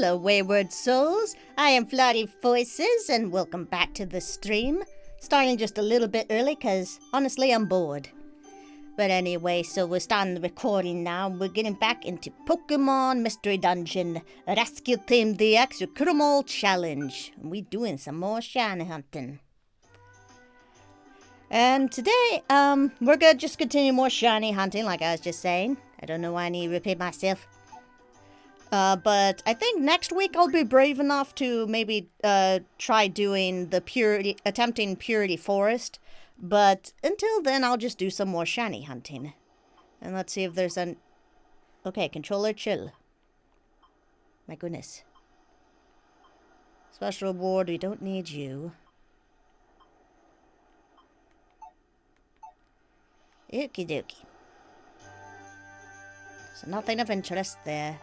Hello, wayward souls. I am Flirty Voices, and welcome back to the stream. Starting just a little bit early, because honestly, I'm bored. But anyway, so we're starting the recording now. We're getting back into Pokemon Mystery Dungeon Rescue Team DX Recruitable Challenge. We're doing some more shiny hunting. And today, we're gonna just continue more shiny hunting, like I was just saying. I don't know why I need to repeat myself. But I think next week I'll be brave enough to maybe try doing the attempting Purity Forest. But until then, I'll just do some more shiny hunting. And let's see if there's an... Okay, controller, chill. My goodness. Special reward, we don't need you. Okie dokie. So nothing of interest there.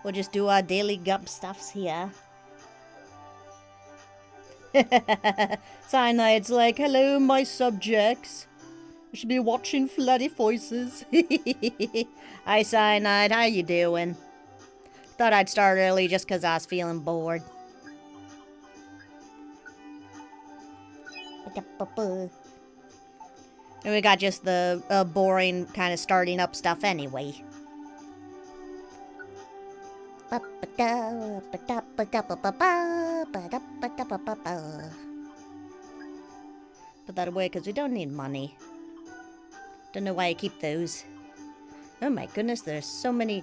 We'll just do our daily gump stuffs here. Cyanide's like, hello, my subjects. You should be watching Flirty Voices. Hi, Cyanide. How you doing? Thought I'd start early just because I was feeling bored. And we got just the boring kind of starting up stuff anyway. Put that away because we don't need money. Don't know why I keep those. Oh my goodness, there's so many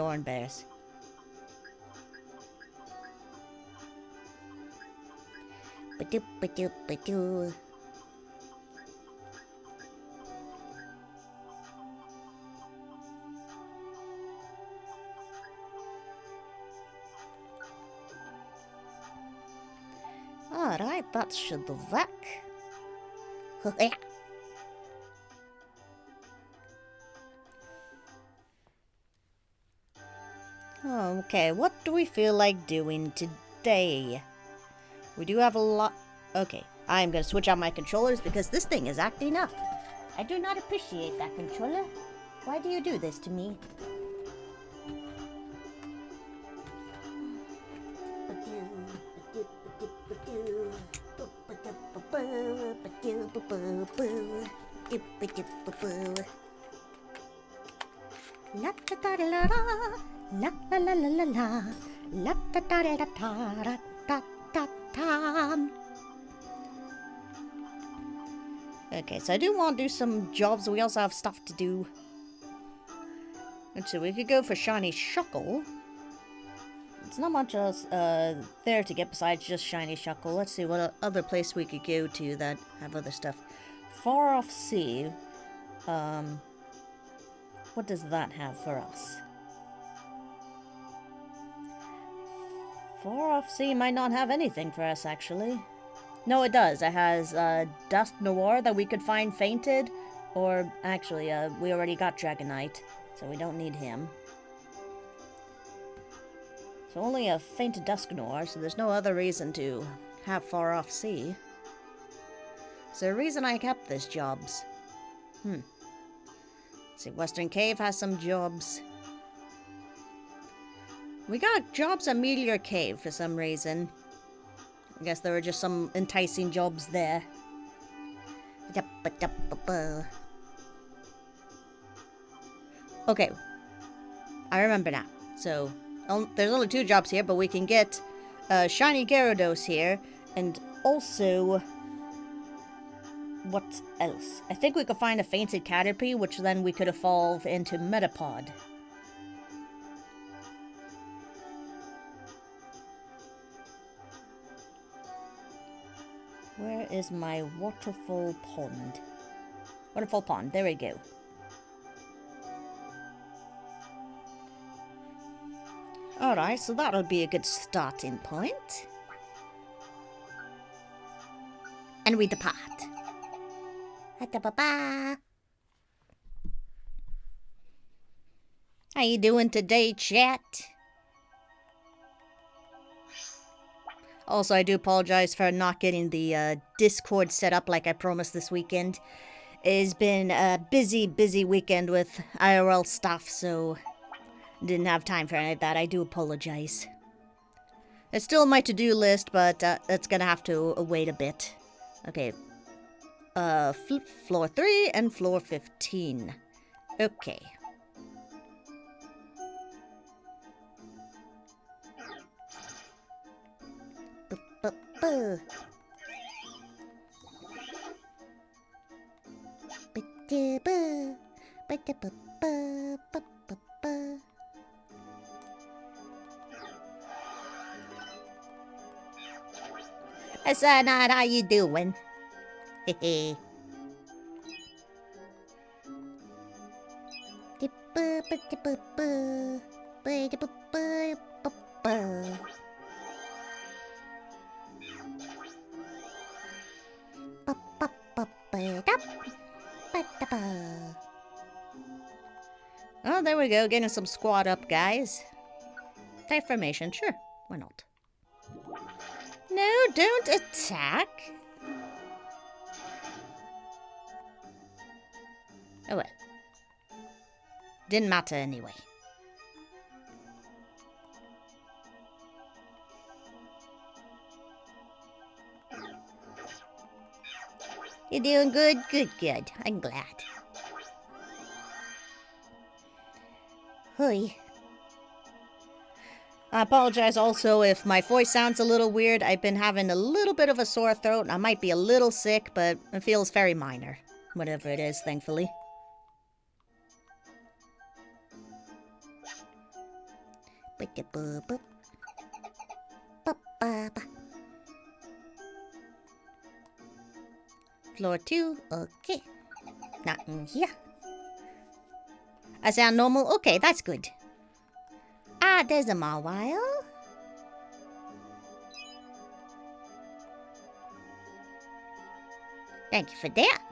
orange bears. Alright, that should work. Okay, what do we feel like doing today? We do have a lot... Okay, I'm gonna switch out my controllers because this thing is acting up. I do not appreciate that, controller. Why do you do this to me? Okay, so I do want to do some jobs. We also have stuff to do. And so we could go for Shiny Shuckle. It's not much else there to get besides just Shiny Shuckle. Let's see what other place we could go to that have other stuff. Far Off Sea. What does that have for us? Far Off Sea might not have anything for us, actually. No, it does. It has Dusknoir that we could find fainted. Or, actually, we already got Dragonite, so we don't need him. So only a fainted Dusknoir, so there's no other reason to have Far Off Sea. Is there a reason I kept this jobs? Let's see, Western Cave has some jobs. We got jobs at Meteor Cave for some reason. I guess there were just some enticing jobs there. Okay. I remember now. So... there's only 2 jobs here, but we can get Shiny Gyarados here, and also... what else? I think we could find a fainted Caterpie, which then we could evolve into Metapod. Where is my waterfall pond? Waterfall pond, there we go. Alright, so that'll be a good starting point. And we depart. How you doing today, chat? Also, I do apologize for not getting the Discord set up like I promised this weekend. It's been a busy weekend with IRL stuff, so Didn't have time for any of that. I do apologize. It's still on my to-do list, but it's gonna have to wait a bit. Okay. Floor 3 and floor 15. Okay. That's not how you doing. Hehe. Oh, there we go. Getting some squat up, guys. Type formation, sure. Why not? No, don't attack. Oh well. Didn't matter anyway. You're doing good? Good, good. I'm glad. Hoi. I apologize also if my voice sounds a little weird. I've been having a little bit of a sore throat. I might be a little sick, but it feels very minor. Whatever it is, thankfully. Floor 2, okay. Not in here. I sound normal? Okay, that's good. Ah, there's a Mawile. Thank you for that.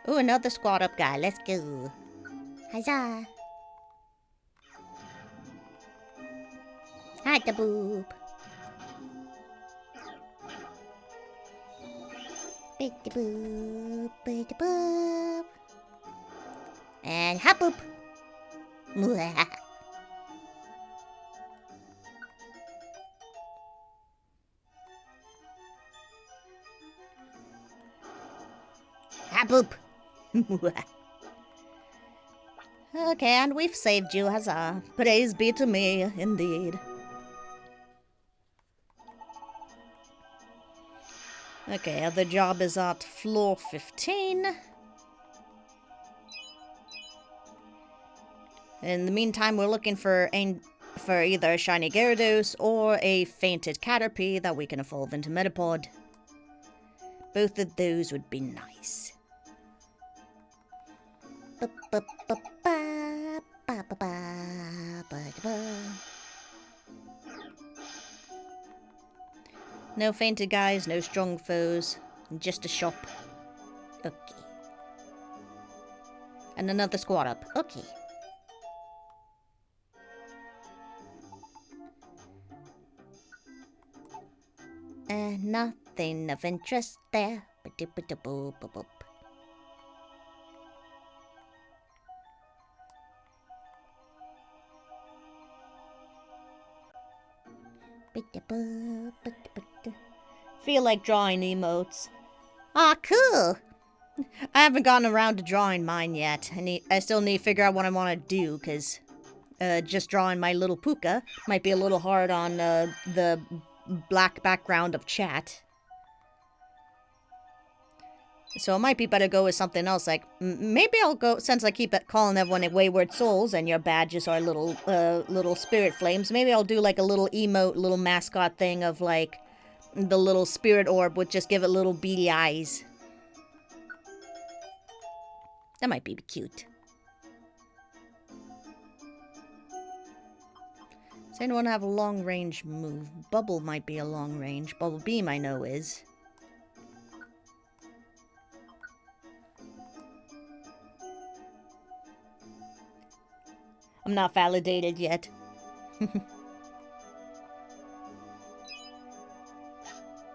Ooh, another squat up guy. Let's go. Huzzah. Hi, the boob. Big the boop, big the boop. And hop boop. Hop boop. Okay, and we've saved you, huzzah. Praise be to me, indeed. Okay, the job is at floor 15. In the meantime, we're looking for either a shiny Gyarados or a fainted Caterpie that we can evolve into Metapod. Both of those would be nice. No fainted guys, no strong foes, just a shop. Okay. And another squad up. Okay. Nothing of interest there. Feel like drawing emotes. Ah, cool! I haven't gotten around to drawing mine yet. I still need to figure out what I want to do, because just drawing my little puka might be a little hard on the black background of chat. So it might be better go with something else, like, maybe I'll go, since I keep calling everyone Wayward Souls, and your badges are little spirit flames, maybe I'll do, like, a little emote, little mascot thing of, like, the little spirit orb would just give it little beady eyes. That might be cute. Does anyone have a long-range move? Bubble might be a long-range. Bubble Beam I know is. I'm not validated yet.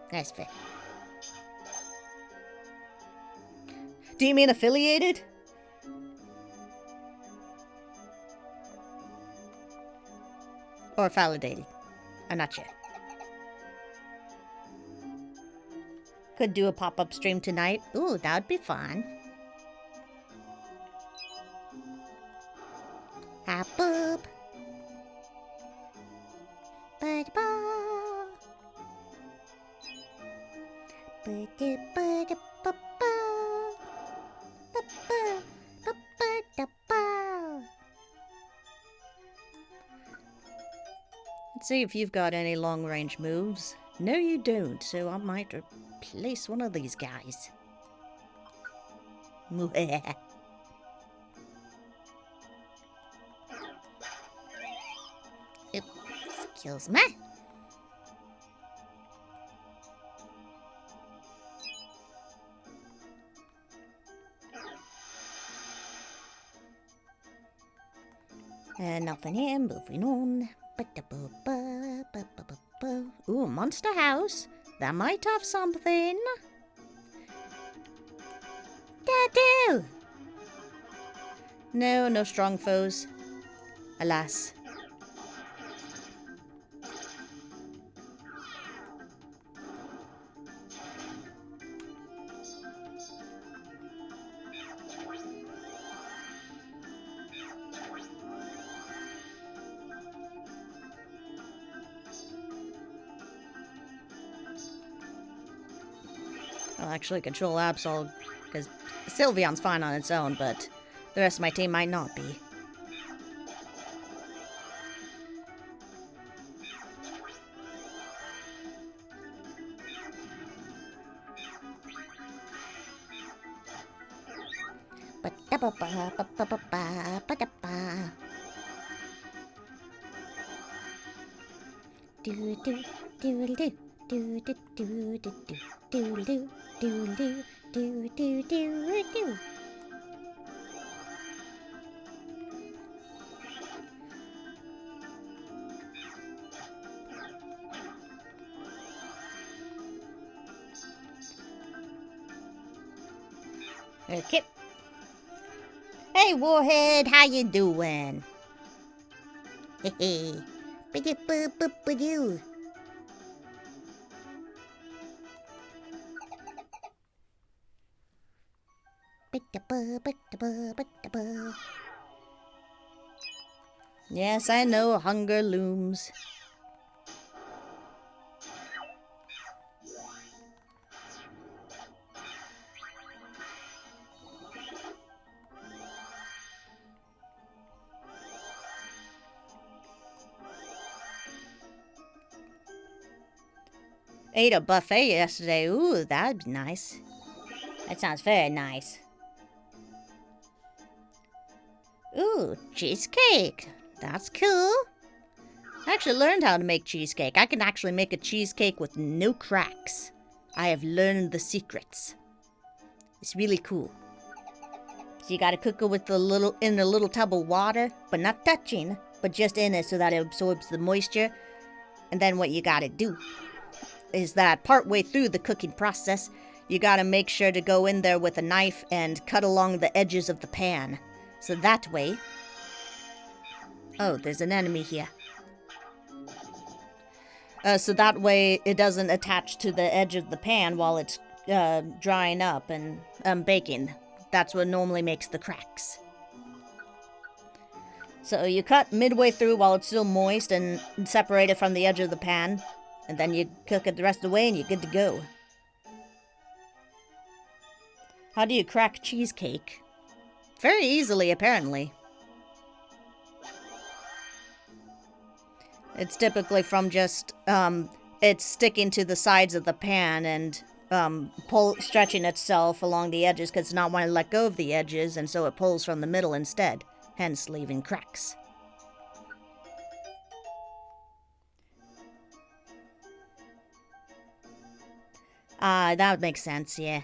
That's fair. Do you mean affiliated? Or validated? I'm not sure. Could do a pop-up stream tonight. Ooh, that would be fun. Ah, boop. Let's see if you've got any long-range moves. No, you don't, so I might replace one of these guys. Excuse me. Nothing here, moving on. Ooh, monster house. That might have something. Do. No, no strong foes. Alas. I'll actually control Absol, because Sylveon's fine on its own, but the rest of my team might not be. Okay. Hey, Warhead, how you doing? Hey, yes, I know hunger looms. Ate a buffet yesterday. Ooh, that'd be nice. That sounds very nice. Ooh, cheesecake. That's cool. I actually learned how to make cheesecake. I can actually make a cheesecake with no cracks. I have learned the secrets. It's really cool. So you gotta cook it with in a little tub of water, but not touching, but just in it so that it absorbs the moisture. And then what you gotta do is that partway through the cooking process, you gotta make sure to go in there with a knife and cut along the edges of the pan. So that way... Oh, there's an enemy here. So that way it doesn't attach to the edge of the pan while it's drying up and baking. That's what normally makes the cracks. So you cut midway through while it's still moist and separate it from the edge of the pan. And then you cook it the rest of the way and you're good to go. How do you crack cheesecake? Very easily, apparently. It's typically from just, it's sticking to the sides of the pan and stretching itself along the edges because it's not wanting to let go of the edges, and so it pulls from the middle instead, hence leaving cracks. That would make sense, yeah.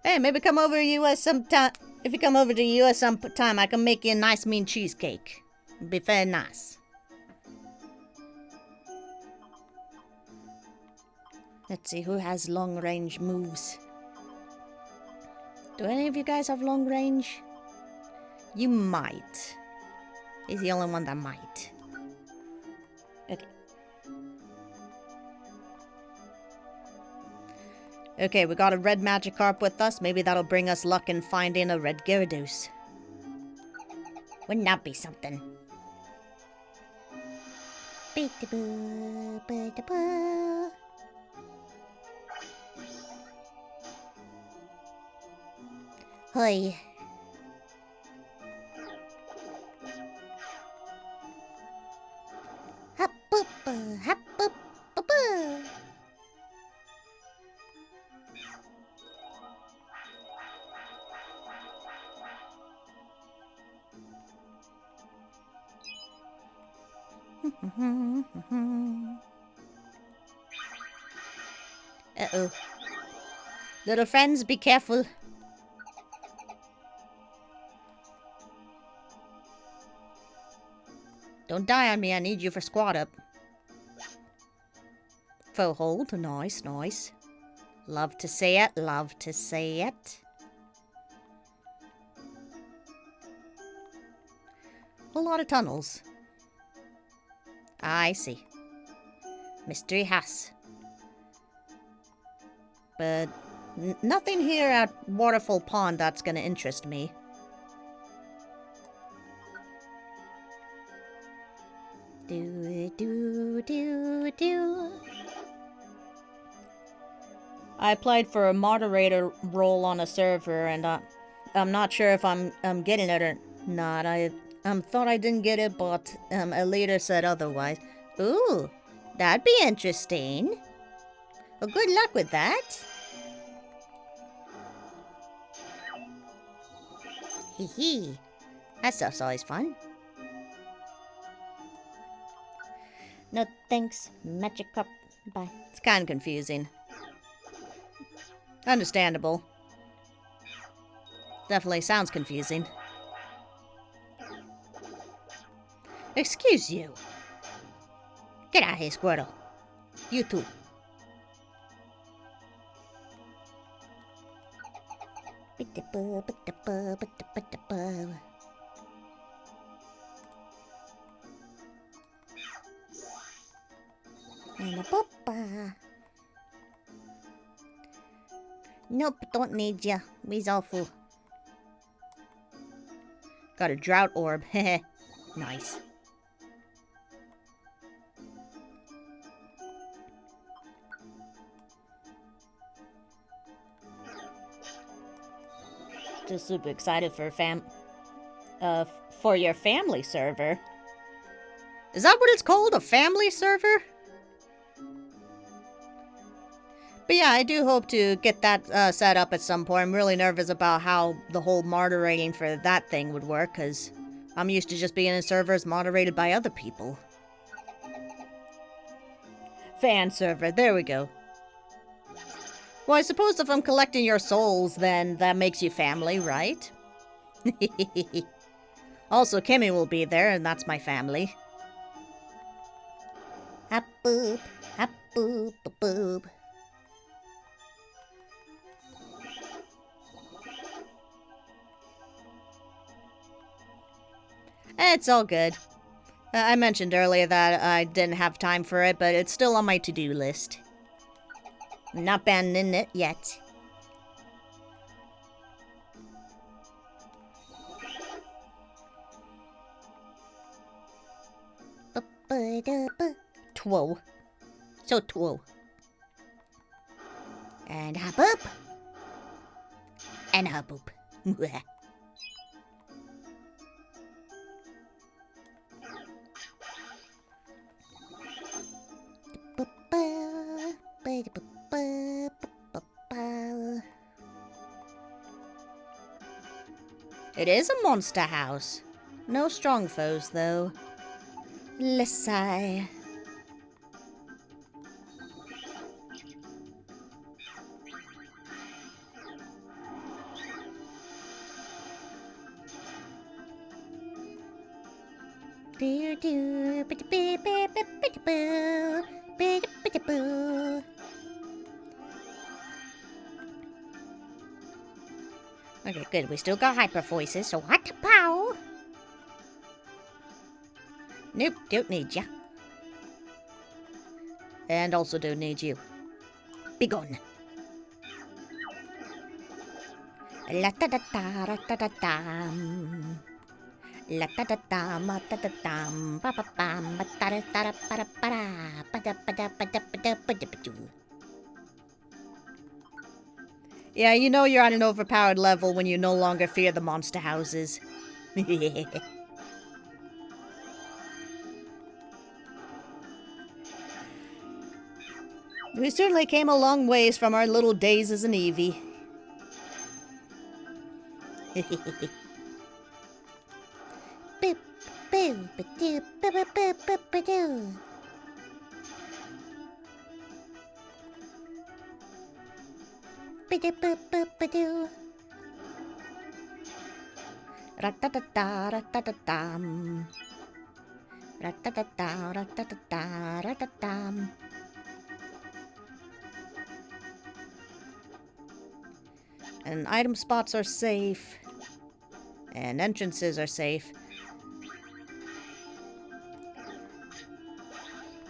Hey, maybe come over to US sometime. If you come over to US sometime, I can make you a nice mean cheesecake. It'd be very nice. Let's see, who has long range moves? Do any of you guys have long range? You might. He's the only one that might. Okay. Okay, we got a red Magikarp with us. Maybe that'll bring us luck in finding a red Gyarados. Wouldn't that be something? Hoi. Hop boop, hop boop, boop boo. Uh-oh. Little friends, be careful. Don't die on me, I need you for squat up. Full hold, nice, nice. Love to see it, love to see it. A lot of tunnels. I see. Mystery house. But nothing here at Waterfall Pond that's gonna interest me. Do. I applied for a moderator role on a server, and I'm not sure if I'm getting it or not. I thought I didn't get it, but a leader said otherwise. Ooh, that'd be interesting. Well, good luck with that. Hee hee. That stuff's always fun. No thanks, Magikarp. Bye. It's kind of confusing. Understandable. Definitely sounds confusing. Excuse you. Get out of here, Squirtle. You too. Nope, don't need ya. We's all full. Got a drought orb. Heh. Nice. Just super excited for for your family server. Is that what it's called? A family server? But yeah, I do hope to get that set up at some point. I'm really nervous about how the whole moderating for that thing would work, because I'm used to just being in servers moderated by other people. Fan server, there we go. Well, I suppose if I'm collecting your souls, then that makes you family, right? Also, Kimmy will be there, and that's my family. Hop boop, hop boop, boop boop. It's all good. I mentioned earlier that I didn't have time for it, but it's still on my to-do list. I'm not abandoning it yet. Two. So two. And hop up. And hop up. It is a monster house. No strong foes, though. Let's sigh. Okay, good. We still got hyper voices, so what the pow? Nope, don't need ya. And also don't need you. Be gone. La da da da da da da dam. La da da da ma da da dam. Ba ba bam ba da da da da ba da ba da ba da ba da ba da ba da ba da ba da. Yeah, you know you're at an overpowered level when you no longer fear the monster houses. We certainly came a long ways from our little days as an Eevee. Boop, boop, ba-doo, boop, boop, boop, ba-doo. Ba-doo, boop, boop, ba-doo. Ra-ta-ta-ta, ra-ta-ta-tam. Ra-ta-ta-ta, ra-ta-ta-ta, ra-ta-tam. And item spots are safe. And entrances are safe.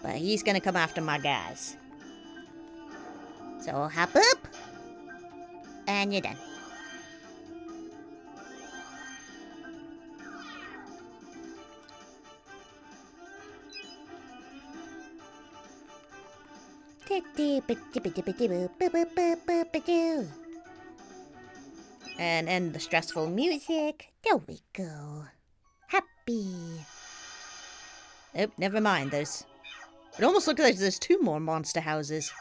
But he's gonna come after my guys. So hop up. And you're done. And end the stressful music. There we go. Happy. Oh, never mind. It almost looks like there's 2 more monster houses.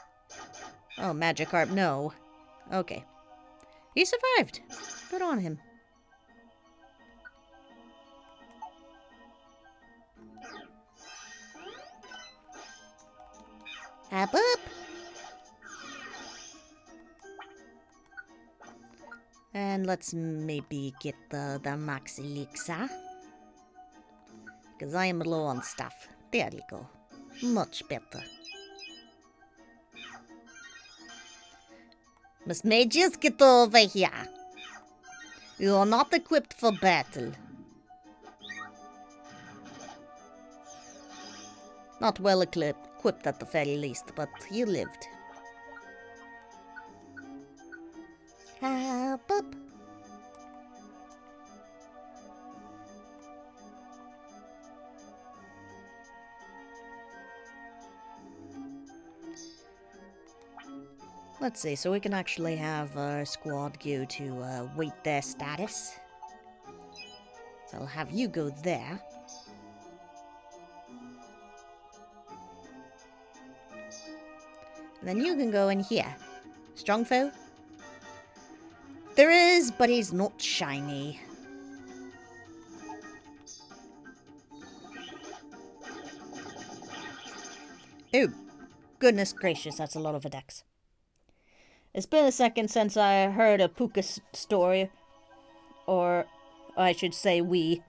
Oh, Magikarp, no. Okay. He survived. Good on him. Hop up. And let's maybe get the max elixir. Because I am low on stuff. There you go. Much better. Miss Mages, get over here. You are not equipped for battle. Not well equipped at the very least, but you lived. Hop up. Let's see, so we can actually have our squad go to wait their status. So I'll have you go there. And then you can go in here. Strong foe? There is, but he's not shiny. Oh, goodness gracious, that's a lot of attacks. It's been a second since I heard a Puka story. Or, I should say, we.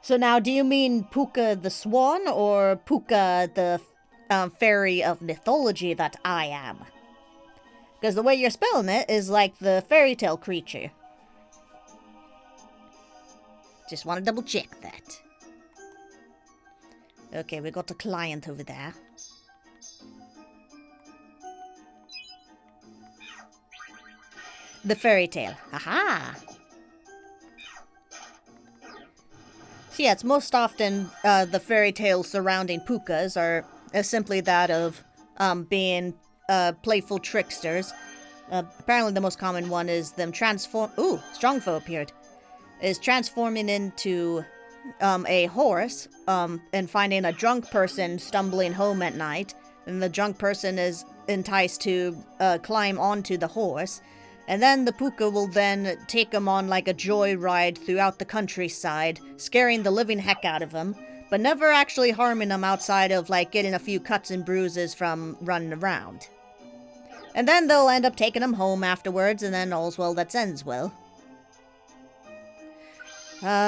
So now, do you mean Puka the swan, or Puka the fairy of mythology that I am? Because the way you're spelling it is like the fairy tale creature. Just want to double check that. Okay, we got a client over there. The fairy tale. Aha! So yeah, it's most often the fairy tales surrounding Pukas are simply that of being playful tricksters. Apparently the most common one is them Ooh, Strongfoe appeared. Is transforming into a horse and finding a drunk person stumbling home at night. And the drunk person is enticed to climb onto the horse. And then the Puka will then take him on like a joyride throughout the countryside, scaring the living heck out of him, but never actually harming him outside of like getting a few cuts and bruises from running around. And then they'll end up taking him home afterwards, and then all's well that ends well.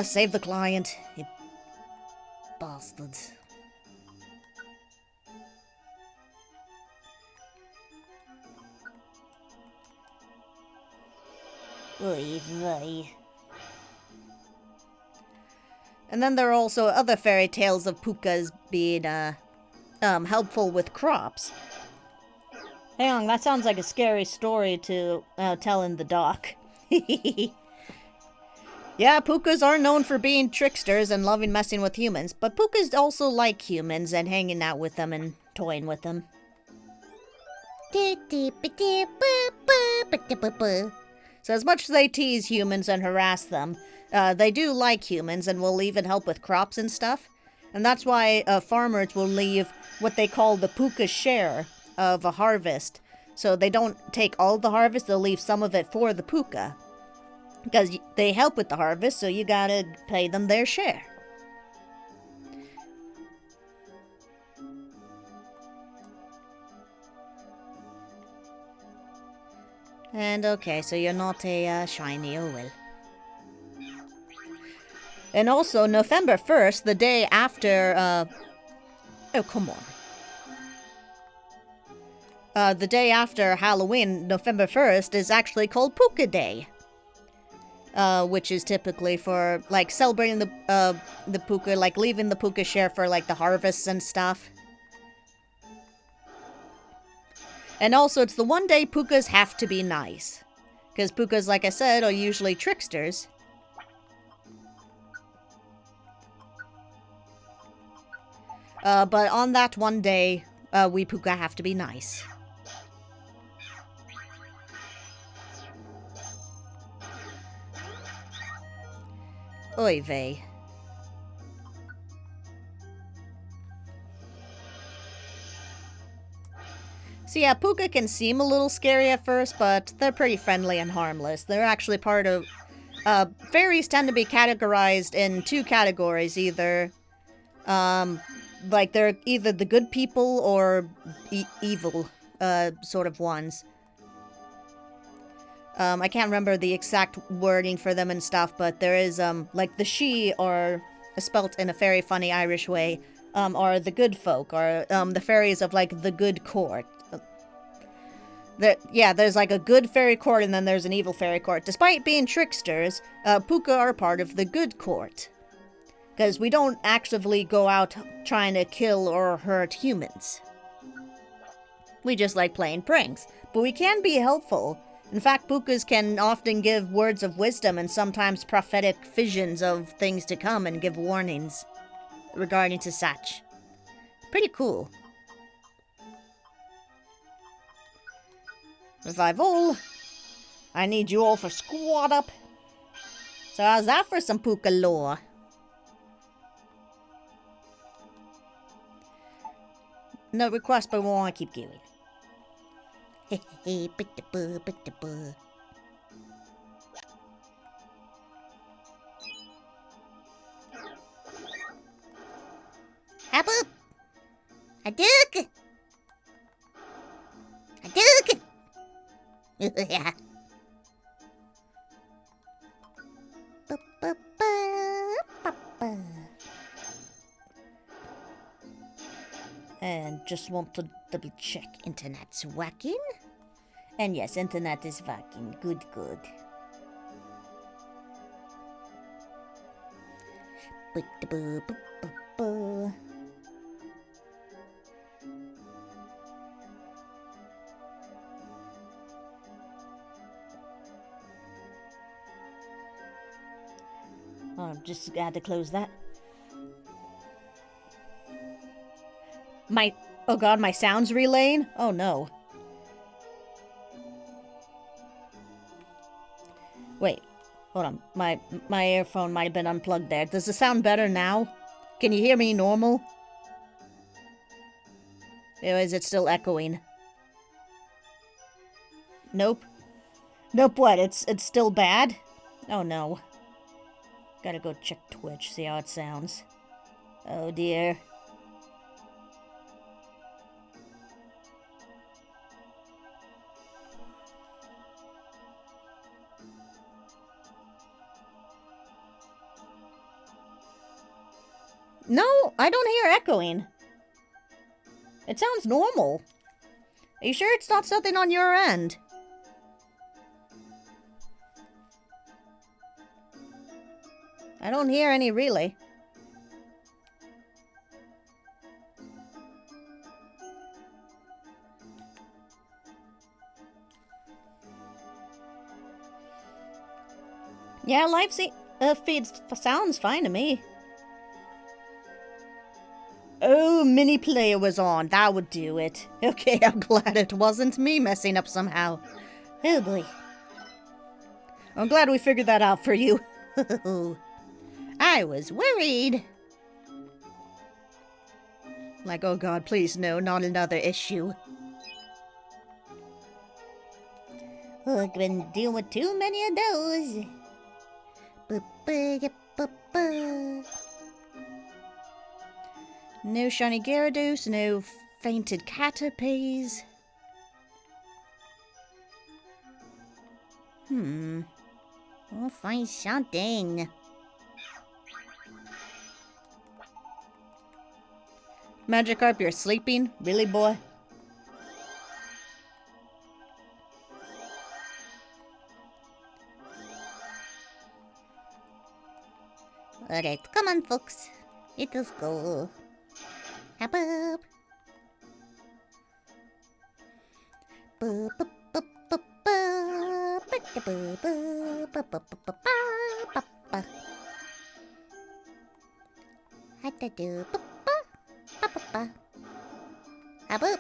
Save the client, you bastards. Oy vey. And then there are also other fairy tales of pukas being helpful with crops. Hang on, that sounds like a scary story to tell in the dock. Yeah, pukas are known for being tricksters and loving messing with humans, but pukas also like humans and hanging out with them and toying with them. So as much as they tease humans and harass them, they do like humans and will even help with crops and stuff. And that's why farmers will leave what they call the puka share of a harvest. So they don't take all the harvest, they'll leave some of it for the puka. Because they help with the harvest, so you gotta pay them their share. And okay, so you're not a shiny, oh well. And also, November 1st, the day after, oh, come on. The day after Halloween, November 1st, is actually called Puka Day. Which is typically for, like, celebrating the puka, like, leaving the puka share for, like, the harvests and stuff. And also, it's the one day pukas have to be nice. Because pukas, like I said, are usually tricksters. But on that one day, we puka have to be nice. Oy vey. So yeah, puka can seem a little scary at first, but they're pretty friendly and harmless. They're actually part of... fairies tend to be categorized in two categories, either... like, they're either the good people or evil, sort of ones. I can't remember the exact wording for them and stuff, but there is, like, the she are spelt in a very funny Irish way, are the good folk, or, the fairies of, like, the good court. There's, like, a good fairy court, and then there's an evil fairy court. Despite being tricksters, puka are part of the good court. Because we don't actively go out trying to kill or hurt humans. We just like playing pranks. But we can be helpful. In fact, pukas can often give words of wisdom and sometimes prophetic visions of things to come and give warnings regarding to such. Pretty cool. Revival. I need you all for squad up. So how's that for some puka lore? No request, but we want to keep going. Hop up! Hadouken! Hadouken! Yeah. And just want to double check internet's working. And yes, internet is working. Good, good. Oh, just had to close that. Oh god, my sound's relaying? Oh no. Wait, hold on. My earphone might have been unplugged there. Does it sound better now? Can you hear me normal? Or is it still echoing? Nope. Nope, what? It's still bad? Oh no. Gotta go check Twitch, see how it sounds. Oh dear. No, I don't hear echoing. It sounds normal. Are you sure it's not something on your end? I don't hear any really. Yeah, live feed sounds fine to me. Oh, mini player was on. That would do it. Okay, I'm glad it wasn't me messing up somehow. Oh boy. I'm glad we figured that out for you. I was worried. Like, oh god, please no, not another issue. Oh, I've been dealing with too many of those. No shiny Gyarados, no fainted Caterpies. I'll find something. Magikarp, you're sleeping? Really, boy? Alright, come on, folks. Let us go. Hop up. Hop up. Hop up.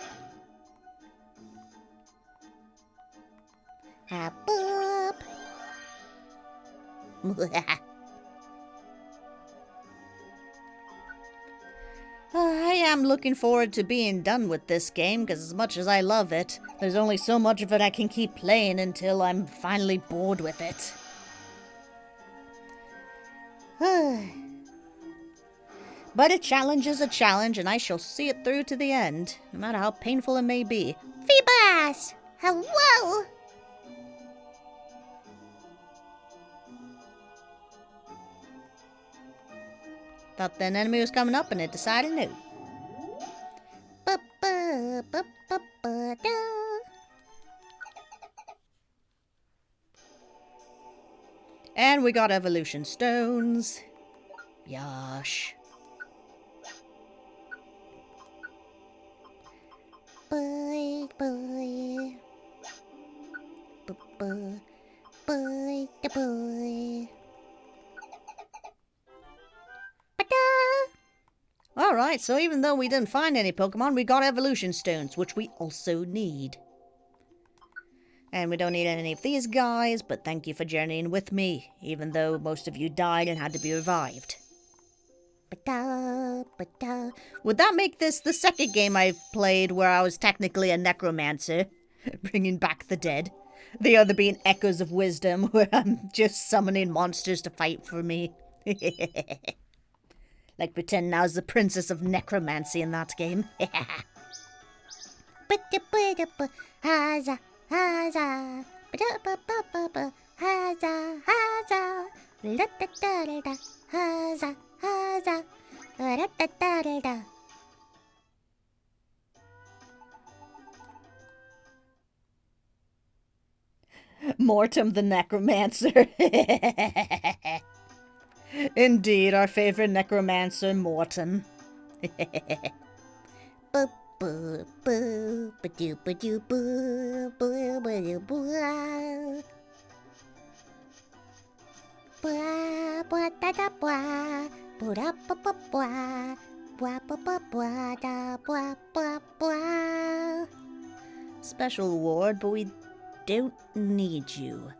I am looking forward to being done with this game, because as much as I love it, there's only so much of it I can keep playing until I'm finally bored with it. But a challenge is a challenge, and I shall see it through to the end, no matter how painful it may be. Feebas! Hello! Thought an enemy was coming up and it decided no. And we got evolution stones. Yosh. Boy, boy. Boy, boy, boy. Alright, so even though we didn't find any Pokemon, we got evolution stones, which we also need. And we don't need any of these guys, but thank you for journeying with me, even though most of you died and had to be revived. Would that make this the second game I've played where I was technically a necromancer, bringing back the dead? The other being Echoes of Wisdom, where I'm just summoning monsters to fight for me. Like pretend now's the princess of necromancy in that game. Mortem the Necromancer. Indeed, our favorite necromancer, Mortem. Special award, but we don't need you.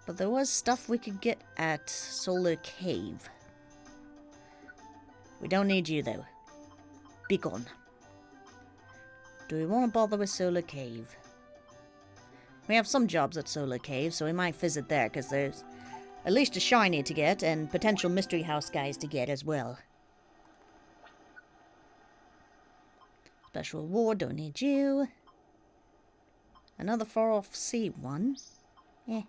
But there was stuff we could get at Solar Cave. We don't need you, though. Be gone. Do we want to bother with Solar Cave? We have some jobs at Solar Cave, so we might visit there, because there's at least a shiny to get, and potential Mystery House guys to get as well. Special award, don't need you. Another far-off sea one. Eh.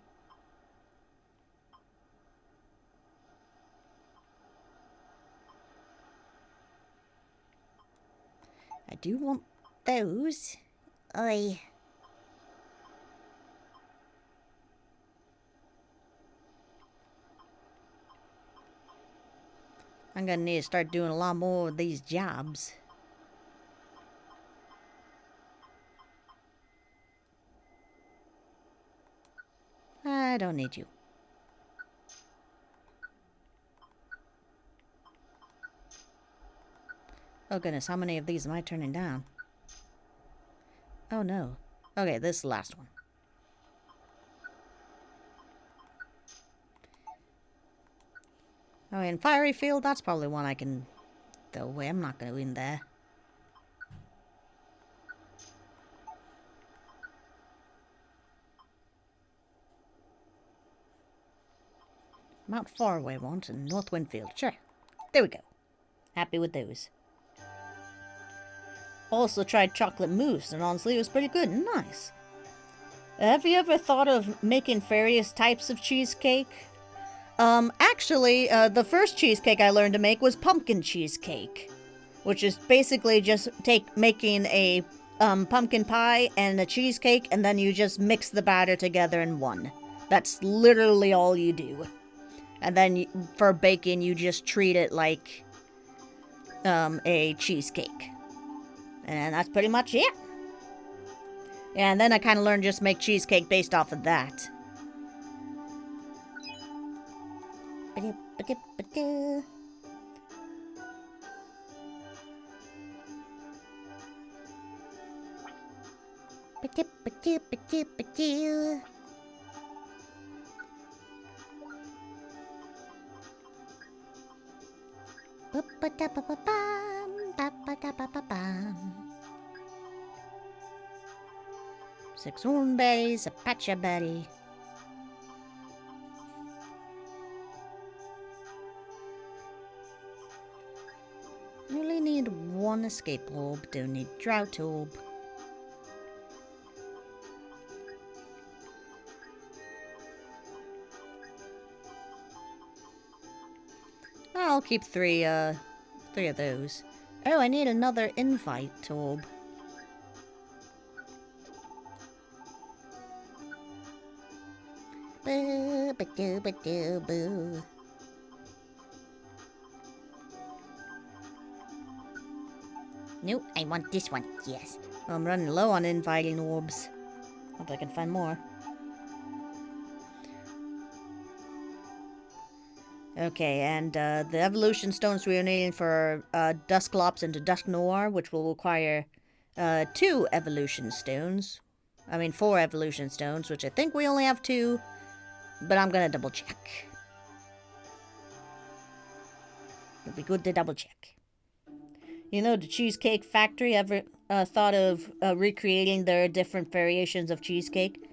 I do want those. Oi. I'm gonna need to start doing a lot more of these jobs. I don't need you. Oh goodness, how many of these am I turning down? Oh no. Okay, this is the last one. Oh, and Fiery Field, that's probably one I can throw away. I'm not going to win there. Mount Faraway ones and North Windfield. Sure. There we go. Happy with those. Also tried chocolate mousse, and honestly it was pretty good and nice. Have you ever thought of making various types of cheesecake? Actually, the first cheesecake I learned to make was pumpkin cheesecake. Which is basically just making a pumpkin pie and a cheesecake, and then you just mix the batter together in one. That's literally all you do. And then for baking, you just treat it like a cheesecake. And that's pretty much it. And then I kind of learned just make cheesecake based off of that. Six hornberries, a patcha berry. Really need one escape orb, don't need drought orb. I'll keep three of those. Oh, I need another invite orb. Boo, ba-doo, ba-doo, boo. Nope, I want this one. Yes. Well, I'm running low on inviting orbs. Hope I can find more. Okay, and the evolution stones we are needing for Dusklops into Dusknoir, which will require 2 evolution stones. I mean 4 evolution stones, which I think we only have 2, but I'm gonna double check. It'd be good to double check. You know, the Cheesecake Factory ever thought of recreating their different variations of cheesecake?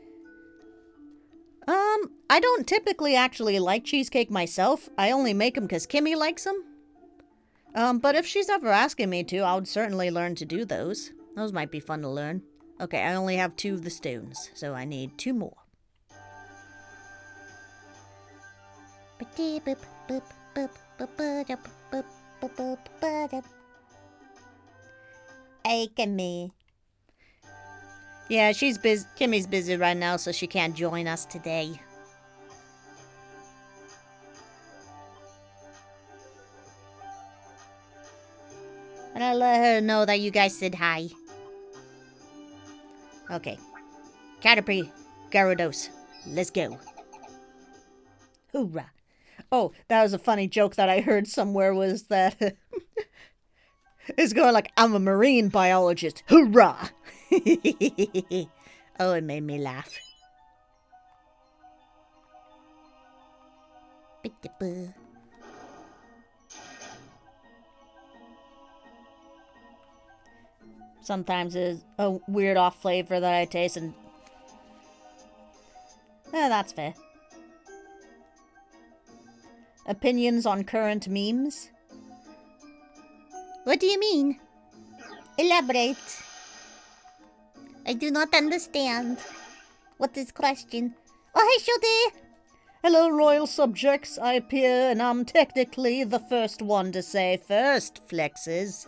I don't typically actually like cheesecake myself. I only make them because Kimmy likes them. But if she's ever asking me to, I would certainly learn to do those. Those might be fun to learn. Okay, I only have 2 of the stones, so I need 2 more. Hey, Kimmy. Yeah, she's busy. Kimmy's busy right now, so she can't join us today. And I'll let her know that you guys said hi. Okay. Caterpie, Gyarados, let's go. Hoorah. Oh, that was a funny joke that I heard somewhere, was that it's going like, I'm a marine biologist. Hoorah! Oh, it made me laugh. Sometimes it's a weird off flavor that I taste, and that's fair. Opinions on current memes? What do you mean? Elaborate. I do not understand. What is question? Oh, hey, Shode! Hello, royal subjects. I appear, and I'm technically the first one to say first, flexes.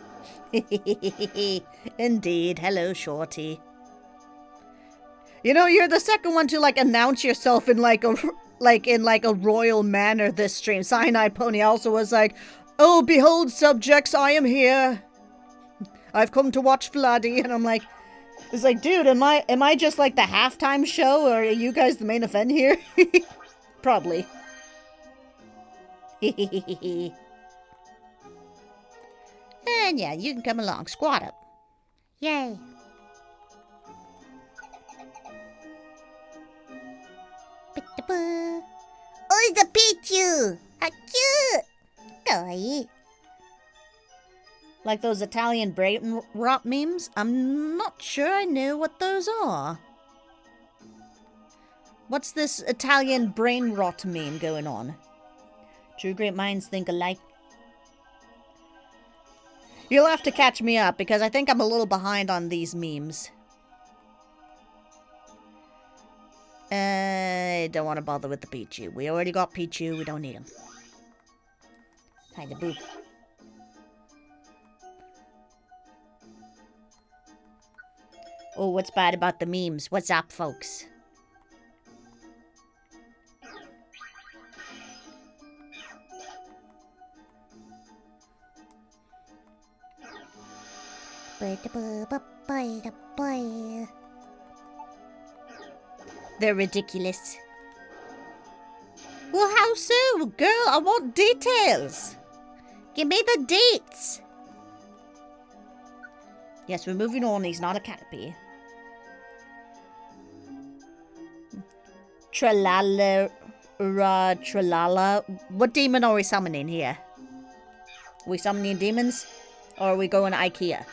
Indeed. Hello, Shorty. You know, you're the second one to, like, announce yourself in, like, a royal manner this stream. Cyanide Pony also was like, Oh, behold, subjects, I am here. I've come to watch Vladdy, and I'm like, it's like, dude, am I just like the halftime show, or are you guys the main event here? Probably. And yeah, you can come along, squat up. Yay. Oh, it's a Pichu! How cute! Kawaii. Like those Italian brain rot memes? I'm not sure I know what those are. What's this Italian brain rot meme going on? True great minds think alike. You'll have to catch me up because I think I'm a little behind on these memes. I don't want to bother with the Pichu. We already got Pichu. We don't need him. Hide the boop. Oh, what's bad about the memes? What's up, folks? They're ridiculous. Well, how so? Girl, I want details. Give me the dates. Yes, we're moving on. He's not a caterpie. Tralala. Tralala. What demon are we summoning here? Are we summoning demons? Or are we going to IKEA?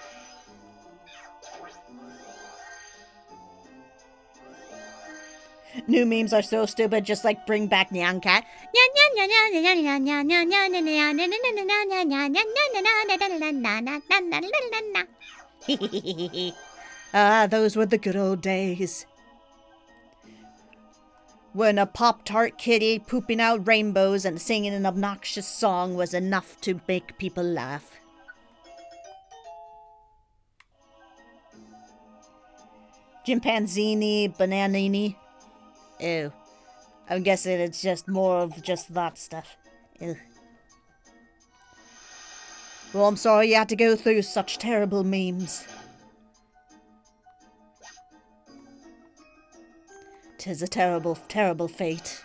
New memes are so stupid, just like bring back Nyan Cat. Ah, those were the good old days. When a Pop-Tart kitty pooping out rainbows and singing an obnoxious song was enough to make people laugh. Chimpanzini, bananini. Ew. I'm guessing it's just more of just that stuff. Ew. Well, I'm sorry you had to go through such terrible memes. 'Tis a terrible, terrible fate.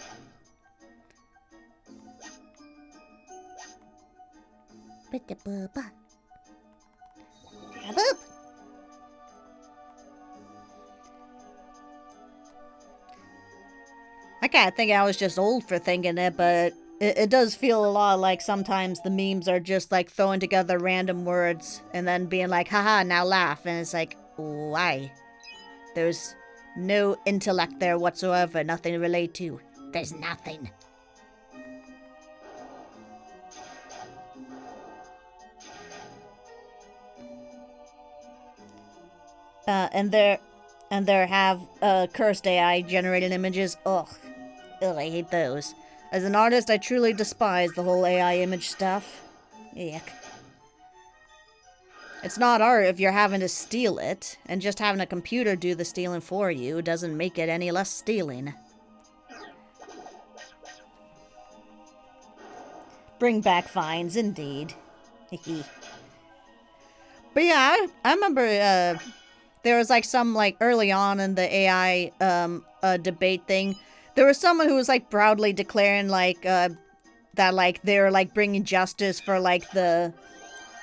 I kinda think I was just old for thinking it, but it does feel a lot like sometimes the memes are just like throwing together random words and then being like, haha, now laugh. And it's like, why? There's no intellect there whatsoever, nothing to relate to. There's nothing. And there have cursed AI generated images. Ugh, I hate those. As an artist, I truly despise the whole AI image stuff. Yuck. It's not art if you're having to steal it, and just having a computer do the stealing for you doesn't make it any less stealing. Bring back fines, indeed. But yeah, I remember there was like some like early on in the AI debate thing. There was someone who was like proudly declaring like that like they're like bringing justice for like the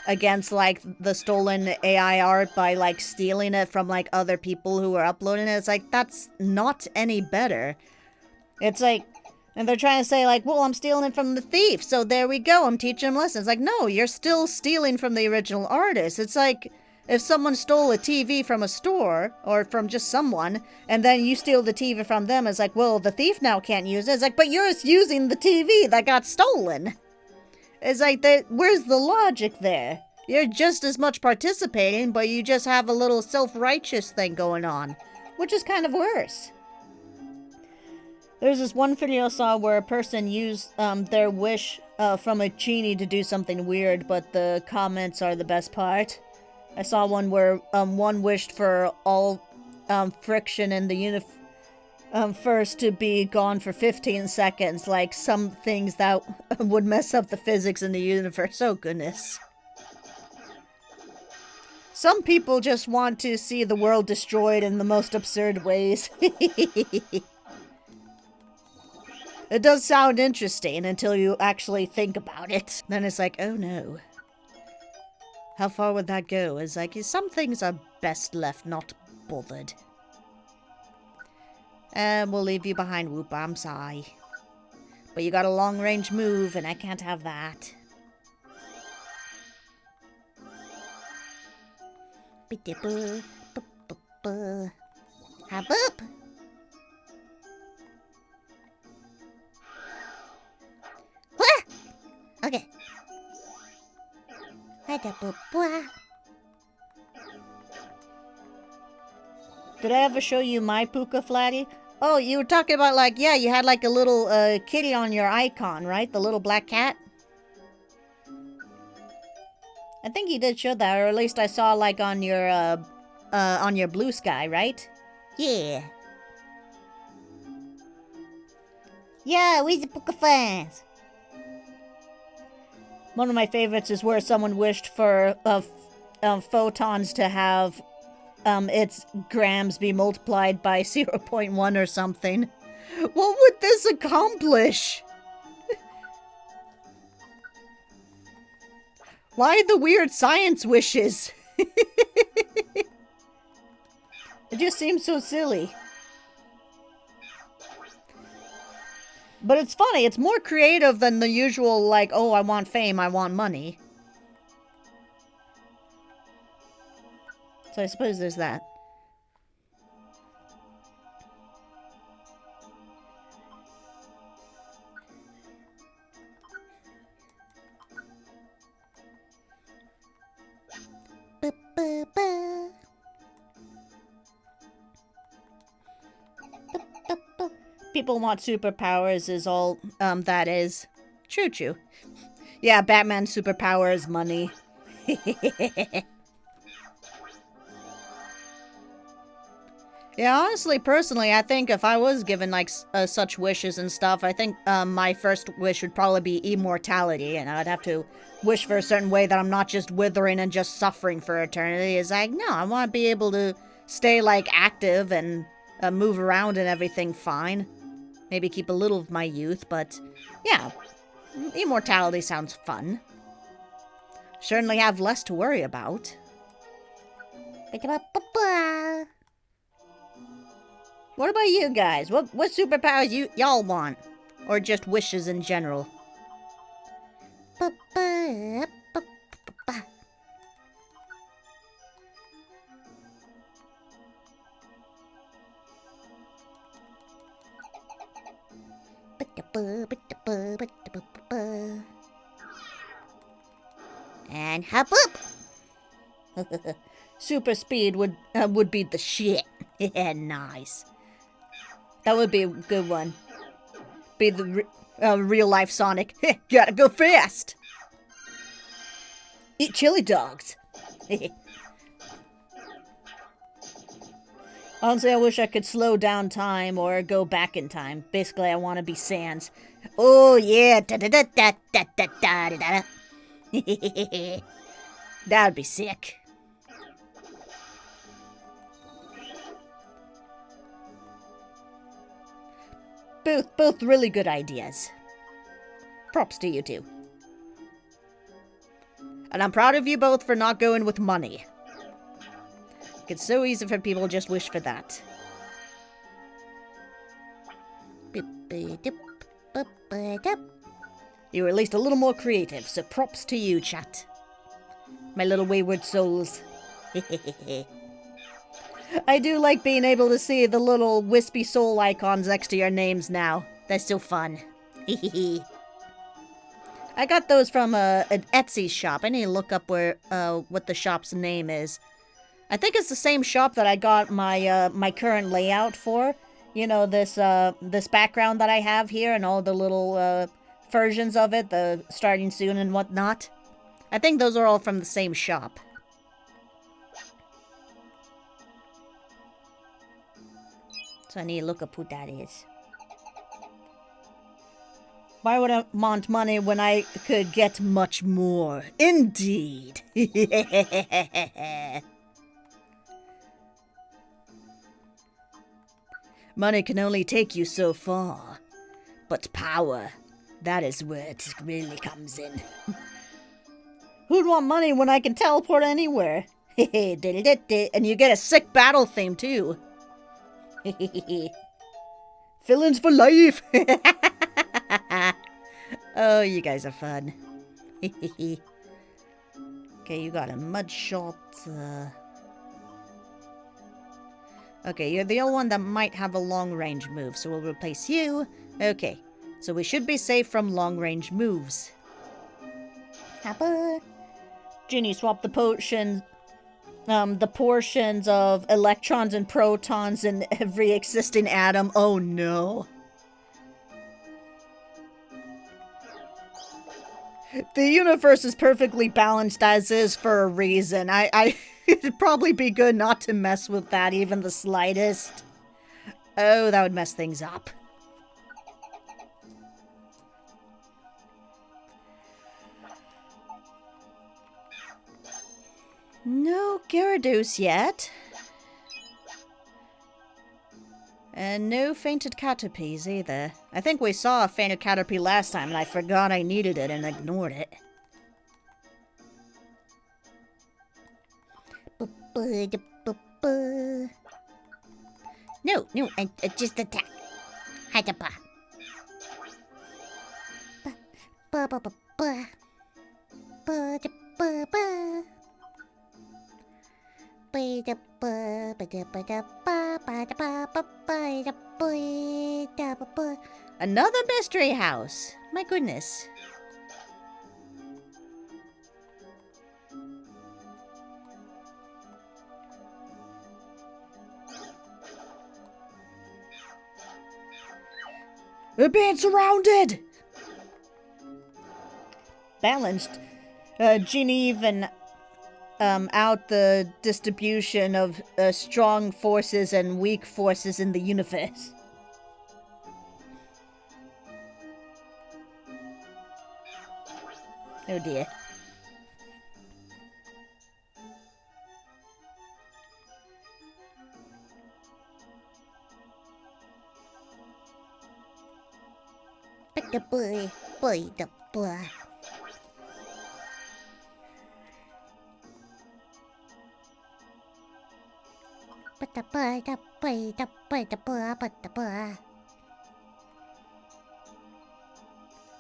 against like the stolen AI art by like stealing it from like other people who were uploading it. It's like that's not any better. It's like, and they're trying to say like, well, I'm stealing it from the thief, so there we go, I'm teaching them lessons. Like, no, you're still stealing from the original artist. It's like if someone stole a TV from a store, or from just someone, and then you steal the TV from them, it's like, well, the thief now can't use it. It's like, but you're just using the TV that got stolen. It's like, where's the logic there? You're just as much participating, but you just have a little self-righteous thing going on, which is kind of worse. There's this one video I saw where a person used their wish from a genie to do something weird, but the comments are the best part. I saw one where one wished for all friction in the first to be gone for 15 seconds, like some things that would mess up the physics in the universe. Oh, goodness. Some people just want to see the world destroyed in the most absurd ways. It does sound interesting until you actually think about it. Then it's like, oh no. How far would that go? It's like, some things are best left not bothered. And we'll leave you behind, Whoop. I'm sorry. But you got a long-range move, and I can't have that. Hop up! Okay. Did I ever show you my Puka Flatty? Oh, you were talking about, like, yeah, you had like a little kitty on your icon, right? The little black cat? I think you did show that, or at least I saw like on your Blusky, right? Yeah. Yeah, we're the Puka fans. One of my favorites is where someone wished for photons to have its grams be multiplied by 0.1 or something. What would this accomplish? Why the weird science wishes? It just seems so silly. But it's funny, it's more creative than the usual, like, oh, I want fame, I want money. So I suppose there's that. People want superpowers is all that is. Choo-choo. Yeah, Batman's superpower is money. Yeah, honestly, personally, I think if I was given, like, such wishes and stuff, I think my first wish would probably be immortality, and I'd have to wish for a certain way that I'm not just withering and just suffering for eternity. It's like, no, I want to be able to stay, like, active and move around and everything fine. Maybe keep a little of my youth, but yeah, immortality sounds fun. Certainly have less to worry about. What about you guys? What superpowers y'all want? Or just wishes in general? And hop up! Super speed would be the shit. Yeah, nice. That would be a good one. Be the real life Sonic. Gotta go fast! Eat chili dogs! Honestly, I wish I could slow down time or go back in time. Basically, I want to be Sans. Oh, yeah! Da-da-da-da-da-da-da-da-da. That'd be sick. Both really good ideas. Props to you two. And I'm proud of you both for not going with money. It's so easy for people to just wish for that. You were at least a little more creative, so props to you, chat. My little wayward souls. I do like being able to see the little wispy soul icons next to your names now. That's so fun. I got those from an Etsy shop. I need to look up where what the shop's name is. I think it's the same shop that I got my my current layout for. You know, this this background that I have here and all the little versions of it, the starting soon and whatnot. I think those are all from the same shop. So I need to look up who that is. Why would I want money when I could get much more? Indeed. Money can only take you so far. But power, that is where it really comes in. Who'd want money when I can teleport anywhere? And you get a sick battle theme too. Villains for life! Oh, you guys are fun. Okay, you got a mud shot. Okay, you're the only one that might have a long-range move, so we'll replace you. Okay, so we should be safe from long-range moves. Hopper. Ginny, swap the potions. The portions of electrons and protons in every existing atom. Oh no. The universe is perfectly balanced as is for a reason. It'd probably be good not to mess with that even the slightest. Oh, that would mess things up. No Gyarados yet. And no fainted Caterpies either. I think we saw a fainted Caterpie last time and I forgot I needed it and ignored it. No, I just attack. Hatapa. Another mystery house. My goodness. We're being surrounded! Balanced. Ginny even out the distribution of strong forces and weak forces in the universe. Oh dear. But the boy, the boy.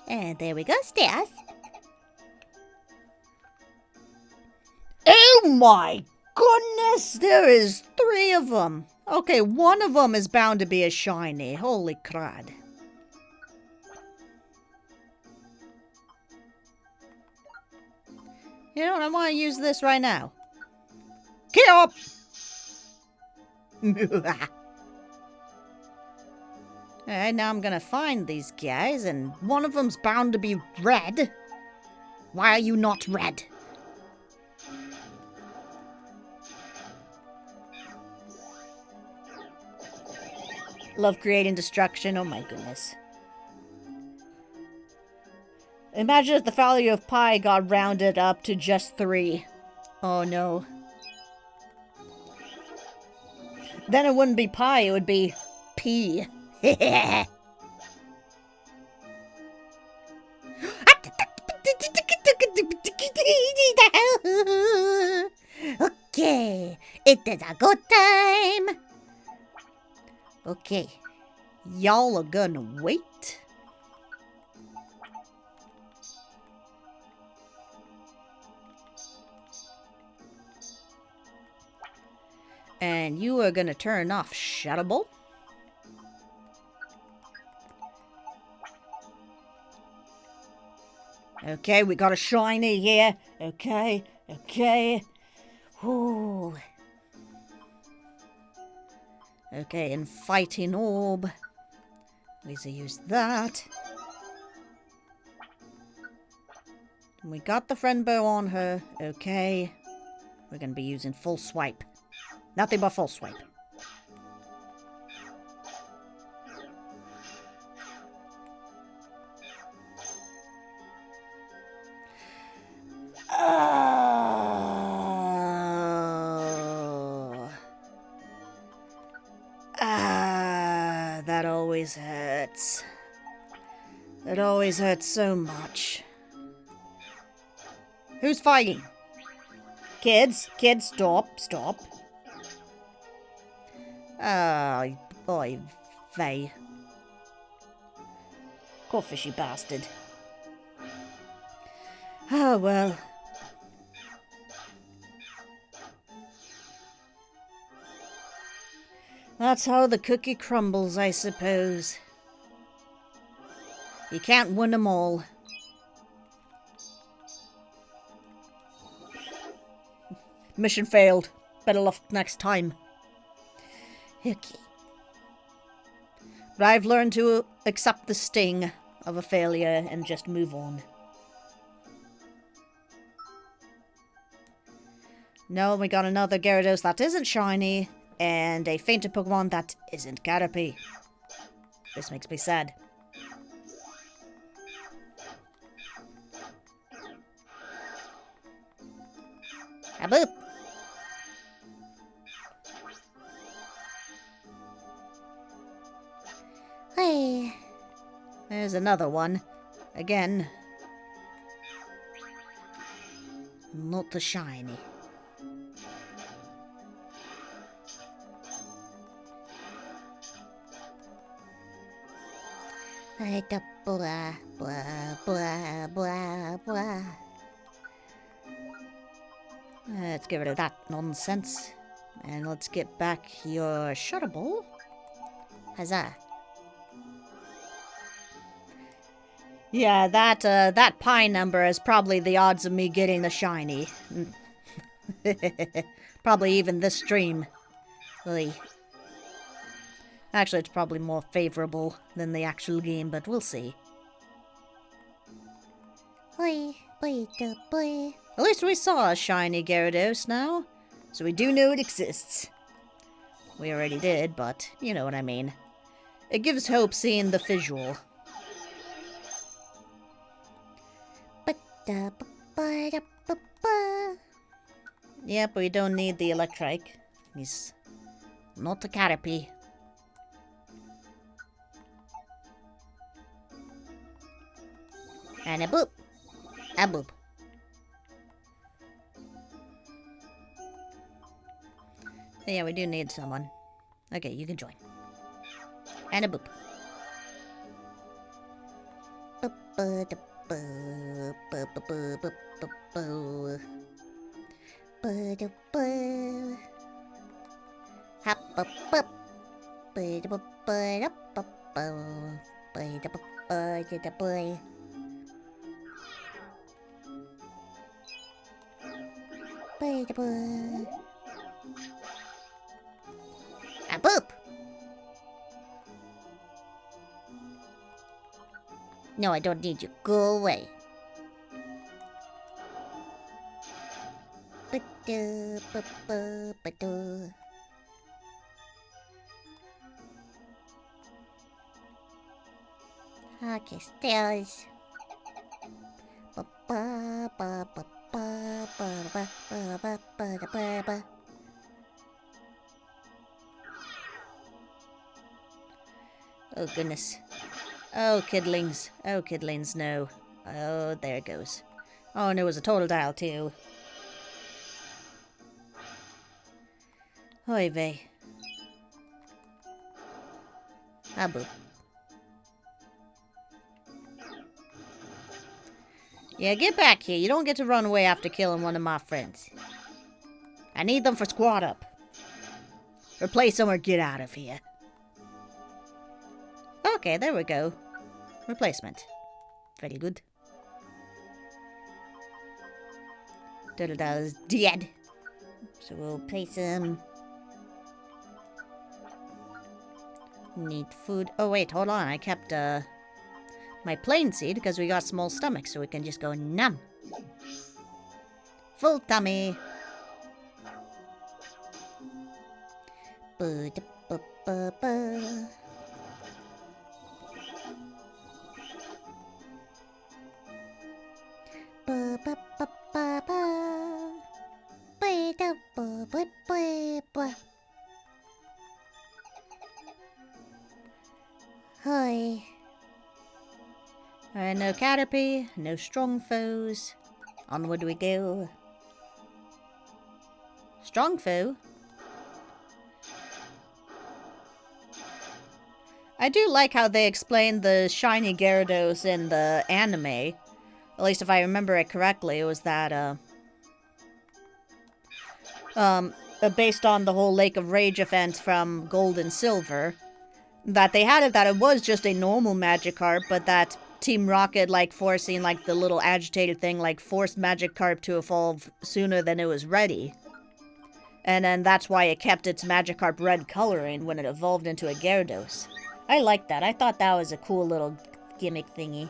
And there we go, stairs. Oh my goodness, there is 3 of them. Okay, one of them is bound to be a shiny. Holy crud. You know what, I want to use this right now. Get up! Alright, now I'm gonna find these guys, and one of them's bound to be red. Why are you not red? Love creating destruction, oh my goodness. Imagine if the value of pi got rounded up to just 3. Oh no. Then it wouldn't be pi, it would be P. Okay, it is a good time. Okay, y'all are gonna wait. And you are gonna turn off Shuttable. Okay, we got a shiny here. Okay. Ooh. Okay, and Fighting Orb. We use that. And we got the friend bow on her. Okay. We're gonna be using full swipe. Nothing but full swipe. that always hurts. It always hurts so much. Who's fighting? Kids, stop. Oh, boy, vey. Poor fishy bastard. Oh, well. That's how the cookie crumbles, I suppose. You can't win them all. Mission failed. Better luck next time. Okay. But I've learned to accept the sting of a failure and just move on. No, we got another Gyarados that isn't shiny, and a fainted Pokemon that isn't Caterpie. This makes me sad. A boop! Hey, there's another one. Again. Not the shiny. Blah, blah, blah, blah, blah. Let's get rid of that nonsense. And let's get back your Shutter Ball. Huzzah. Yeah, that pie number is probably the odds of me getting the shiny. Probably even this stream. Oy. Actually, it's probably more favorable than the actual game, but we'll see. Boy. At least we saw a shiny Gyarados now, so we do know it exists. We already did, but you know what I mean. It gives hope seeing the visual. Yep, we don't need the Electric. He's not a Caterpie. And a boop. A boop. Yeah, we do need someone. Okay, you can join. And a boop. A boop. No, I don't need you. Go away. Okay, stairs. Oh, goodness. Oh, kidlings. Oh, kidlings, no. Oh, there it goes. Oh, and it was a total dial, too. Oy vey. Ah, boop. Yeah, get back here. You don't get to run away after killing one of my friends. I need them for squad up. Replace them or get out of here. Okay, there we go. Replacement. Very good. Doodle-doodle's dead. So we'll place him. Need food. Oh, wait, hold on. I kept, my plain seed because we got small stomachs, so we can just go numb. Full tummy. Ba-da-ba-ba-ba. Ba-ba-ba-ba-ba. Ba-da-ba-ba-ba-ba. Alright, no Caterpie, no strong foes. Onward we go. Strong foe? I do like how they explained the shiny Gyarados in the anime. At least if I remember it correctly, it was that, based on the whole Lake of Rage event from Gold and Silver. That they had it that it was just a normal Magikarp, but that Team Rocket, like, forcing, like, the little agitated thing, like, forced Magikarp to evolve sooner than it was ready. And then that's why it kept its Magikarp red coloring when it evolved into a Gyarados. I liked that. I thought that was a cool little gimmick thingy.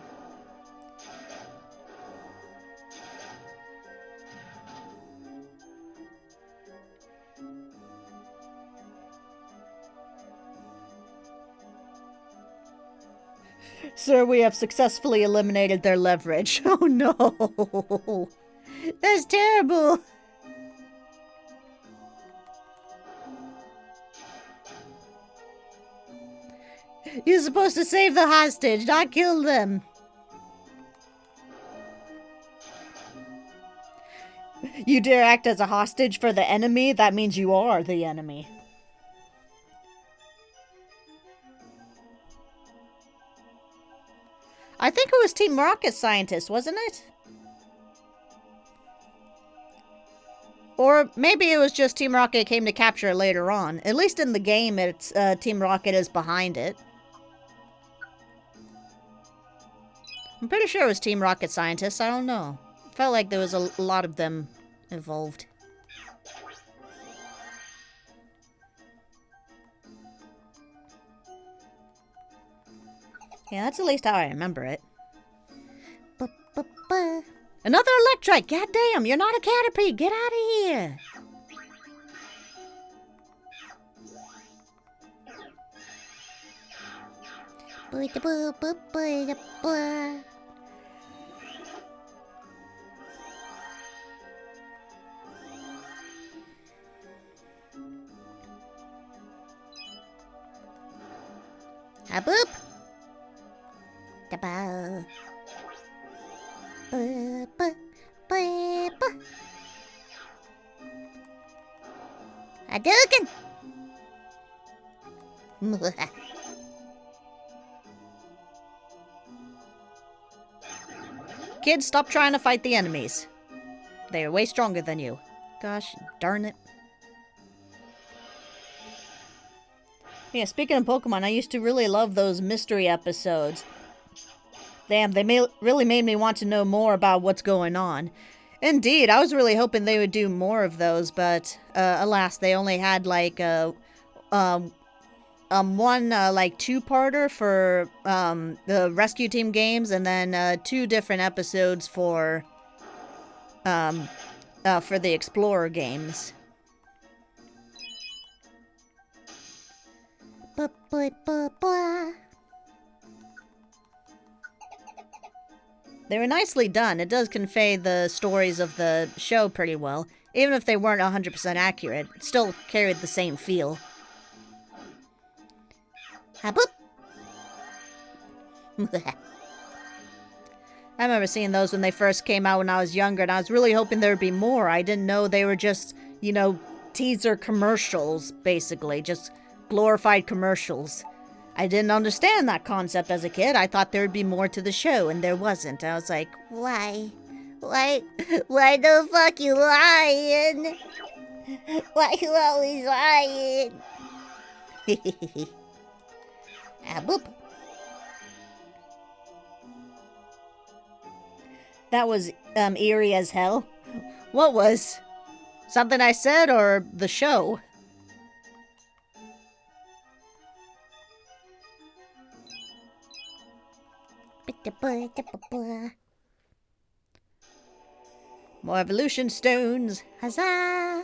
Sir, we have successfully eliminated their leverage. Oh no! That's terrible! You're supposed to save the hostage, not kill them! You dare act as a hostage for the enemy? That means you are the enemy. I think it was Team Rocket Scientist, wasn't it? Or maybe it was just Team Rocket came to capture it later on. At least in the game, it's Team Rocket is behind it. I'm pretty sure it was Team Rocket Scientist. I don't know. Felt like there was a lot of them involved. Yeah, that's at least how I remember it. Another Electrike! Goddamn, you're not a Caterpie! Get out of here! A boop! Da-bow. Hadouken! Kids, stop trying to fight the enemies. They are way stronger than you. Gosh darn it. Yeah, speaking of Pokemon, I used to really love those mystery episodes. Damn, they really made me want to know more about what's going on. Indeed, I was really hoping they would do more of those, but alas, they only had like one like two-parter for the Rescue Team games, and then 2 different episodes for the Explorer games. They were nicely done. It does convey the stories of the show pretty well. Even if they weren't 100% accurate, it still carried the same feel. Ha-boop! I remember seeing those when they first came out when I was younger, and I was really hoping there would be more. I didn't know they were just, you know, teaser commercials, basically. Just glorified commercials. I didn't understand that concept as a kid. I thought there would be more to the show, and there wasn't. I was like, why? Why the fuck you lying? Why you always lying? Ah, boop. That was, eerie as hell. What was? Something I said, or the show? More evolution stones. Huzzah!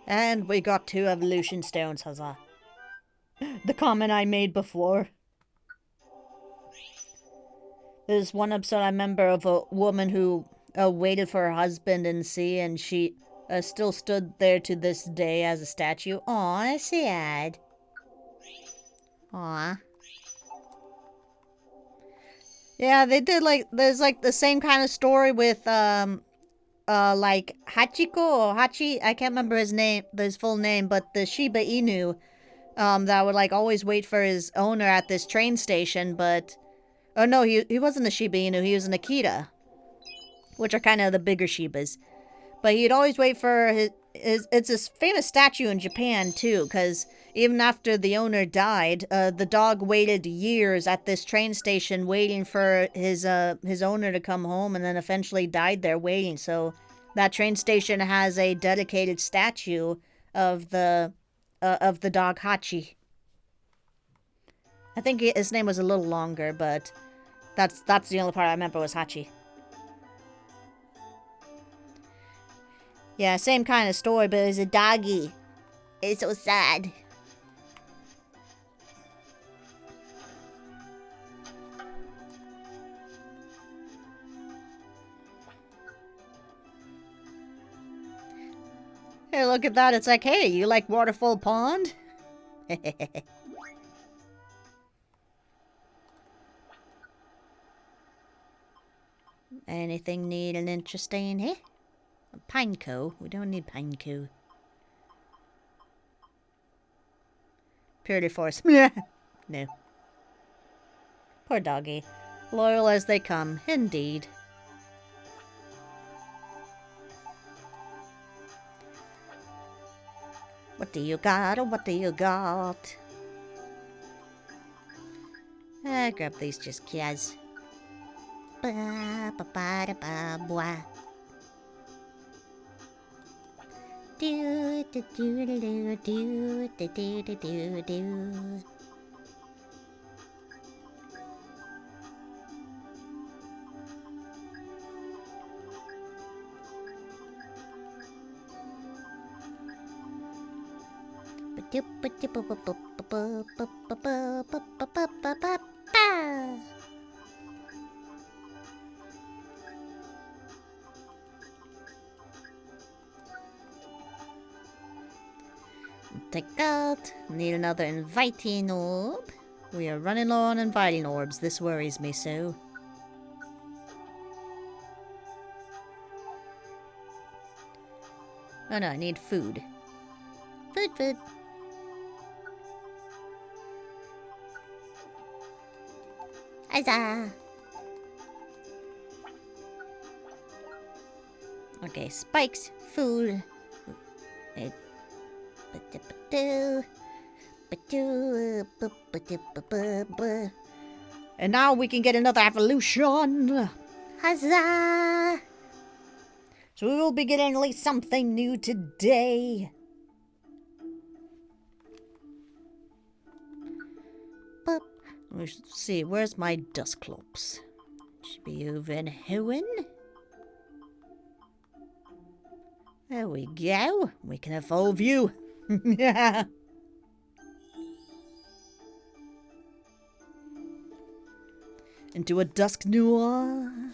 And we got 2 evolution stones, huzzah. The comment I made before. There's one episode I remember of a woman who waited for her husband in the sea, and she still stood there to this day as a statue. Aw, that's sad. Aw. Yeah, they did like, there's like the same kind of story with, like Hachiko or Hachi, I can't remember his full name, but the Shiba Inu, that would like always wait for his owner at this train station, but, oh no, he wasn't a Shiba Inu, he was an Akita, which are kind of the bigger Shibas. But he'd always wait for it's this famous statue in Japan, too, because even after the owner died, the dog waited years at this train station waiting for his owner to come home, and then eventually died there waiting. So that train station has a dedicated statue of the dog Hachi. I think his name was a little longer, but that's the only part I remember was Hachi. Yeah, same kind of story, but it's a doggy. It's so sad. Hey, look at that. It's like, hey, you like Waterfall Pond? Anything neat and interesting here? Pineco. We don't need pineco. Purity Force. No. Poor doggy. Loyal as they come, indeed. What do you got? What do you got? Grab these just kids. Ba ba ba da ba blah. Do do do do do do do do do do. Take out. Need another inviting orb. We are running low on inviting orbs. This worries me so. Oh no, I need food. Food. Huzzah! Okay, spikes, food. And now we can get another evolution. Huzzah! So we will be getting at least something new today. Let's see, where's my Dusknoir? Should be over in Hoenn. There we go. We can evolve you. Into a Dusknoir.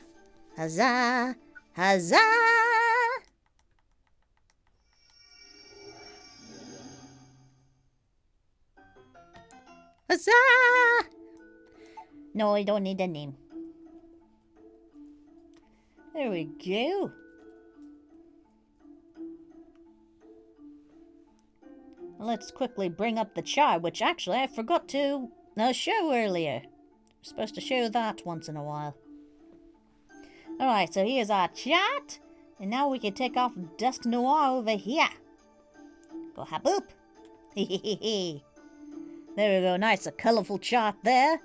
Huzzah! Huzzah! Huzzah! No, I don't need a name. There we go. Let's quickly bring up the chart, which actually I forgot to show earlier. We're supposed to show that once in a while. Alright, so here's our chart. And now we can take off Dusknoir over here. Go haboop. There we go, nice, a colourful chart there.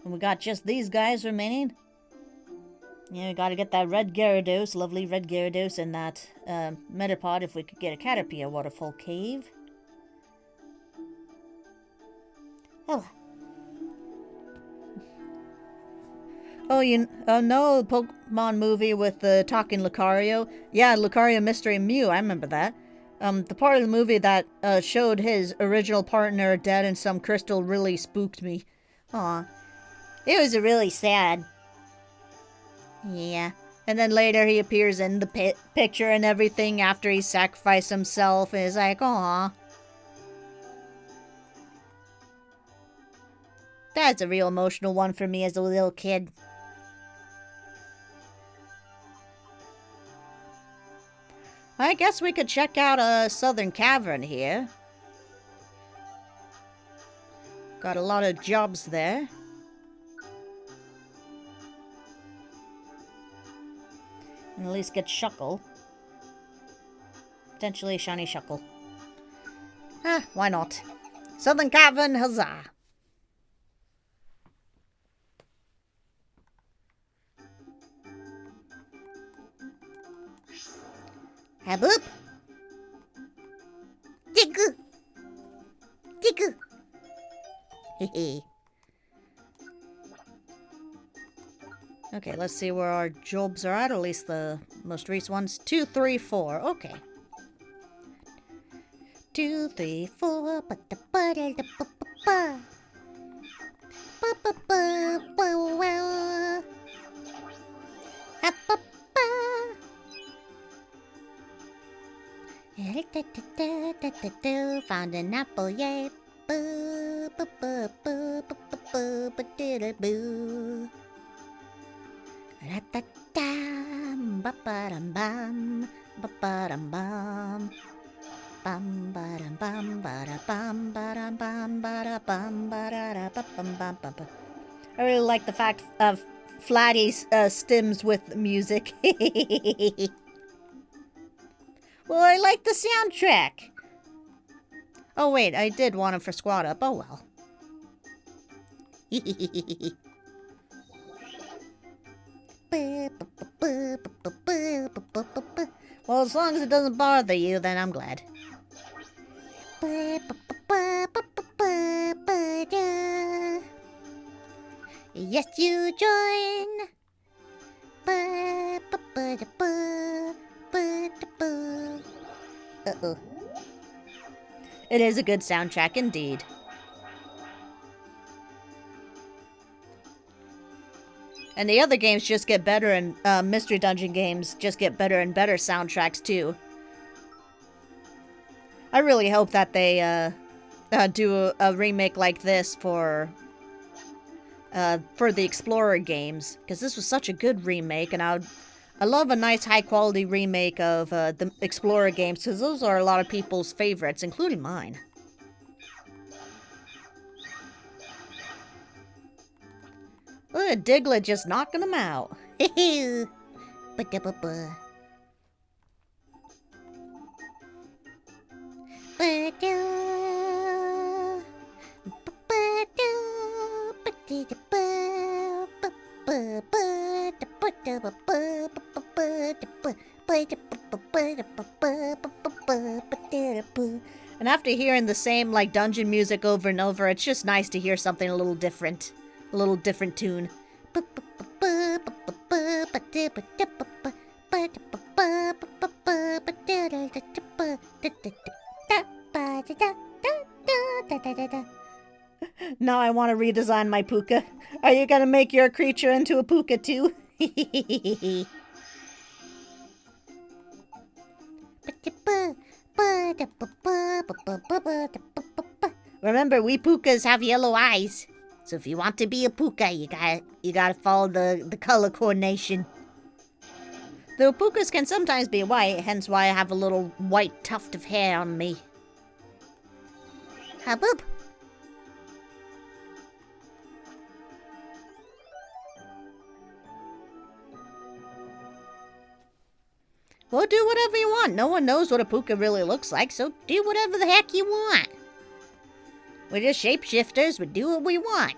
And we got just these guys remaining. Yeah, we gotta get that red Gyarados, lovely red Gyarados, and that Metapod if we could get a Caterpie Waterfall Cave. Oh. Oh, no, the Pokemon movie with the talking Lucario? Yeah, Lucario Mystery Mew, I remember that. The part of the movie that showed his original partner dead in some crystal really spooked me. Aw. It was really sad. Yeah. And then later he appears in the picture and everything after he sacrificed himself. And it's like, aw. That's a real emotional one for me as a little kid. I guess we could check out a southern cavern here. Got a lot of jobs there. And at least get Shuckle. Potentially a shiny Shuckle. Ah, why not? Southern Cavern, huzzah! Haboop! Diggu! Diggu! Hehe. Okay, let's see where our jobs are at least the most recent ones. 2, 3, 4. Okay. 2, 3, 4. Found an apple, yay! Boo, boo, boo, boo, boo, boo, boo, diddle boo. Ra-ta-tam, ba-ba-dum-bum, ba-ba-dum-bum. Bum ba-dum bum ba-da bum ba-dum bum ba-da bum ba-da bum bum bum. I really like the fact of Flatty's stems with music. Well, I like the soundtrack. Oh wait, I did want him for Squad Up. Oh well. Well, as long as it doesn't bother you, then I'm glad. Yes, you join. Uh-oh. It is a good soundtrack indeed. And the other games just get better, and Mystery Dungeon games just get better and better soundtracks too. I really hope that they do a remake like this for the Explorer games, because this was such a good remake, and I love a nice high quality remake of the Explorer games, because those are a lot of people's favorites, including mine. Look at Diglett just knocking them out. And after hearing the same like dungeon music over and over, it's just nice to hear something a little different. A little different tune. Now I want to redesign my puka. Are you gonna make your creature into a puka too? Remember, we pukas have yellow eyes. So if you want to be a puka, you gotta follow the color coordination. Though pukas can sometimes be white, hence why I have a little white tuft of hair on me. Haboop! Well, do whatever you want. No one knows what a puka really looks like, so do whatever the heck you want. We're just shapeshifters, we do what we want.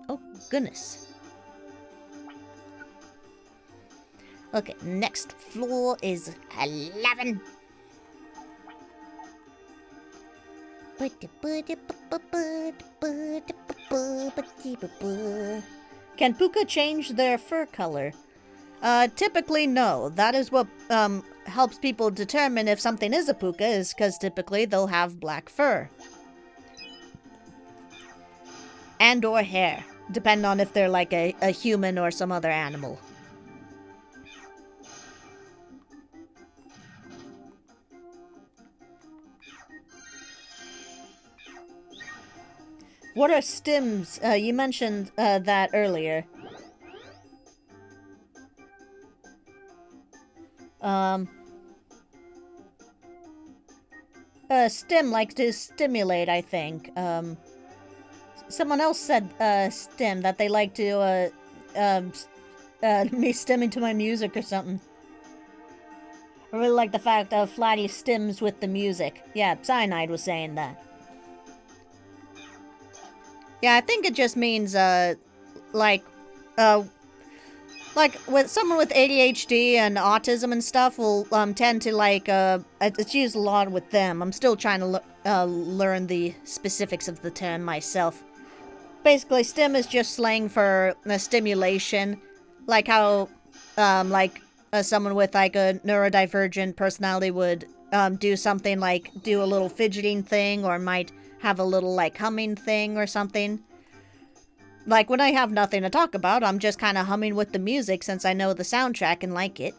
Oh, goodness. Okay, next floor is 11. Can puka change their fur color? Typically no. That is what helps people determine if something is a puka, is because typically they'll have black fur. And or hair, depending on if they're like a human or some other animal. What are stims? You mentioned that earlier. Stim, like to stimulate, I think. Someone else said stim, that they like to me stimming to my music or something. I really like the fact that Flatty stims with the music. Yeah, Cyanide was saying that. Yeah, I think it just means, like with someone with ADHD and autism and stuff will, tend to, like, it's used a lot with them. I'm still trying to learn the specifics of the term myself. Basically, stim is just slang for stimulation. Like how, someone with, like, a neurodivergent personality would, do something like do a little fidgeting thing, or might have a little, like, humming thing or something. Like, when I have nothing to talk about, I'm just kind of humming with the music since I know the soundtrack and like it.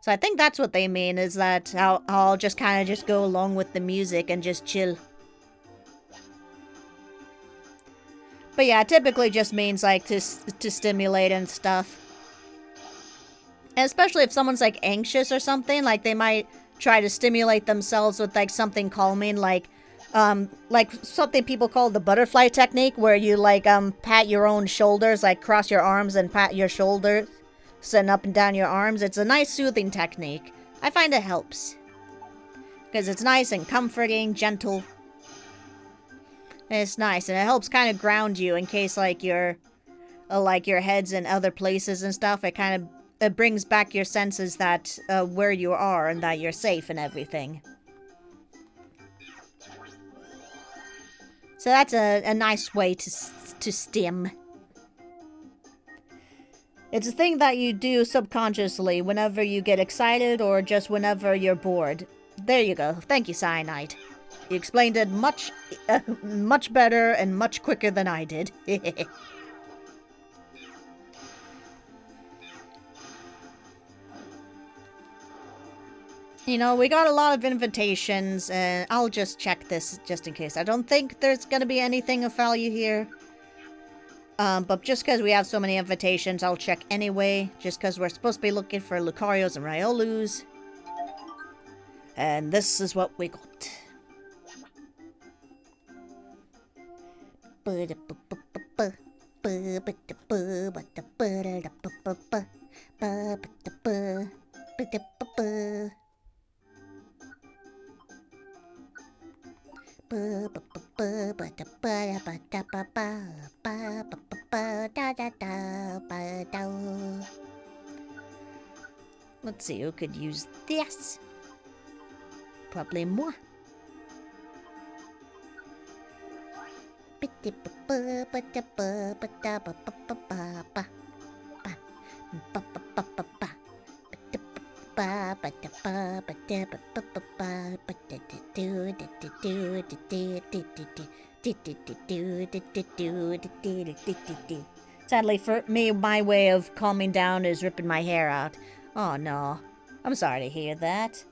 So I think that's what they mean, is that I'll just kind of just go along with the music and just chill. But yeah, it typically just means, like, to stimulate and stuff. And especially if someone's, like, anxious or something, like, they might try to stimulate themselves with, like, something calming, like something people call the butterfly technique, where you, like, pat your own shoulders, like, cross your arms and pat your shoulders, sitting up and down your arms. It's a nice soothing technique. I find it helps. Because it's nice and comforting, gentle. And it's nice, and it helps kind of ground you in case, like, your head's in other places and stuff. It brings back your senses that, where you are and that you're safe and everything. So that's a nice way to stim. It's a thing that you do subconsciously whenever you get excited or just whenever you're bored. There you go. Thank you, Cyanide. You explained it much better and much quicker than I did. You know, we got a lot of invitations, and I'll just check this just in case. I don't think there's gonna be anything of value here. But just because we have so many invitations, I'll check anyway. Just because we're supposed to be looking for Lucarios and Riolus. And this is what we got. Let's see, who could use this? Probably moi. Sadly for me, my way of calming down is ripping my hair out. Oh no. I'm sorry to hear that.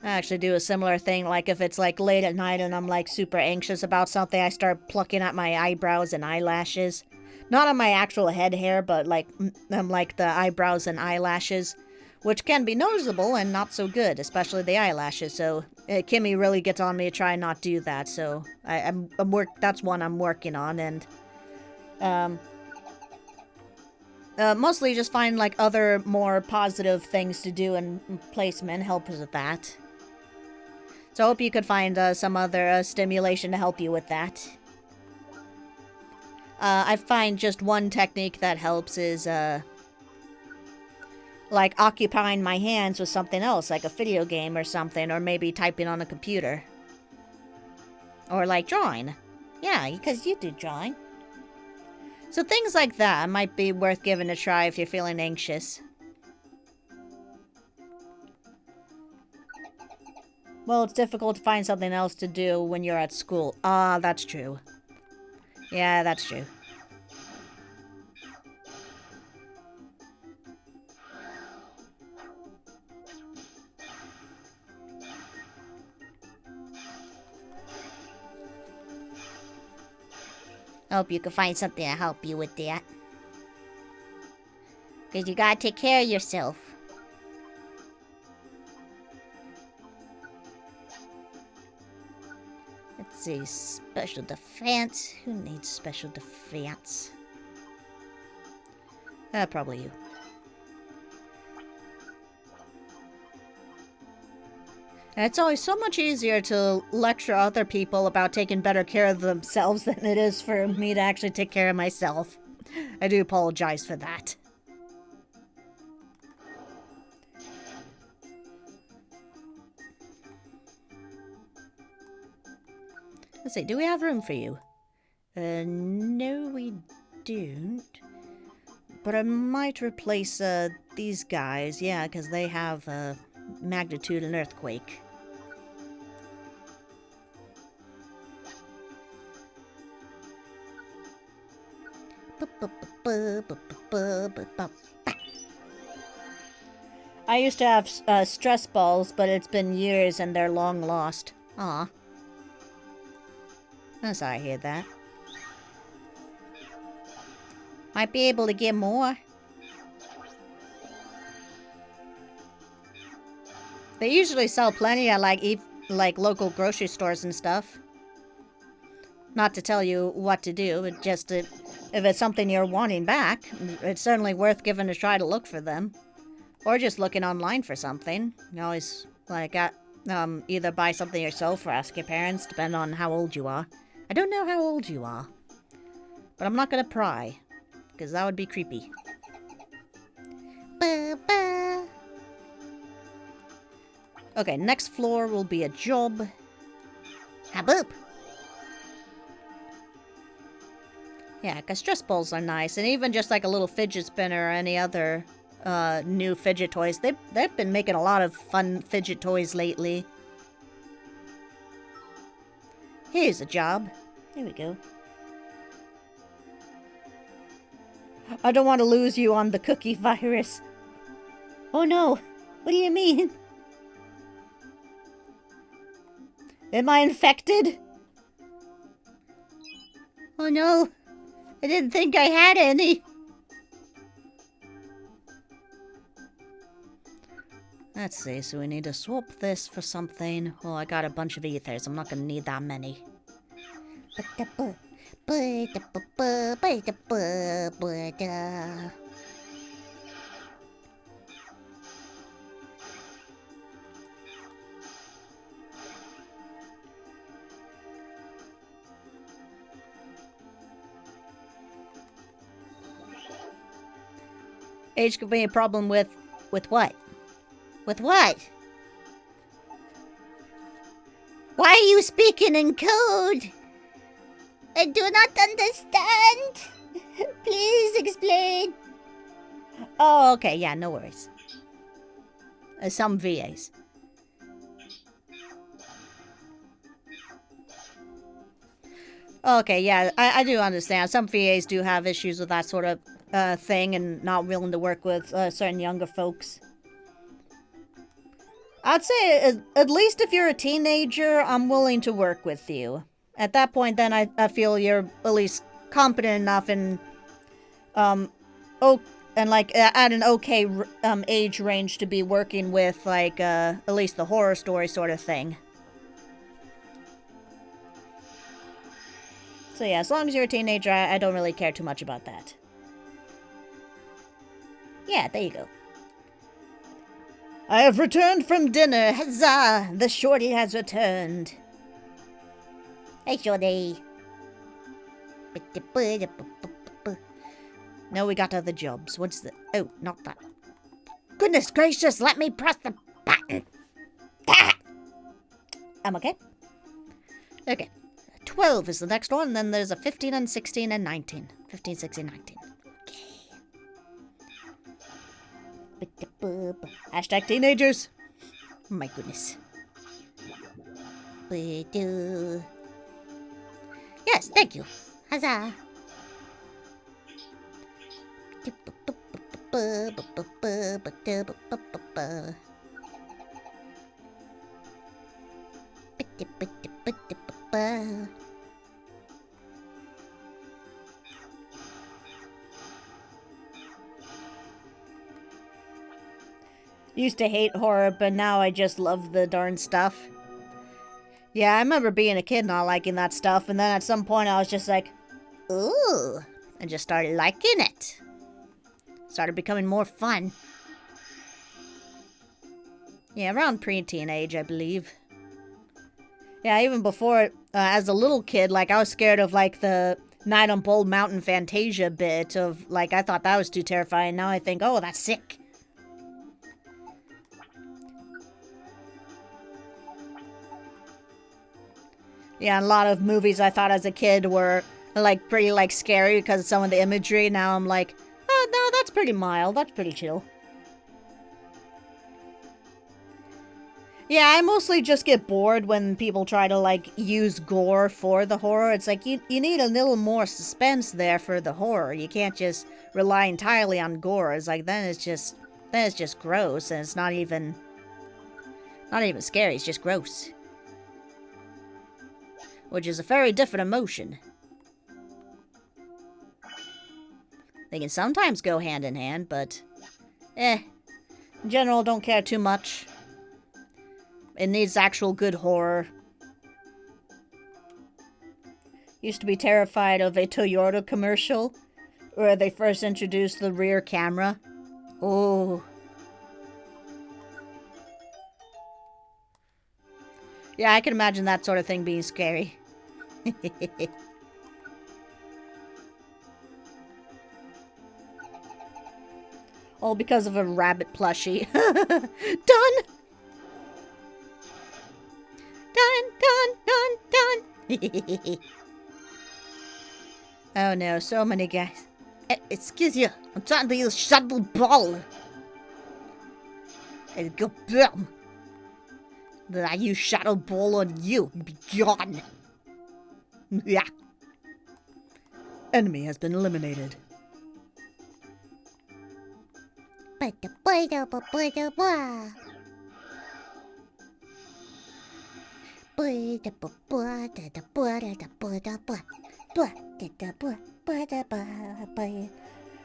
I actually do a similar thing, like if it's like late at night and I'm like super anxious about something, I start plucking at my eyebrows and eyelashes. Not on my actual head hair, but like the eyebrows and eyelashes, which can be noticeable and not so good, especially the eyelashes. So Kimmy really gets on me to try and not do that. So that's one I'm working on, and mostly just find like other more positive things to do, and placement helps with that. So I hope you could find some other stimulation to help you with that. I find just one technique that helps is, like occupying my hands with something else, like a video game or something, or maybe typing on a computer. Or like drawing. Yeah, because you do drawing. So things like that might be worth giving a try if you're feeling anxious. Well, it's difficult to find something else to do when you're at school. Ah, that's true. Yeah, that's true. I hope you can find something to help you with that. Because you gotta take care of yourself. Let's see, special defense. Who needs special defense? Probably you. It's always so much easier to lecture other people about taking better care of themselves than it is for me to actually take care of myself. I do apologize for that. Let's see, do we have room for you? No we don't. But I might replace, these guys, yeah, because they have, magnitude and earthquake. I used to have stress balls, but it's been years and they're long lost. Aw. I'm sorry to hear that. Might be able to get more. They usually sell plenty at like local grocery stores and stuff. Not to tell you what to do, but just to, if it's something you're wanting back, it's certainly worth giving a try to look for them. Or just looking online for something. You always, like, either buy something yourself or ask your parents, depending on how old you are. I don't know how old you are. But I'm not gonna pry, because that would be creepy. Ba-ba. Okay, next floor will be a job. Haboop! Yeah, because stress balls are nice, and even just like a little fidget spinner or any other new fidget toys. They've been making a lot of fun fidget toys lately. Here's a job. There we go. I don't want to lose you on the cookie virus. Oh no! What do you mean? Am I infected? Oh no! I didn't think I had any! Let's see, so we need to swap this for something. Oh, I got a bunch of ethers. I'm not gonna need that many. Age could be a problem with what? With what? Why are you speaking in code? I do not understand. Please explain. Oh, okay. Yeah, no worries. Some VAs. Okay, yeah, I do understand. Some VAs do have issues with that sort of thing and not willing to work with certain younger folks. I'd say at least if you're a teenager, I'm willing to work with you. At that point, then I feel you're at least competent enough and like at an okay age range to be working with like at least the horror story sort of thing. So yeah, as long as you're a teenager, I don't really care too much about that. Yeah, there you go. I have returned from dinner. Huzzah! The shorty has returned. Hey, shorty. No, we got other jobs. What's the... Oh, not that. Goodness gracious, let me press the button. Ah! I'm okay. Okay. 12 is the next one, and then there's a 15 and 16 and 19. 15, 16, 19. Okay. Hashtag teenagers. Oh my goodness. Yes, thank you. Huzzah. Used to hate horror, but now I just love the darn stuff. Yeah, I remember being a kid not liking that stuff, and then at some point I was just like, ooh, and just started liking it. Started becoming more fun. Yeah, around preteen age, I believe. Yeah, even before, as a little kid, like, I was scared of, like, the Night on Bald Mountain Fantasia bit of, like, I thought that was too terrifying. Now I think, oh, that's sick. Yeah, a lot of movies I thought as a kid were, like, pretty, like, scary because of some of the imagery. Now I'm like, oh, no, that's pretty mild. That's pretty chill. Yeah, I mostly just get bored when people try to, like, use gore for the horror. It's like, you need a little more suspense there for the horror. You can't just rely entirely on gore. It's like, then it's just gross, and it's not even scary, it's just gross. Which is a very different emotion. They can sometimes go hand in hand, but in general, don't care too much. It needs actual good horror. Used to be terrified of a Toyota commercial where they first introduced the rear camera. Oh. Yeah, I can imagine that sort of thing being scary. All because of a rabbit plushie. Done! Done! Oh no, so many guys. Excuse you, I'm trying to use shuttle ball. And go boom. Then I use shuttle ball on you. Be gone. Yeah. Enemy has been eliminated. I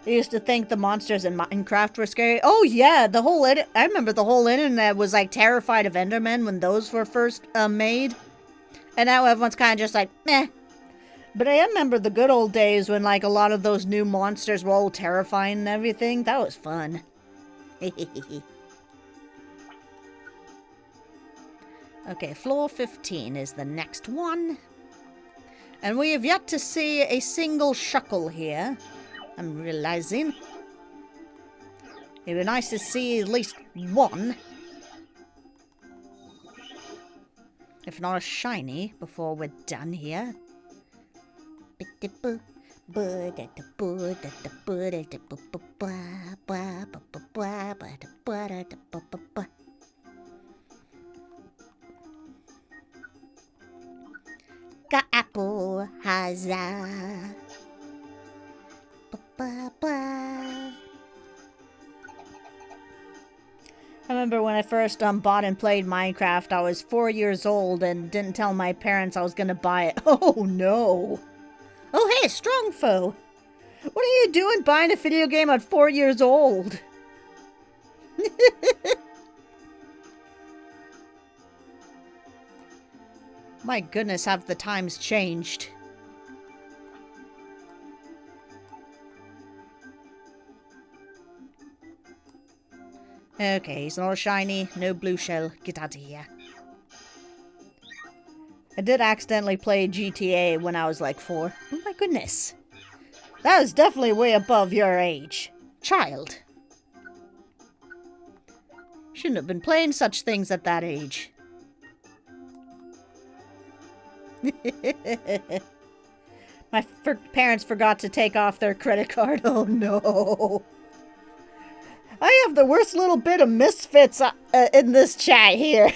used to think the monsters in Minecraft were scary. Oh yeah, I remember the whole internet was like terrified of Endermen when those were first made. And now everyone's kind of just like, meh. But I remember the good old days when like a lot of those new monsters were all terrifying and everything. That was fun. Okay, floor 15 is the next one. And we have yet to see a single shuckle here. I'm realizing. It'd be nice to see at least one. If not a shiny, before we're done here. Got apple, huzzah. I remember when I first bought and played Minecraft, I was 4 years old and didn't tell my parents I was gonna buy it. Oh no! Oh hey, strong foe! What are you doing buying a video game at 4 years old? My goodness, have the times changed. Okay, he's not a shiny, no blue shell. Get out of here. I did accidentally play GTA when I was like 4. Oh my goodness. That is definitely way above your age. Child. Shouldn't have been playing such things at that age. My parents forgot to take off their credit card. Oh no. I have the worst little bit of misfits in this chat here.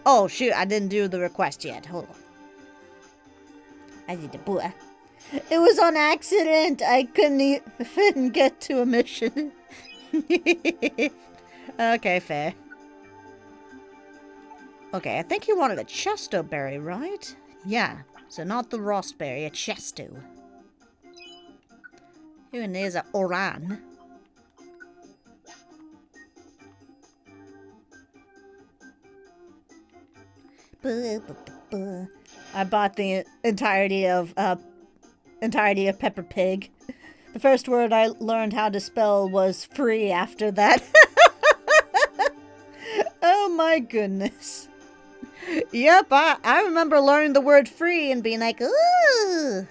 Oh shoot, I didn't do the request yet. Hold on. I need to boot. It was on accident. I couldn't get to a mission. Okay, fair. Okay, I think you wanted a chesto berry, right? Yeah, so not the raspberry, a chesto. Here and there's a oran. I bought the entirety of Peppa Pig. The first word I learned how to spell was free after that. Oh my goodness. Yep, I remember learning the word free and being like, ooh.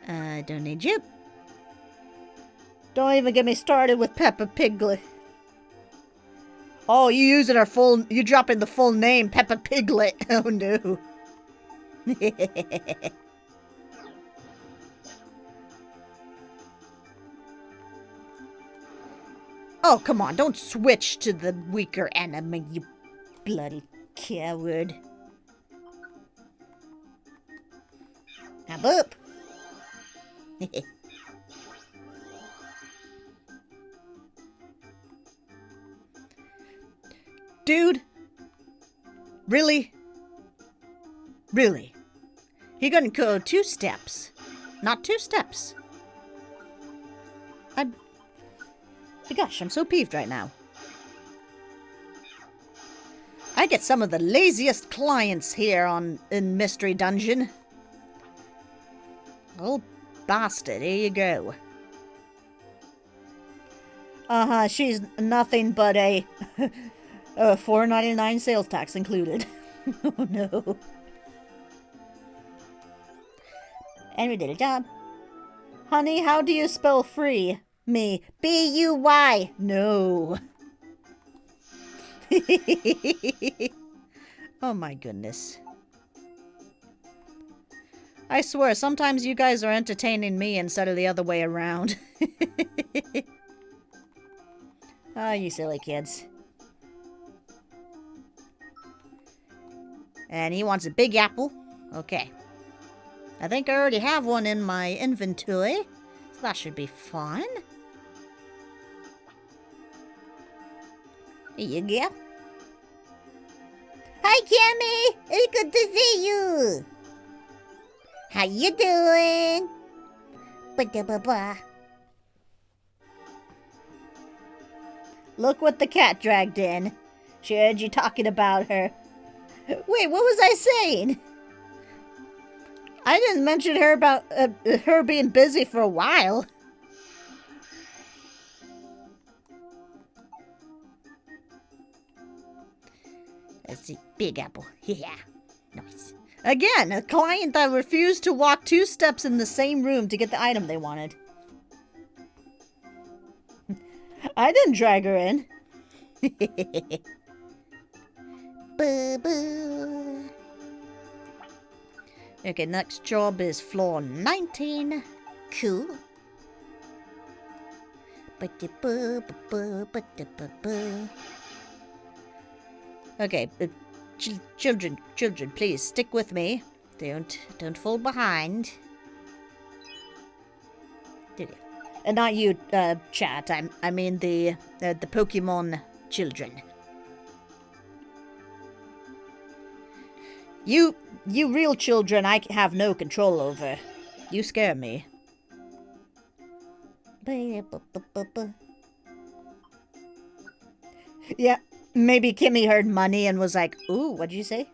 I don't need you. Don't even get me started with Peppa Piglet. Oh, you drop in the full name, Peppa Piglet. Oh no. Oh, come on, don't switch to the weaker enemy, you bloody coward. Hop up. Dude. Really? Really? You're gonna go 2 steps. Not 2 steps. Gosh, I'm so peeved right now. I get some of the laziest clients here in Mystery Dungeon. Oh, bastard, here you go. She's nothing but a $4.99 sales tax included. Oh no. And we did a job. Honey, how do you spell free? Me. B-U-Y. No. Oh my goodness. I swear, sometimes you guys are entertaining me instead of the other way around. Oh, you silly kids. And he wants a big apple. Okay. I think I already have one in my inventory. So that should be fun. Here you go. Hi, Cammy. It's good to see you. How you doing? Ba-da-ba-ba. Look what the cat dragged in. She heard you talking about her. Wait, what was I saying? I didn't mention her about her being busy for a while. Let's see. Big apple. Yeah. Nice. Again, a client that refused to walk 2 steps in the same room to get the item they wanted. I didn't drag her in. Boo-boo. Okay, next job is floor 19. Cool. Okay, children, please stick with me. Don't fall behind. And not you, chat. I mean the Pokemon children. You real children, I have no control over. You scare me. Yeah, maybe Kimmy heard money and was like, ooh, what'd you say?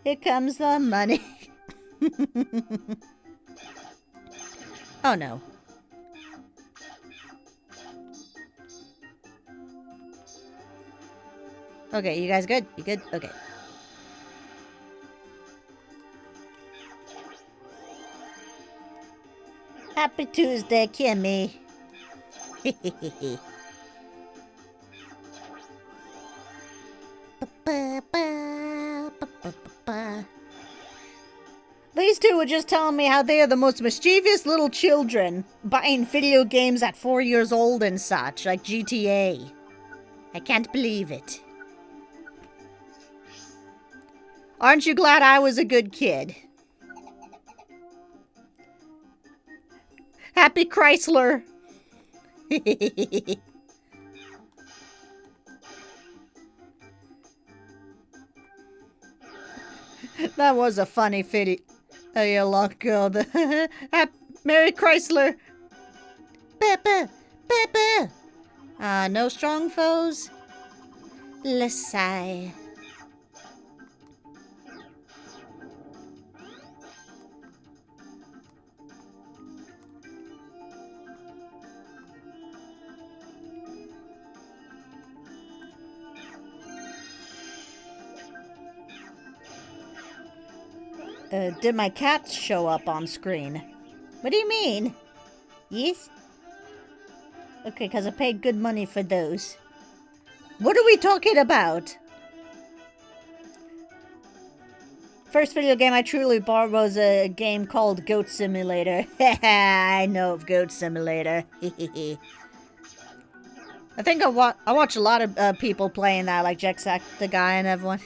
Here comes the money. Oh no. Okay, you guys good? You good? Okay. Happy Tuesday, Kimmy. These two were just telling me how they are the most mischievous little children, buying video games at 4 years old and such, like GTA. I can't believe it. Aren't you glad I was a good kid? Happy Chrysler. That was a funny video. Oh, you long ago. Merry Chrysler. Peppa, Peppa. No strong foes. Let's sigh. Did my cat show up on screen? What do you mean? Yes? Okay, because I paid good money for those. What are we talking about? First video game I truly bought was a game called Goat Simulator. I know of Goat Simulator. I think I watch a lot of people playing that, like Jacksack the guy and everyone.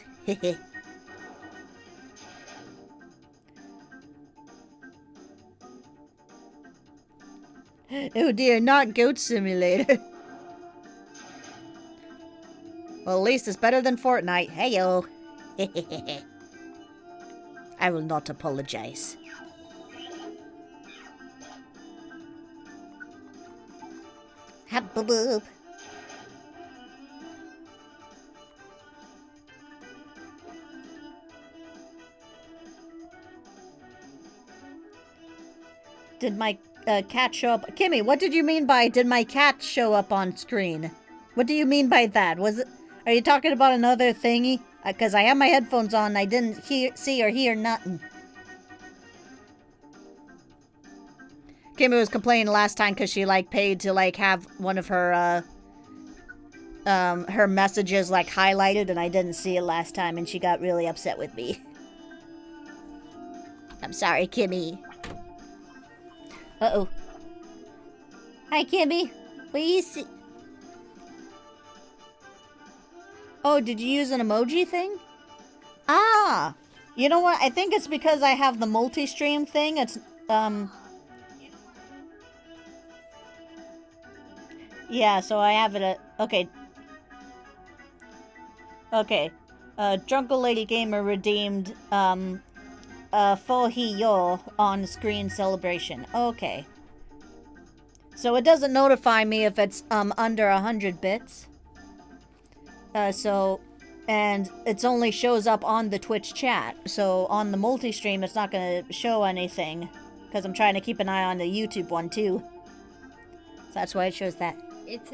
Oh dear, not Goat Simulator. Well, at least it's better than Fortnite. Heyo. I will not apologize. Habba-boob. Did my cat show up? Kimmy, what did you mean by did my cat show up on screen? What do you mean by that? Are you talking about another thingy? Because I have my headphones on and I didn't see or hear nothing. Kimmy was complaining last time because she paid to have one of her her messages highlighted and I didn't see it last time and she got really upset with me. I'm sorry, Kimmy. Uh-oh. Hi, Kimmy. What do you see? Oh, did you use an emoji thing? Ah! You know what? I think it's because I have the multi-stream thing. It's, yeah, so I have it at... Okay. Okay. Drunken Lady Gamer redeemed, Fohiyo on screen celebration. Okay. So it doesn't notify me if it's under 100 bits. And it only shows up on the Twitch chat. So on the multi-stream it's not gonna show anything. Because I'm trying to keep an eye on the YouTube one too. So that's why it shows that. It's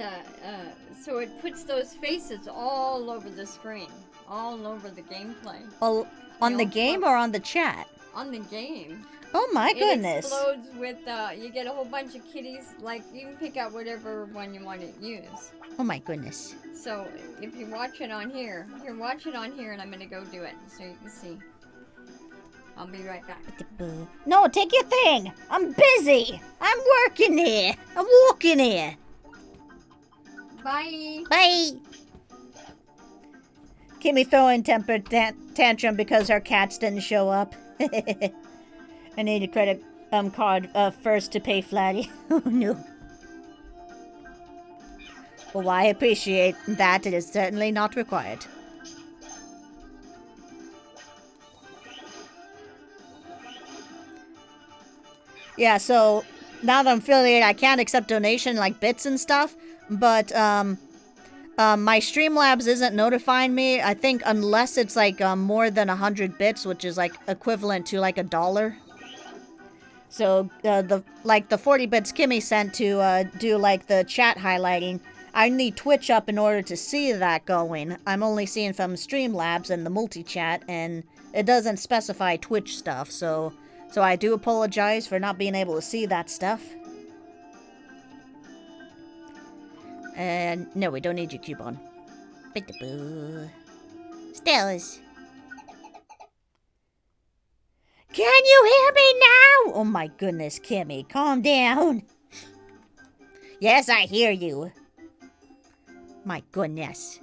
so it puts those faces all over the screen. All over the gameplay. Oh, on the game or on the chat? On the game. Oh my goodness. It explodes with, you get a whole bunch of kitties. You can pick out whatever one you want to use. Oh my goodness. So, if you watch it on here, watch it on here and I'm gonna go do it so you can see. I'll be right back. No, take your thing. I'm busy. I'm working here. I'm walking here. Bye. Bye. Kimmy throwing temper tantrum because her cats didn't show up. I need a credit card first to pay Flatty. Oh no. Well, I appreciate that. It is certainly not required. Yeah, so now that I'm affiliated, I can't accept donation like bits and stuff, but my Streamlabs isn't notifying me, I think, unless it's more than 100 bits, which is equivalent to $1. So the 40 bits Kimmy sent to do the chat highlighting, I need Twitch up in order to see that going. I'm only seeing from Streamlabs and the multi-chat, and it doesn't specify Twitch stuff, so So I do apologize for not being able to see that stuff. And no, we don't need your coupon. Stellas. Can you hear me now? Oh my goodness, Kimmy, calm down. Yes, I hear you. My goodness.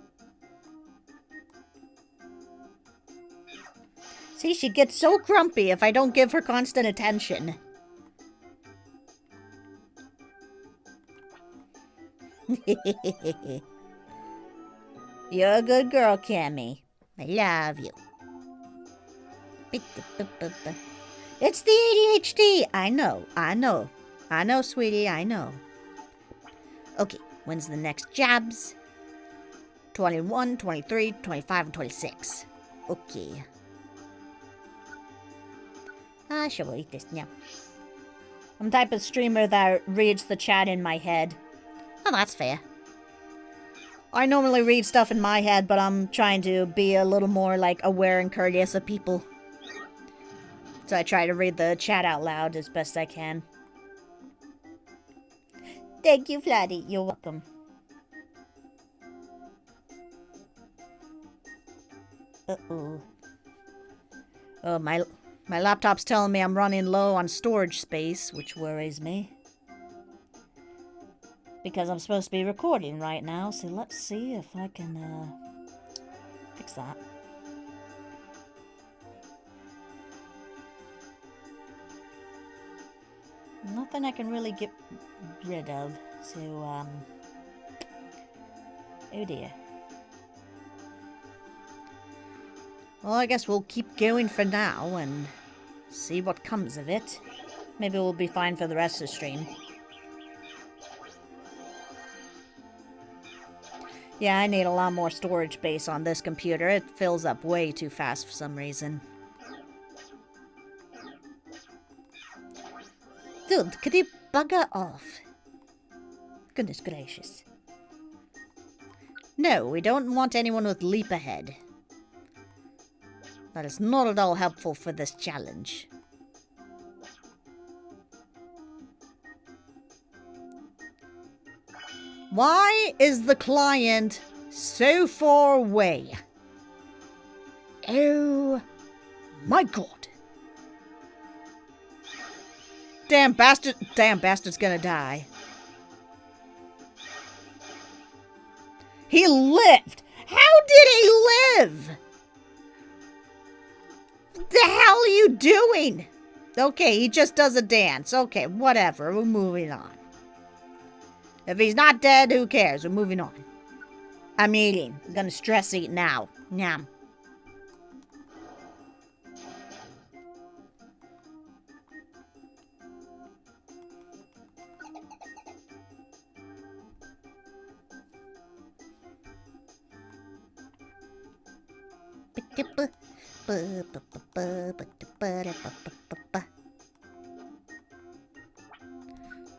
See, she gets so grumpy if I don't give her constant attention. You're a good girl, Cammy. I love you. It's the ADHD. I know, sweetie, I know. Okay, when's the next jabs? 21, 23, 25, and 26. Okay. I shall eat this now. I'm the type of streamer that reads the chat in my head. Oh, that's fair. I normally read stuff in my head, but I'm trying to be a little more, like, aware and courteous of people. So I try to read the chat out loud as best I can. Thank you, Flatty. You're welcome. Uh-oh. Oh, my laptop's telling me I'm running low on storage space, which worries me. Because I'm supposed to be recording right now, so let's see if I can, fix that. Nothing I can really get rid of, so, oh dear. Well, I guess we'll keep going for now and see what comes of it. Maybe we'll be fine for the rest of the stream. Yeah, I need a lot more storage space on this computer. It fills up way too fast for some reason. Dude, could you bugger off? Goodness gracious. No, we don't want anyone with leap ahead. That is not at all helpful for this challenge. Why is the client so far away? Oh my god. Damn bastard's gonna die. He lived! How did he live? What the hell are you doing? Okay, he just does a dance. Okay, whatever. We're moving on. If he's not dead, who cares? We're moving on. I'm eating. I'm gonna stress eat now. Nyam.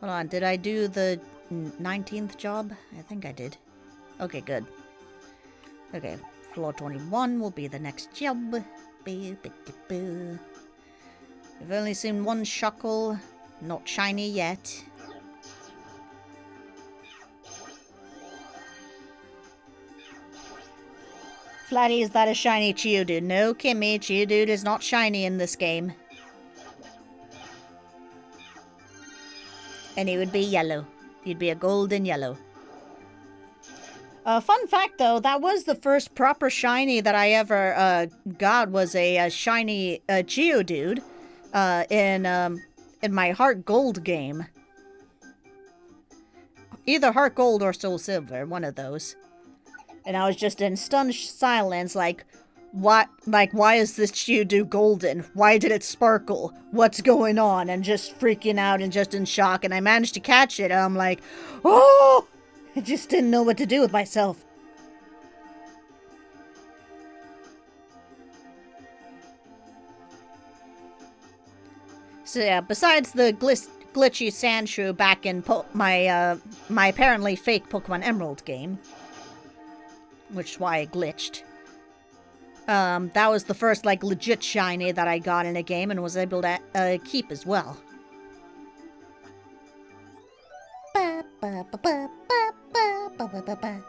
Hold on, did I do the 19th job? I think I did. Okay, good. Okay, floor 21 will be the next job. We've only seen one shuckle, not shiny yet. Flatty, is that a shiny Geodude? No, Kimmy, Geodude is not shiny in this game. And he would be yellow. He'd be a golden yellow. Fun fact, though, that was the first proper shiny that I ever got, was a shiny Geodude in my Heart Gold game. Either Heart Gold or Soul Silver, one of those. And I was just in stunned silence, like, what? Like, why is this Geodude golden? Why did it sparkle? What's going on? And just freaking out and just in shock. And I managed to catch it. And I'm like, oh! I just didn't know what to do with myself. So yeah, besides the glitchy Sandshrew back in my apparently fake Pokemon Emerald game, which is why I glitched. That was the first, like, legit shiny that I got in a game and was able to keep as well. Ba, ba, ba, ba, ba, ba, ba, ba, ba.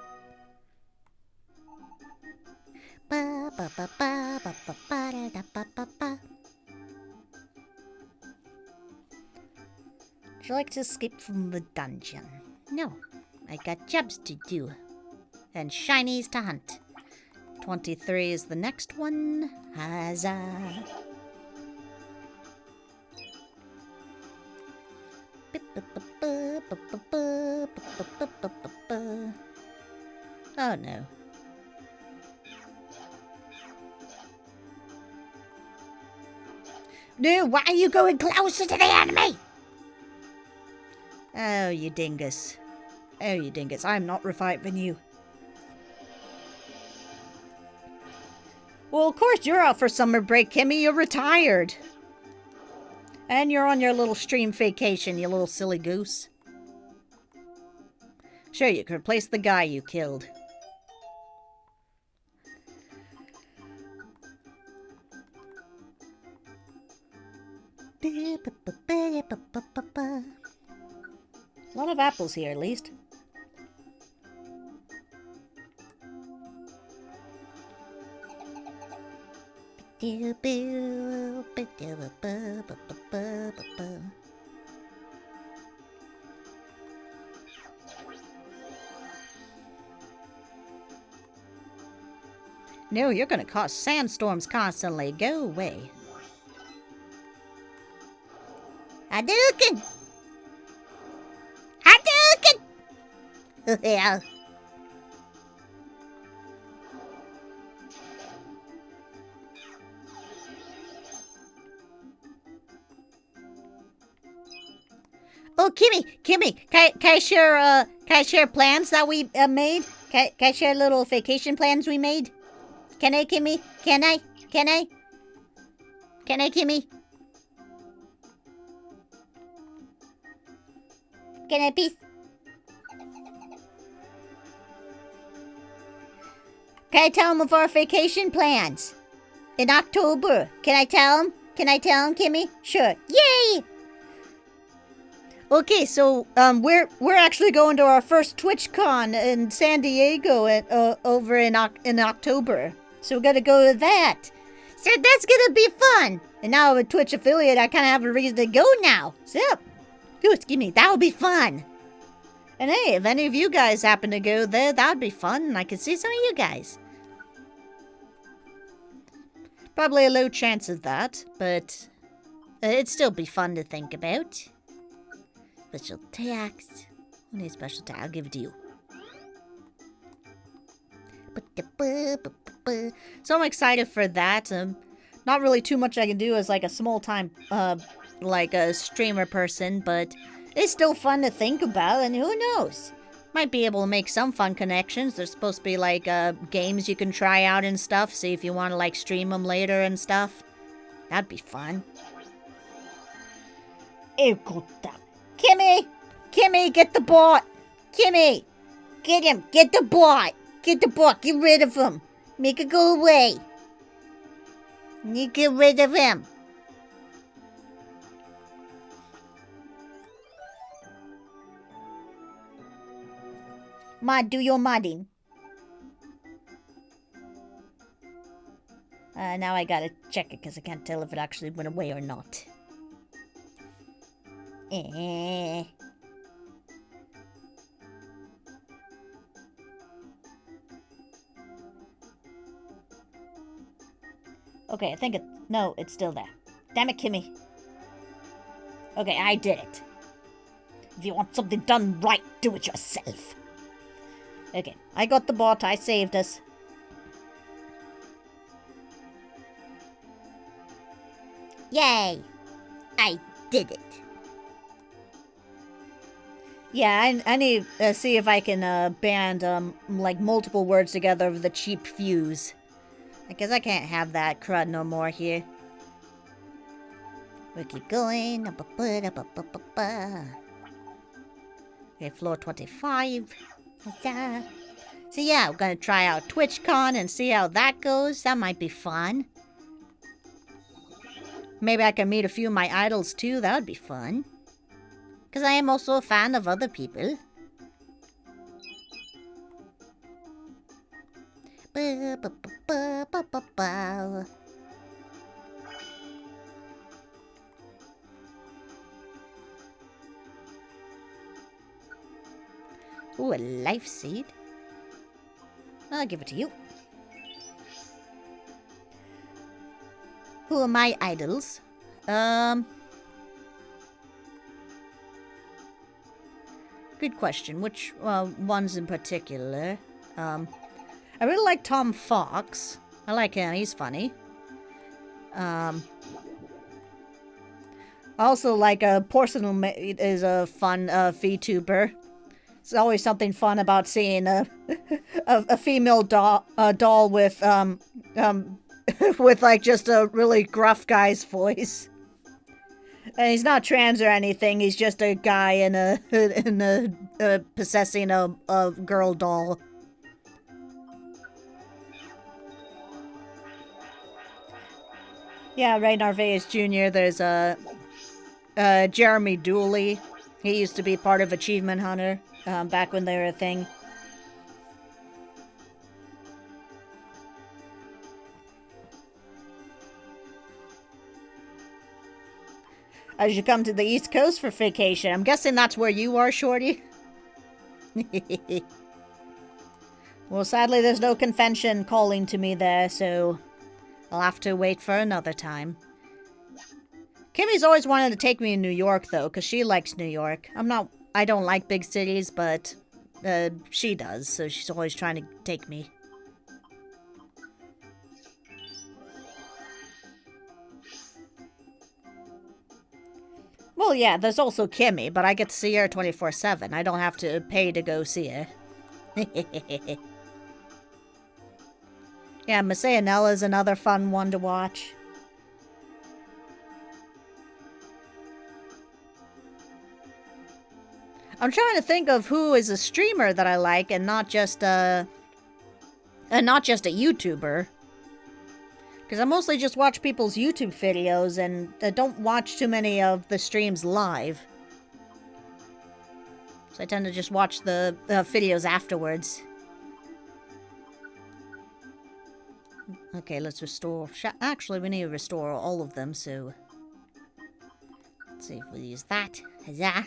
Ba, ba, ba, ba, ba, ba, ba, da, ba, ba, ba. Would you like to escape from the dungeon? No, I got jobs to do. And shinies to hunt. 23 is the next one. Huzzah. Oh no. No, why are you going closer to the enemy? Oh, you dingus. Oh, you dingus. I'm not reviving you. Well, of course you're out for summer break, Kimmy. You're retired. And you're on your little stream vacation, you little silly goose. Sure, you could replace the guy you killed. A lot of apples here, at least. No, you're gonna cause sandstorms constantly. Go away. Hadouken! Hadouken! Yeah. Oh, Kimmy, can I share plans that we made? Can I share little vacation plans we made? Can I, Kimmy? Can I, Kimmy? Can I, please? Can I tell them of our vacation plans? In October. Can I tell them? Kimmy? Sure. Yay! Okay, so we're actually going to our first TwitchCon in San Diego over in October. So we're gonna go to that. So that's gonna be fun. And now I'm a Twitch affiliate, I kind of have a reason to go now. So, excuse me, that'll be fun. And hey, if any of you guys happen to go there, that'd be fun, and I could see some of you guys. Probably a low chance of that, but it'd still be fun to think about. Special tax. Only a special tax. I'll give it to you. So I'm excited for that. Not really too much I can do as like a small time, like a streamer person, but it's still fun to think about, and who knows? Might be able to make some fun connections. There's supposed to be like games you can try out and stuff. See if you want to like stream them later and stuff. That'd be fun. Kimmy, get the bot. Kimmy, get him. Get the bot. Get rid of him. Make it go away. You get rid of him. Mod, do your modding. Now I gotta check it because I can't tell if it actually went away or not. Okay, I think it... No, it's still there. Damn it, Kimmy. Okay, I did it. If you want something done right, do it yourself. Okay, I got the bot. I saved us. Yay! I did it. Yeah, I need to see if I can band like multiple words together with the cheap fuse. Because I can't have that crud no more here. We'll keep going. Okay, floor 25. So yeah, we're gonna try out TwitchCon and see how that goes. That might be fun. Maybe I can meet a few of my idols too. That would be fun. Because I am also a fan of other people. Ooh, a life seed. I'll give it to you. Who are my idols? Good question. Which ones in particular? I really like Tom Fox. I like him. He's funny. I also like Porcelain is a fun VTuber. It's always something fun about seeing a female doll with with like just a really gruff guy's voice. And he's not trans or anything. He's just a guy in a possessing a girl doll. Yeah, Ray Narvaez Jr. There's Jeremy Dooley. He used to be part of Achievement Hunter back when they were a thing. I should come to the East Coast for vacation. I'm guessing that's where you are, Shorty? Well, sadly, there's no convention calling to me there, so I'll have to wait for another time. Kimmy's always wanted to take me to New York, though, because she likes New York. I don't like big cities, but she does, so she's always trying to take me. Well, yeah, there's also Kimmy, but I get to see her 24/7. I don't have to pay to go see her. Yeah, Messianella is another fun one to watch. I'm trying to think of who is a streamer that I like and not just a YouTuber. Because I mostly just watch people's YouTube videos and I don't watch too many of the streams live. So I tend to just watch the videos afterwards. Okay, let's restore... Actually, we need to restore all of them, so... Let's see if we use that. Huzzah!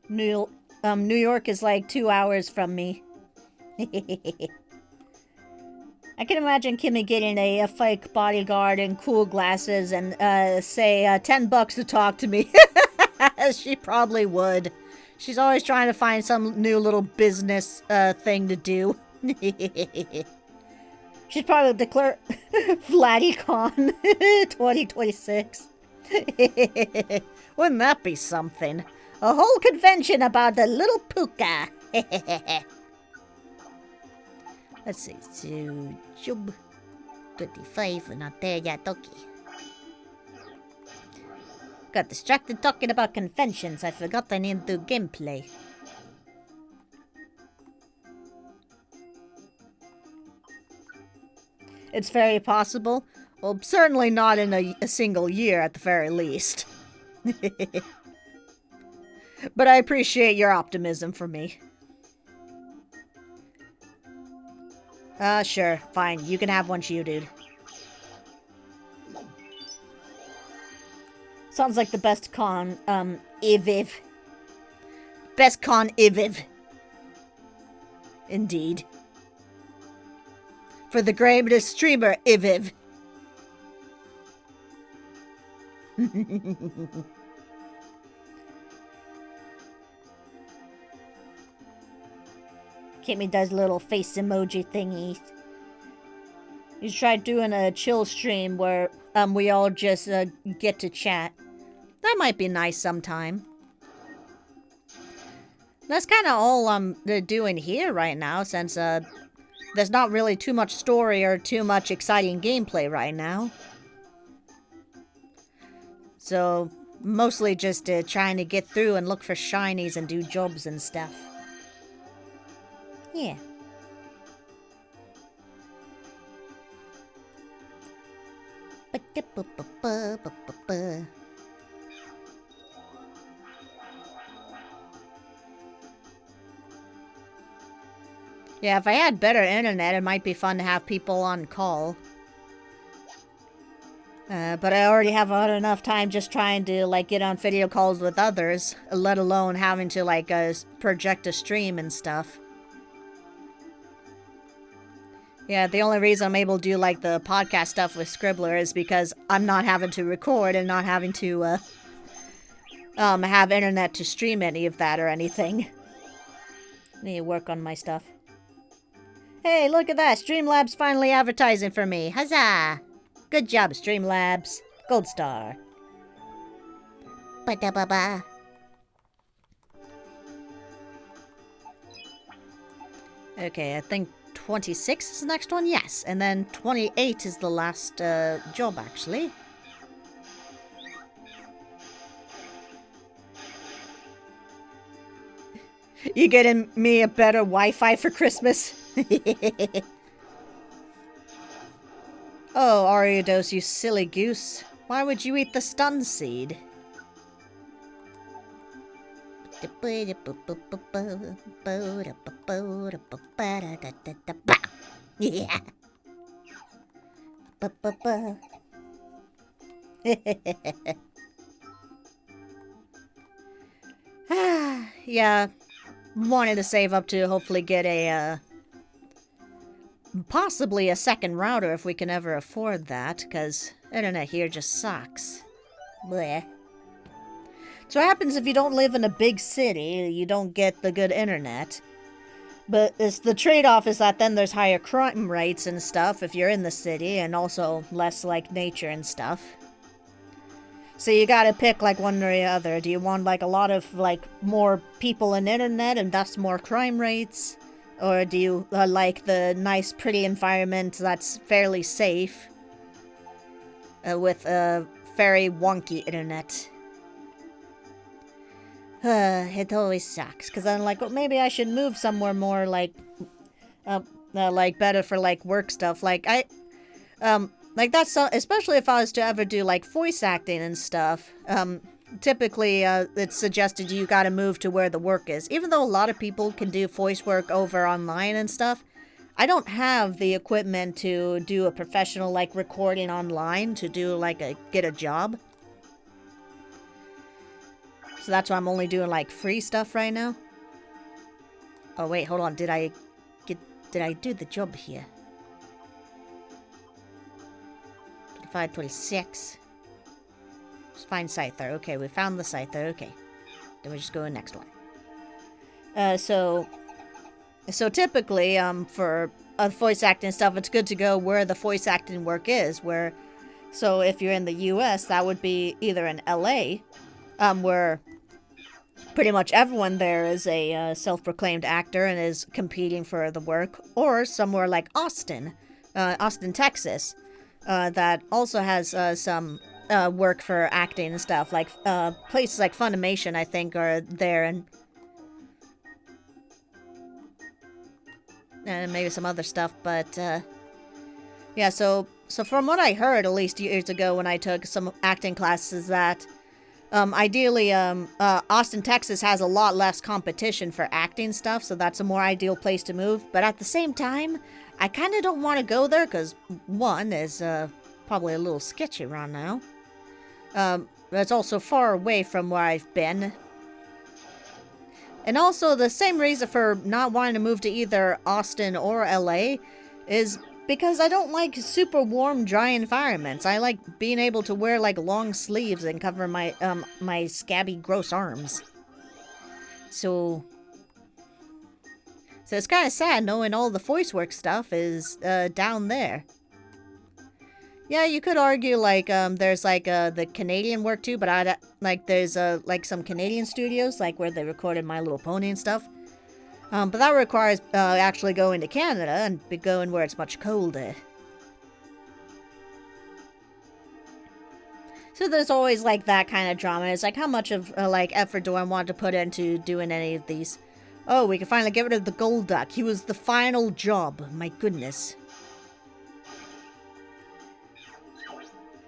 New York is like 2 hours from me. I can imagine Kimmy getting a fake bodyguard and cool glasses and say $10 to talk to me. She probably would. She's always trying to find some new little business thing to do. She'd probably declare VladdyCon 2026. Wouldn't that be something? A whole convention about the little puka. Let's see. So, Jub 25, we're not there yet, okay. Got distracted talking about conventions. I forgot I need to do gameplay. It's very possible. Well, certainly not in a single year at the very least. But I appreciate your optimism for me. Sure. Fine. You can have one, dude. Sounds like the best con, Iviv. Best con, Iviv. Indeed. For the greatest streamer, Iviv. Kimmy does little face emoji thingies. You tried doing a chill stream where we all just get to chat. That might be nice sometime. That's kind of all I'm doing here right now, since there's not really too much story or too much exciting gameplay right now. So Mostly just trying to get through and look for shinies and do jobs and stuff. Yeah. Yeah, if I had better internet, it might be fun to have people on call. But I already have enough time just trying to, like, get on video calls with others, let alone having to, like, project a stream and stuff. Yeah, the only reason I'm able to do, like, the podcast stuff with Scribbler is because I'm not having to record and not having to, have internet to stream any of that or anything. Need to work on my stuff. Hey, look at that! Streamlabs finally advertising for me! Huzzah! Good job, Streamlabs. Gold star. Ba-da-ba-ba. Okay, I think 26 is the next one? Yes. And then 28 is the last job, actually. You getting me a better Wi-Fi for Christmas? Oh, Ariados, you silly goose. Why would you eat the stun seed? Yeah. Yeah. Wanted to save up to hopefully get a, possibly a second router if we can ever afford that, because internet here just sucks. Bleh. So what happens if you don't live in a big city, you don't get the good internet. But it's the trade-off is that then there's higher crime rates and stuff if you're in the city, and also less, like, nature and stuff. So you gotta pick, like, one or the other. Do you want, like, a lot of, like, more people in internet and thus more crime rates? Or do you like the nice, pretty environment that's fairly safe with a very wonky internet? It always sucks, because I'm like, well, maybe I should move somewhere more, like, better for, like, work stuff. Like, like, that's so, especially if I was to ever do, like, voice acting and stuff. Typically, it's suggested you gotta move to where the work is. Even though a lot of people can do voice work over online and stuff, I don't have the equipment to do a professional, like, recording online to do, like, get a job. So that's why I'm only doing, like, free stuff right now. Oh, wait, hold on. Did I do the job here? 25, 26. Let's find Scyther. Okay, we found the Scyther. Okay. Then we just go to the next one. So typically, for voice acting stuff, it's good to go where the voice acting work is. So if you're in the US, that would be either in LA, where pretty much everyone there is a self-proclaimed actor and is competing for the work, or somewhere like Austin, Texas, that also has some work for acting and stuff. Like places like Funimation, I think, are there, and maybe some other stuff. But yeah, so from what I heard, at least years ago when I took some acting classes, that ideally, Austin, Texas has a lot less competition for acting stuff, so that's a more ideal place to move. But at the same time, I kind of don't want to go there, because one is probably a little sketchy around now. It's also far away from where I've been. And also, the same reason for not wanting to move to either Austin or LA is because I don't like super warm, dry environments. I like being able to wear, like, long sleeves and cover my, my scabby, gross arms. So it's kind of sad knowing all the voice work stuff is, down there. Yeah, you could argue, like, there's, like, the Canadian work, too, but there's, like, some Canadian studios, like, where they recorded My Little Pony and stuff. But that requires, actually going to Canada and going where it's much colder. So there's always like that kind of drama. It's like how much of like effort do I want to put into doing any of these? Oh, we can finally get rid of the gold duck. He was the final job. My goodness.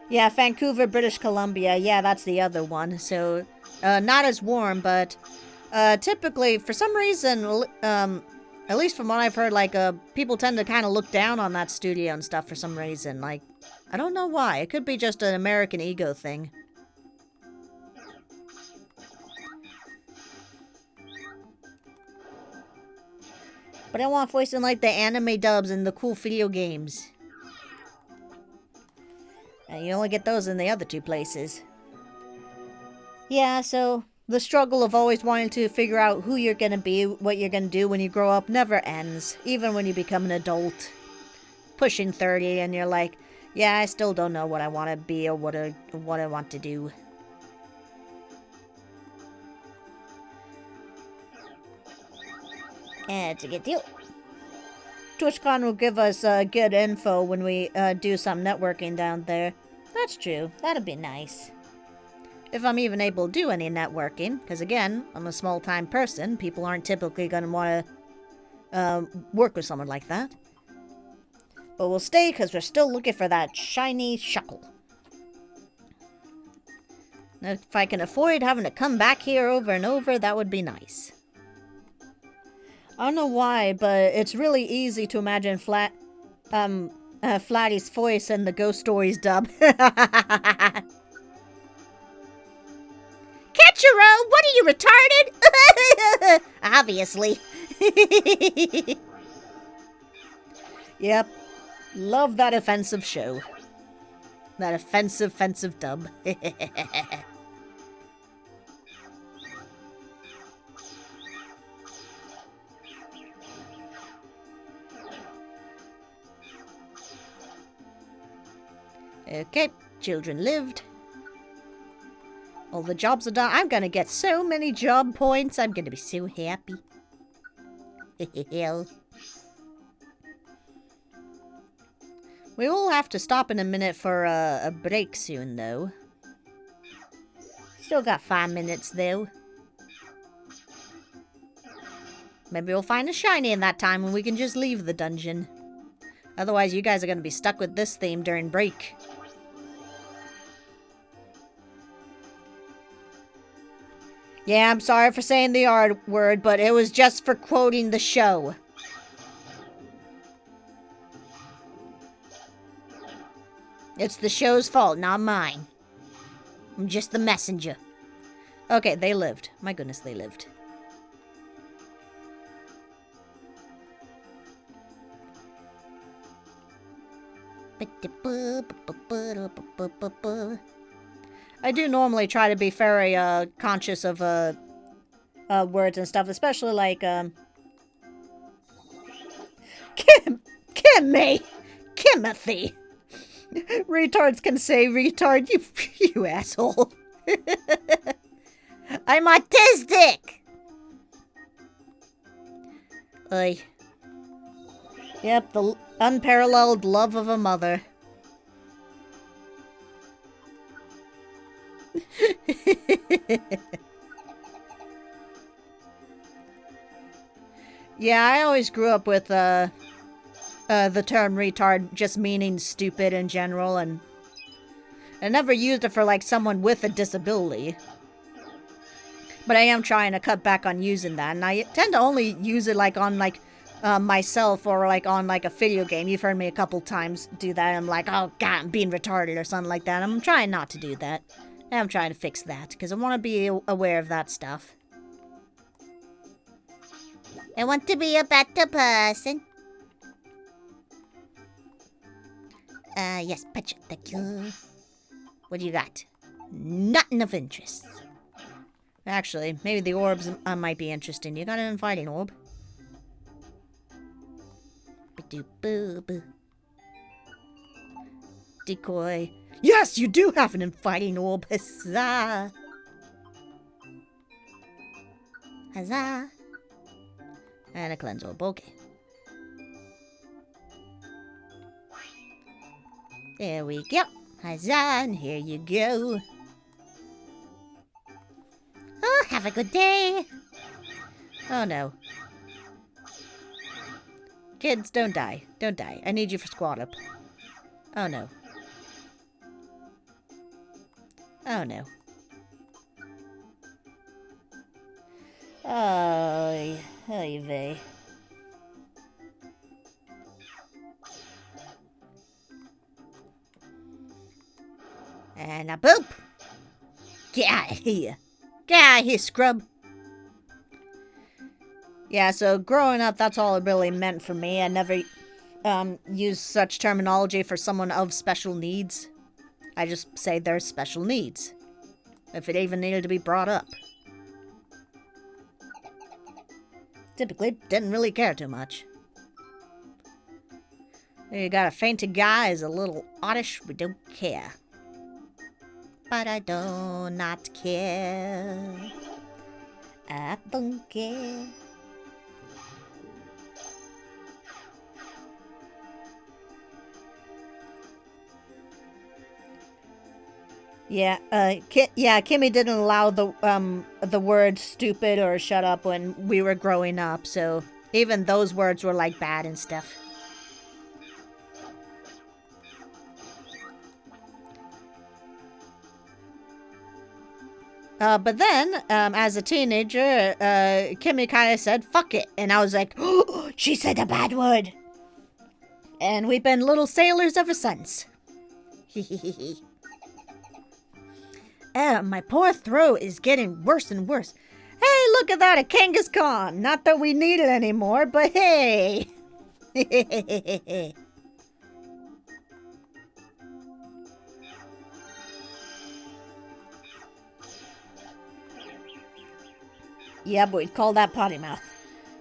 Yeah, Vancouver, British Columbia. Yeah, that's the other one. So, not as warm, but typically, for some reason, at least from what I've heard, like, people tend to kind of look down on that studio and stuff for some reason. Like, I don't know why. It could be just an American ego thing. But I want voicing like the anime dubs and the cool video games. And you only get those in the other two places. Yeah, so the struggle of always wanting to figure out who you're gonna be, what you're gonna do when you grow up never ends. Even when you become an adult. Pushing 30 and you're like, yeah, I still don't know what I want to be or what I want to do. And it's a good deal. TwitchCon will give us good info when we do some networking down there. That's true. That'd be nice. If I'm even able to do any networking. Because again, I'm a small-time person. People aren't typically going to want to work with someone like that. But we'll stay because we're still looking for that shiny shuckle. Now, if I can avoid having to come back here over and over, that would be nice. I don't know why, but it's really easy to imagine Flatty's voice in the Ghost Stories dub. Ketchero, what are you, retarded? Obviously. Yep. Love that offensive show. That offensive dub. Okay, children lived. All the jobs are done. I'm gonna get so many job points. I'm gonna be so happy. Hell. We will have to stop in a minute for a break soon, though. Still got 5 minutes, though. Maybe we'll find a shiny in that time and we can just leave the dungeon. Otherwise, you guys are going to be stuck with this theme during break. Yeah, I'm sorry for saying the R word, but it was just for quoting the show. It's the show's fault, not mine. I'm just the messenger. Okay, they lived. My goodness, they lived. I do normally try to be very conscious of words and stuff, especially like Kimothy. Retards can say retard, you asshole. I'm autistic. Oy. Yep, the unparalleled love of a mother. Yeah, I always grew up with the term retard just meaning stupid in general, and I never used it for like someone with a disability. But I am trying to cut back on using that, and I tend to only use it like on like myself or like on like a video game. You've heard me a couple times do that. I'm like, oh god, I'm being retarded or something like that. I'm trying not to do that. I'm trying to fix that because I want to be aware of that stuff. I want to be a better person. Yes, patch. Thank you. What do you got? Nothing of interest. Actually, maybe the orbs might be interesting. You got an inviting orb? Ba-doo-boo-boo. Decoy. Yes, you do have an inviting orb. Huzzah! Huzzah! And a cleanse orb. Okay. There we go. Huzzah, here you go. Oh, have a good day. Oh no. Kids, don't die. Don't die. I need you for squat up. Oh no. Oh no. Oh, oy vey. And a boop. Get out of here. Get out of here, scrub. Yeah, so growing up, that's all it really meant for me. I never used such terminology for someone of special needs. I just say there's special needs. If it even needed to be brought up. Typically, didn't really care too much. You got a fainted guy is a little oddish, we don't care. But I do not care. I don't care. Yeah, Kimmy didn't allow the word stupid or shut up when we were growing up, so even those words were like bad and stuff. But then, as a teenager, Kimmy kind of said, fuck it. And I was like, oh, she said a bad word. And we've been little sailors ever since. My poor throat is getting worse and worse. Hey, look at that, a Kangaskhan. Not that we need it anymore, but hey. Yeah, but we'd call that potty mouth.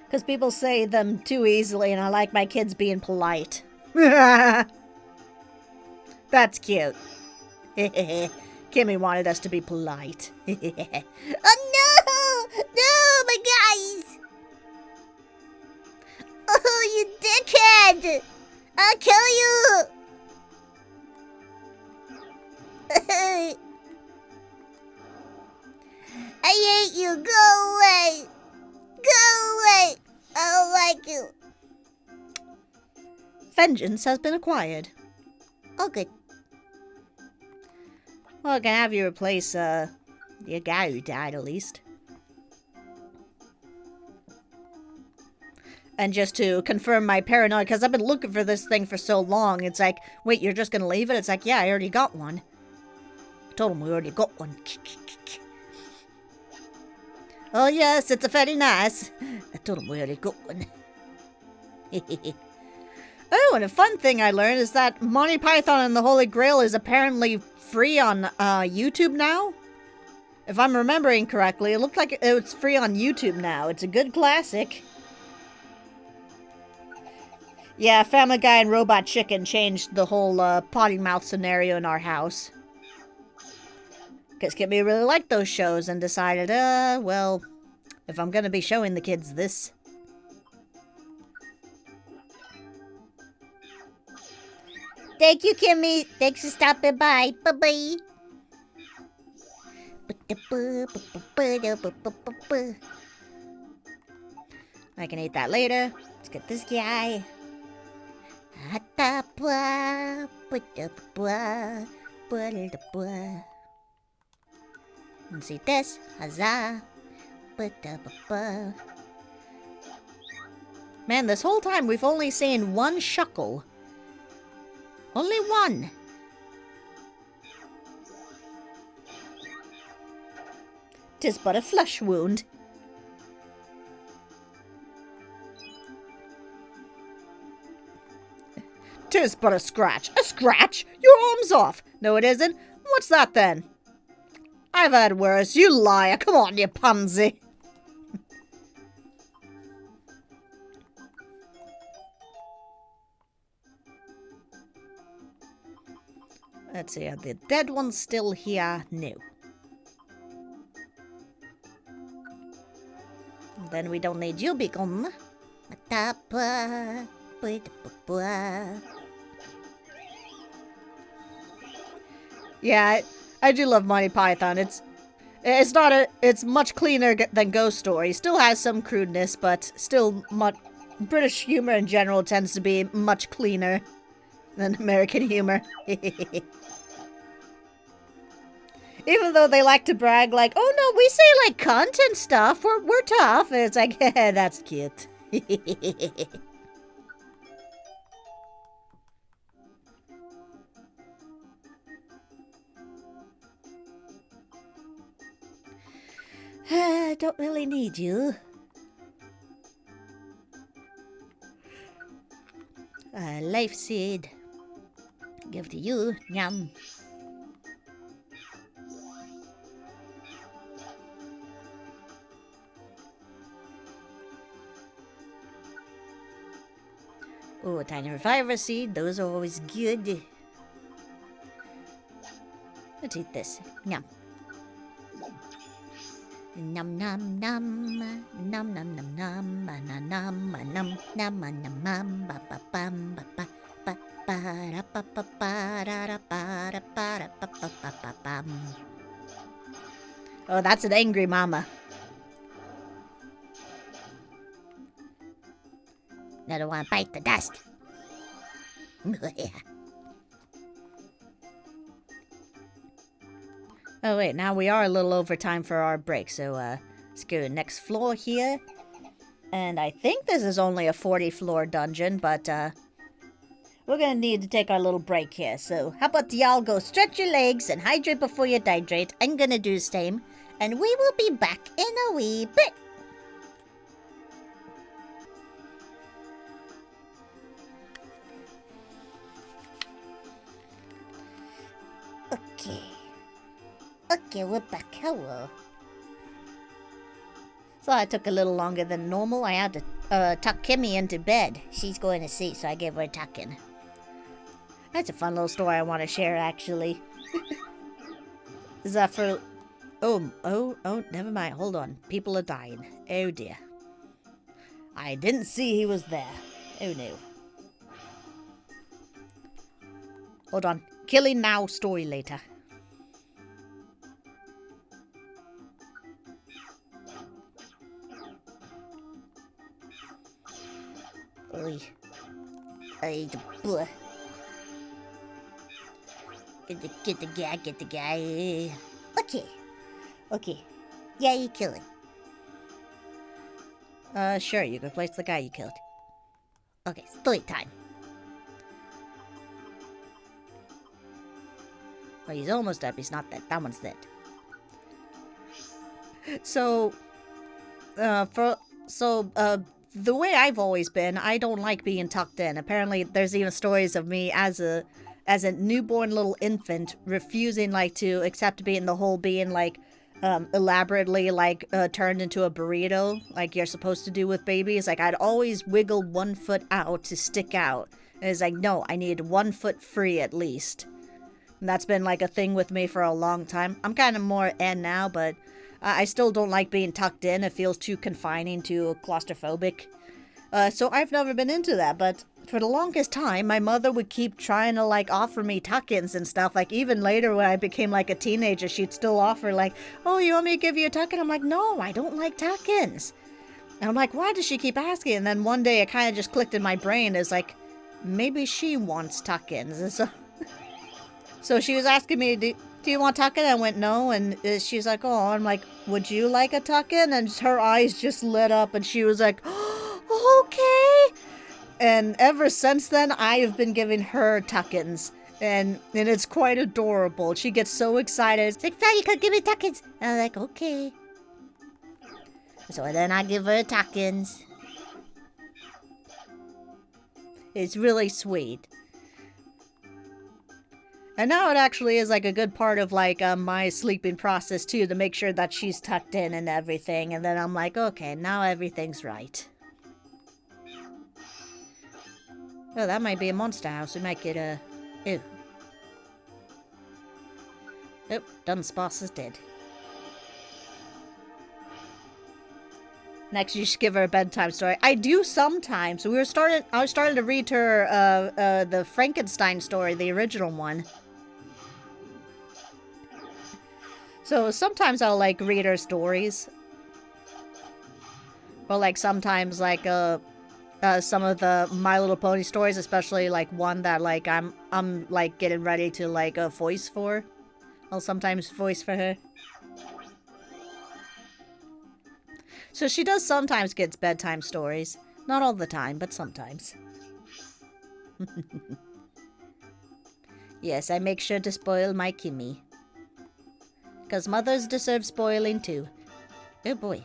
Because people say them too easily, and I like my kids being polite. That's cute. Kimmy wanted us to be polite. Oh no! No, my guys! Oh, you dickhead! I'll kill you! I hate you! Go away! Go away! I don't like you. Vengeance has been acquired. Oh, good. Well, I can have you replace, your guy who died, at least. And just to confirm my paranoia, because I've been looking for this thing for so long, it's like, wait, you're just gonna leave it? It's like, yeah, I already got one. I told him we already got one. Oh, yes, it's a very nice. I told him we already got one. Oh, and a fun thing I learned is that Monty Python and the Holy Grail is apparently free on YouTube now. If I'm remembering correctly, it looked like it's free on YouTube now. It's a good classic. Yeah, Family Guy and Robot Chicken changed the whole potty mouth scenario in our house. Because Kimmy really liked those shows and decided, well, if I'm gonna be showing the kids this... Thank you, Kimmy. Thanks for stopping by. Bye-bye. I can eat that later. Let's get this guy. Let's eat this. Huzzah. Man, this whole time we've only seen one shuckle. Only one. 'Tis but a flesh wound. "'Tis but a scratch." A scratch? Your arm's off. No, it isn't. What's that then? I've had worse. You liar. Come on, you pansy. Let's see, are the dead ones still here? No. Then we don't need you, Beacon. Yeah, I do love Monty Python. It's much cleaner than Ghost Story. Still has some crudeness, but still British humor in general tends to be much cleaner than American humor. Even though they like to brag like, oh no, we say like cunt and stuff. We're tough. And it's like, that's cute. I don't really need you. Life seed. Give to you. Yum. Oh, tiny reviver seed. Those are always good. Let's eat this. Yum. Num num num num num num num num num num num num num ba ba bum ba ba ba ba da ba ba ba da da ba da ba da ba ba ba ba bum. Oh, that's an angry mama. Another one bite the dust. Oh wait, now we are a little over time for our break, so let's go to the next floor here. And I think this is only a 40 floor dungeon, but we're gonna need to take our little break here. So how about y'all go stretch your legs and hydrate before you dehydrate. I'm gonna do the same, and we will be back in a wee bit. Okay, we're back. Hello. So I took a little longer than normal. I had to tuck Kimmy into bed. She's going to sleep, so I gave her a tuck-in. That's a fun little story I want to share, actually. Is that for... Oh, never mind. Hold on. People are dying. Oh, dear. I didn't see he was there. Oh, no. Hold on. Killing now, story later. Oi. Bleh. Get the guy. Okay. Yeah, you kill him. Sure, you can place the guy you killed. Okay, story time. Well, he's almost dead, but he's not dead. That one's dead. So, the way I've always been, I don't like being tucked in. Apparently, there's even stories of me as a newborn little infant refusing like to accept being elaborately turned into a burrito like you're supposed to do with babies. Like I'd always wiggle one foot out to stick out. And it's like, no, I need 1 foot free at least. And that's been like a thing with me for a long time. I'm kind of more in now, but I still don't like being tucked in. It feels too confining, too claustrophobic. So I've never been into that, but for the longest time, my mother would keep trying to, like, offer me tuck-ins and stuff. Like, even later when I became, like, a teenager, she'd still offer, like, oh, you want me to give you a tuck-in? I'm like, no, I don't like tuck-ins. And I'm like, why does she keep asking? And then one day it kind of just clicked in my brain. It's like, maybe she wants tuck-ins. And so she was asking me, do you want tuck-in? I went, no. And she's like, oh, I'm like, would you like a tuck-in? And her eyes just lit up and she was like, oh, okay. And ever since then, I have been giving her tuck-ins. And it's quite adorable. She gets so excited. It's like, Fatty, could give me tuck-ins. And I'm like, okay. So then I give her tuck-ins. It's really sweet. And now it actually is like a good part of like my sleeping process too, to make sure that she's tucked in and everything. And then I'm like, okay, now everything's right. Oh, that might be a monster house. We might get a... Ew. Oh, Dun's boss is dead. Next, you should give her a bedtime story. I do sometimes. I was starting to read her the Frankenstein story, the original one. So sometimes I'll like read her stories. Or like sometimes like some of the My Little Pony stories, especially like one that like I'm like getting ready to like voice for. I'll sometimes voice for her. So she does sometimes get bedtime stories. Not all the time, but sometimes. Yes, I make sure to spoil my Kimmy. Because mothers deserve spoiling too. Oh boy.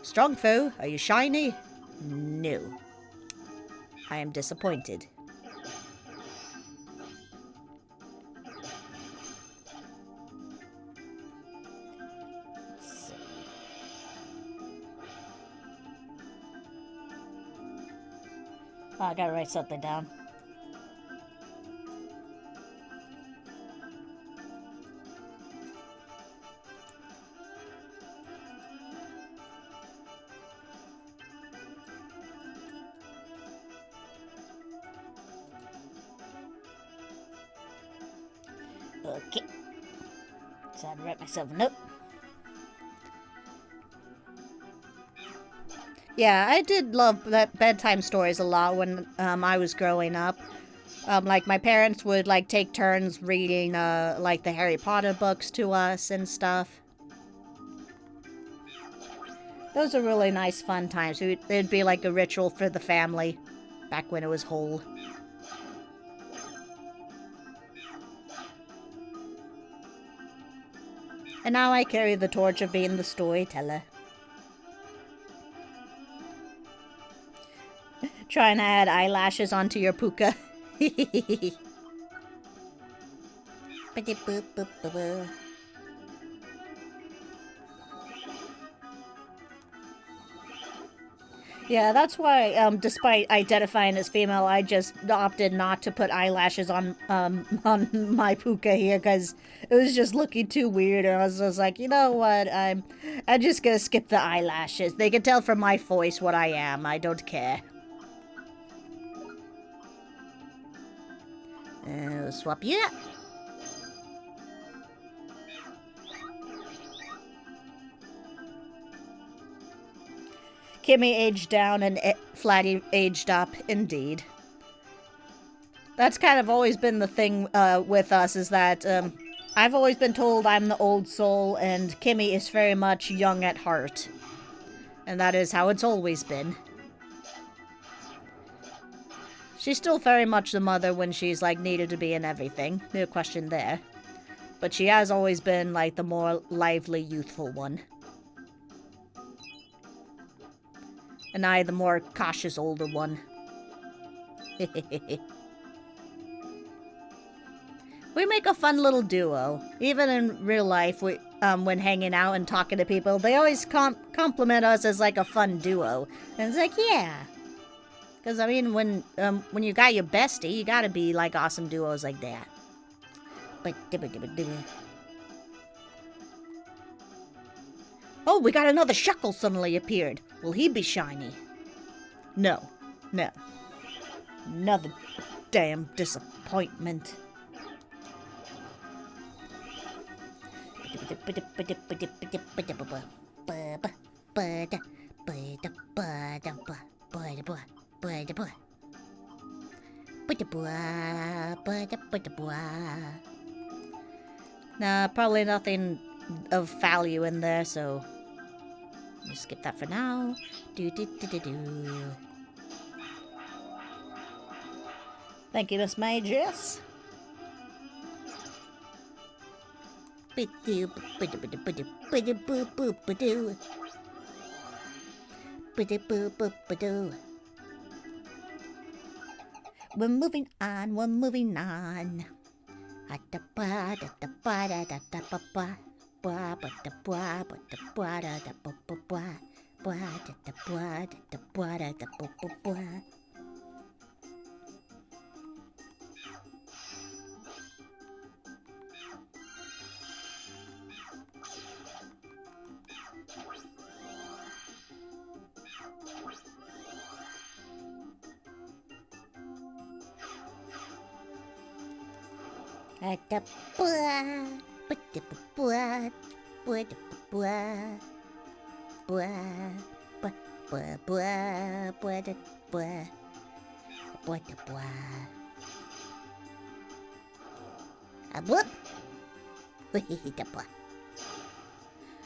Strong foe, are you shiny? No. I am disappointed. Oh, I gotta write something down. Okay. So I had to write myself a note. Yeah, I did love that bedtime stories a lot when I was growing up. Like my parents would like take turns reading like the Harry Potter books to us and stuff. Those are really nice fun times. It'd be like a ritual for the family back when it was whole. And now I carry the torch of being the storyteller. Trying to add eyelashes onto your puka. Yeah, that's why, despite identifying as female, I just opted not to put eyelashes on my puka here because it was just looking too weird, and I was just like, you know what, I'm just gonna skip the eyelashes. They can tell from my voice what I am. I don't care. Swap you up. Kimmy aged down and Flatty aged up, indeed. That's kind of always been the thing with us, is that I've always been told I'm the old soul, and Kimmy is very much young at heart. And that is how it's always been. She's still very much the mother when she's, like, needed to be and everything. No question there. But she has always been, like, the more lively, youthful one. And I, the more cautious, older one. We make a fun little duo. Even in real life, when hanging out and talking to people, they always compliment us as, like, a fun duo. And it's like, yeah. Because, I mean, when you got your bestie, you gotta be, like, awesome duos like that. Oh, we got another Shuckle suddenly appeared. Will he be shiny? No. No. Another damn disappointment. Nah, probably nothing of value in there, so just skip that for now. Thank you, Miss Mages. We're moving on, we're moving on.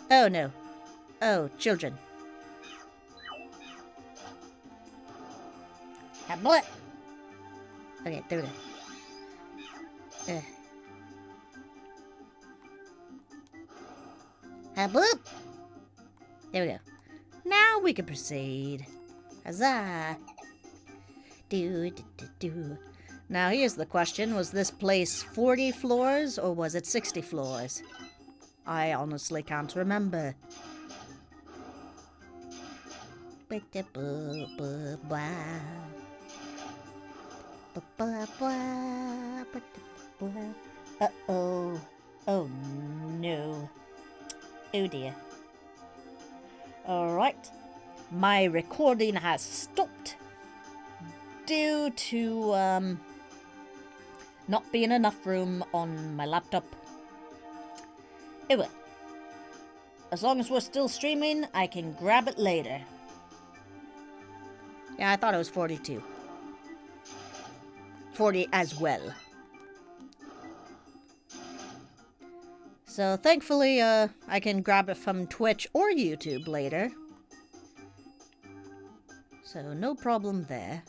Oh no. Oh, children. Okay, there we go. Boop. There we go. Now we can proceed. Huzzah. Do. Now here's the question. Was this place 40 floors or was it 60 floors? I honestly can't remember. Uh-oh. Oh no. Oh dear. Alright. My recording has stopped due to not being enough room on my laptop. Anyway, as long as we're still streaming, I can grab it later. Yeah, I thought it was 42. 40 as well. So thankfully, I can grab it from Twitch or YouTube later. So no problem there.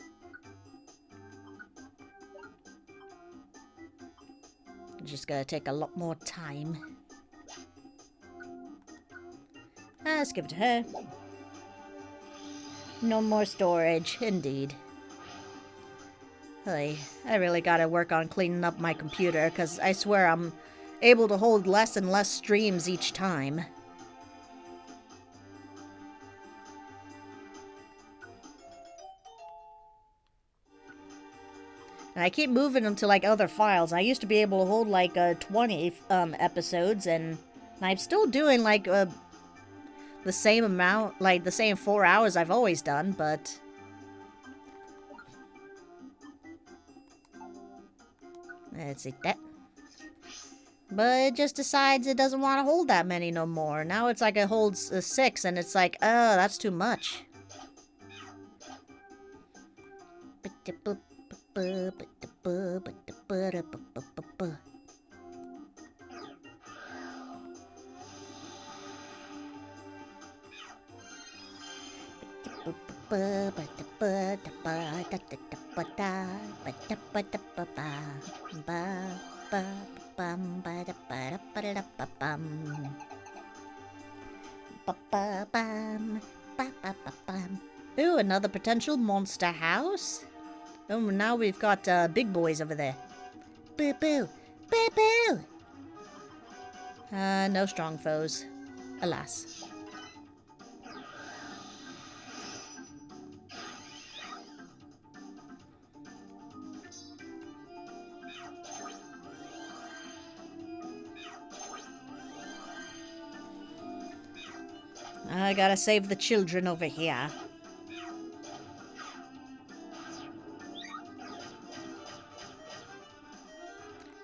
Just gotta take a lot more time. Let's give it to her. No more storage, indeed. Hey, I really gotta work on cleaning up my computer, because I swear I'm able to hold less and less streams each time. And I keep moving them to, like, other files. I used to be able to hold, like, 20 episodes, and I'm still doing, like, the same amount, like, the same 4 hours I've always done, but... Let's see that. But it just decides it doesn't want to hold that many no more. Now it's like it holds 6, and it's like, oh, that's too much. Ooh, another potential monster house. Oh, now we've got big boys over there. Boo boo, boo boo. No strong foes, alas. I gotta save the children over here.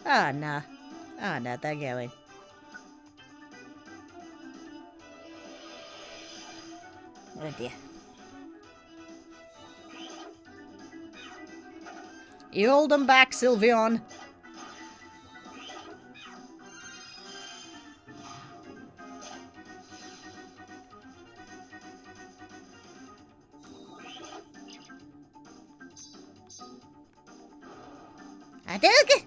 Ah, nah. Ah, no, they're going. Oh, dear. You hold them back, Sylveon. Hadouken!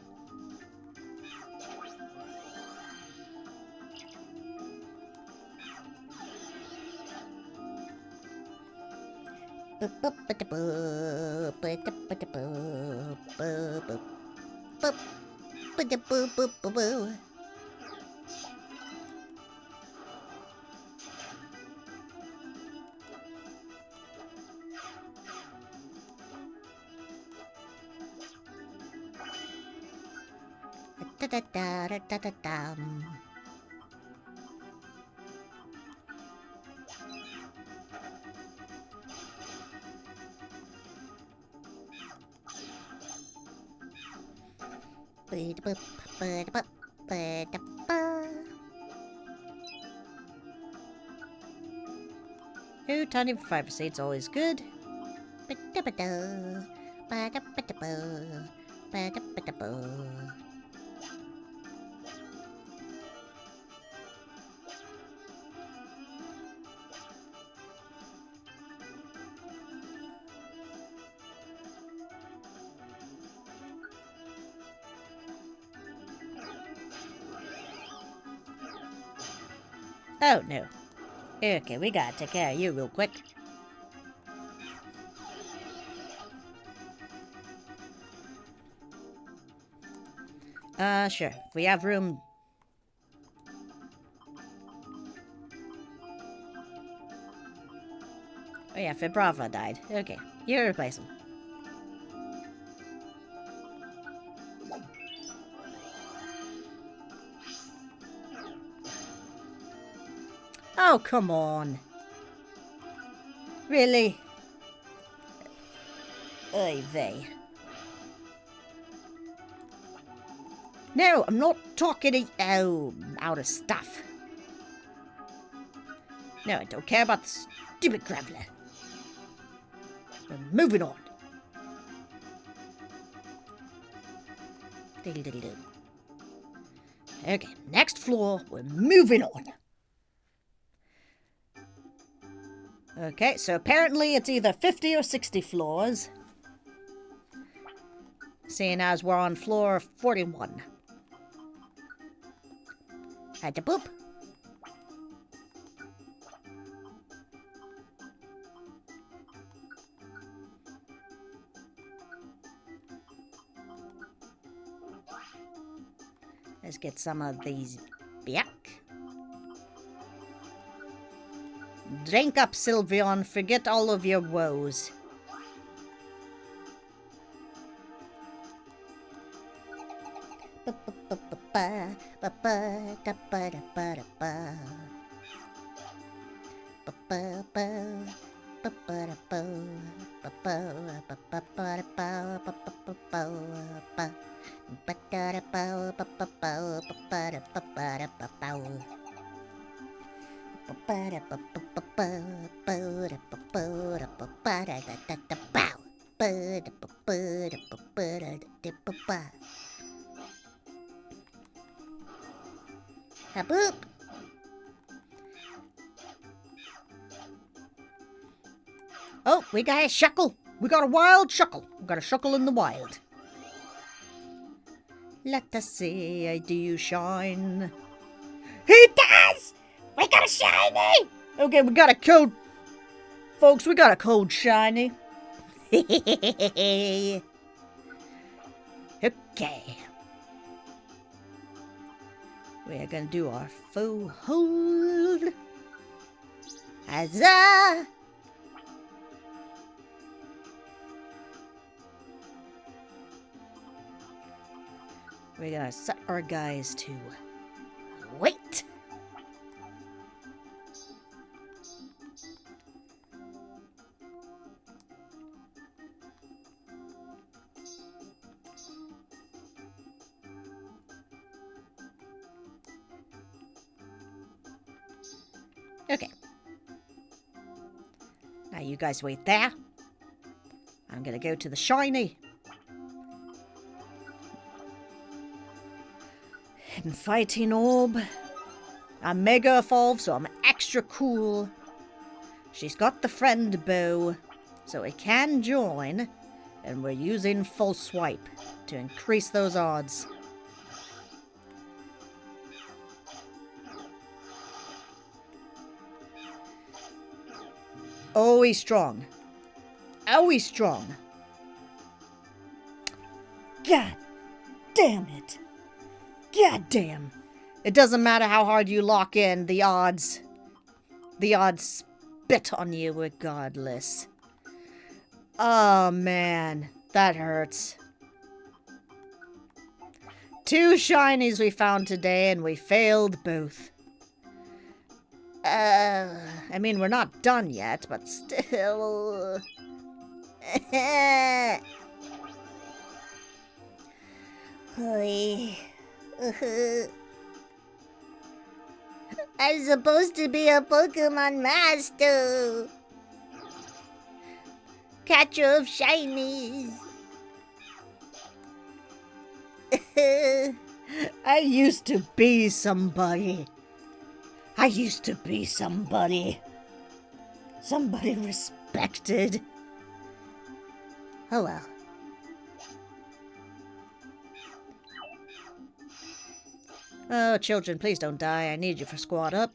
Ooh, tiny fiber seeds, always good. Oh, no. Okay, we gotta take care of you real quick. Sure. If we have room... Oh yeah, Fibrava died. Okay, you replace him. Oh, come on. Really? Oy vey. No, I'm not talking to... Oh, out of stuff. No, I don't care about the stupid Graveler. We're moving on. Diddle diddle do. Okay, next floor. We're moving on. Okay, so apparently it's either 50 or 60 floors. Seeing as we're on floor 41. Had to poop. Let's get some of these back. Drink up, Sylveon. Forget all of your woes. Haboop. Oh, we got a shuckle. We got a wild shuckle. We got a shuckle in the wild. Let us see, do you shine? He does! We got a shiny! Okay, we got a code. Folks, we got a code shiny. Okay. We're gonna do our full hold. Huzzah! We're gonna set our guys to wait. Okay. Now you guys wait there. I'm gonna go to the shiny. Hidden fighting orb. I'm mega evolved, so I'm extra cool. She's got the friend bow, so it can join. And we're using full swipe to increase those odds. Always strong. Always strong. God damn it. God damn. It doesn't matter how hard you lock in, the odds spit on you regardless. Oh man, that hurts. 2 shinies we found today and we failed both. I mean, we're not done yet, but still. I'm supposed to be a Pokemon master. Catcher of shinies. I used to be somebody. I used to be somebody. Somebody respected. Oh well. Oh, children, please don't die. I need you for squad up.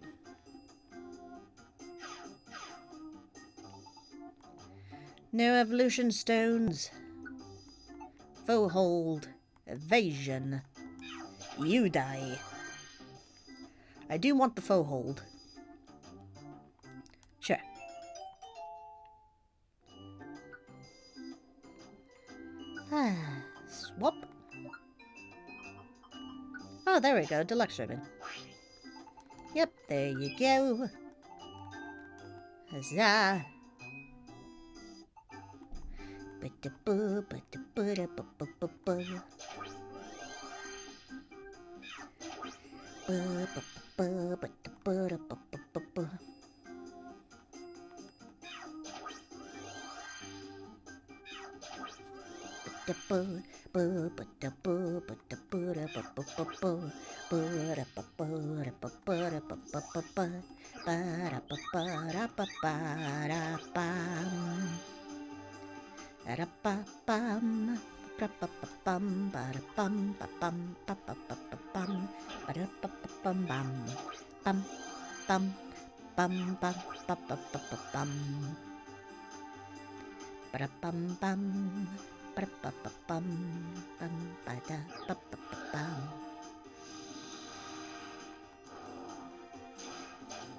No evolution stones. Foe hold. Evasion. You die. I do want the foe hold. Sure. Swap. Oh, there we go. Deluxe ribbon. Yep, there you go. Huzzah.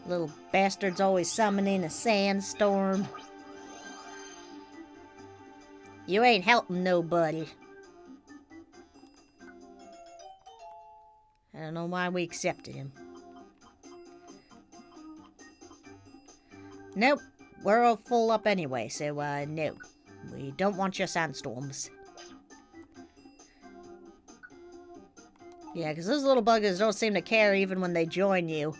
Little bastard's always summoning a sandstorm. You ain't helping nobody. I don't know why we accepted him. Nope, we're all full up anyway, so no. We don't want your sandstorms. Yeah, because those little buggers don't seem to care even when they join you.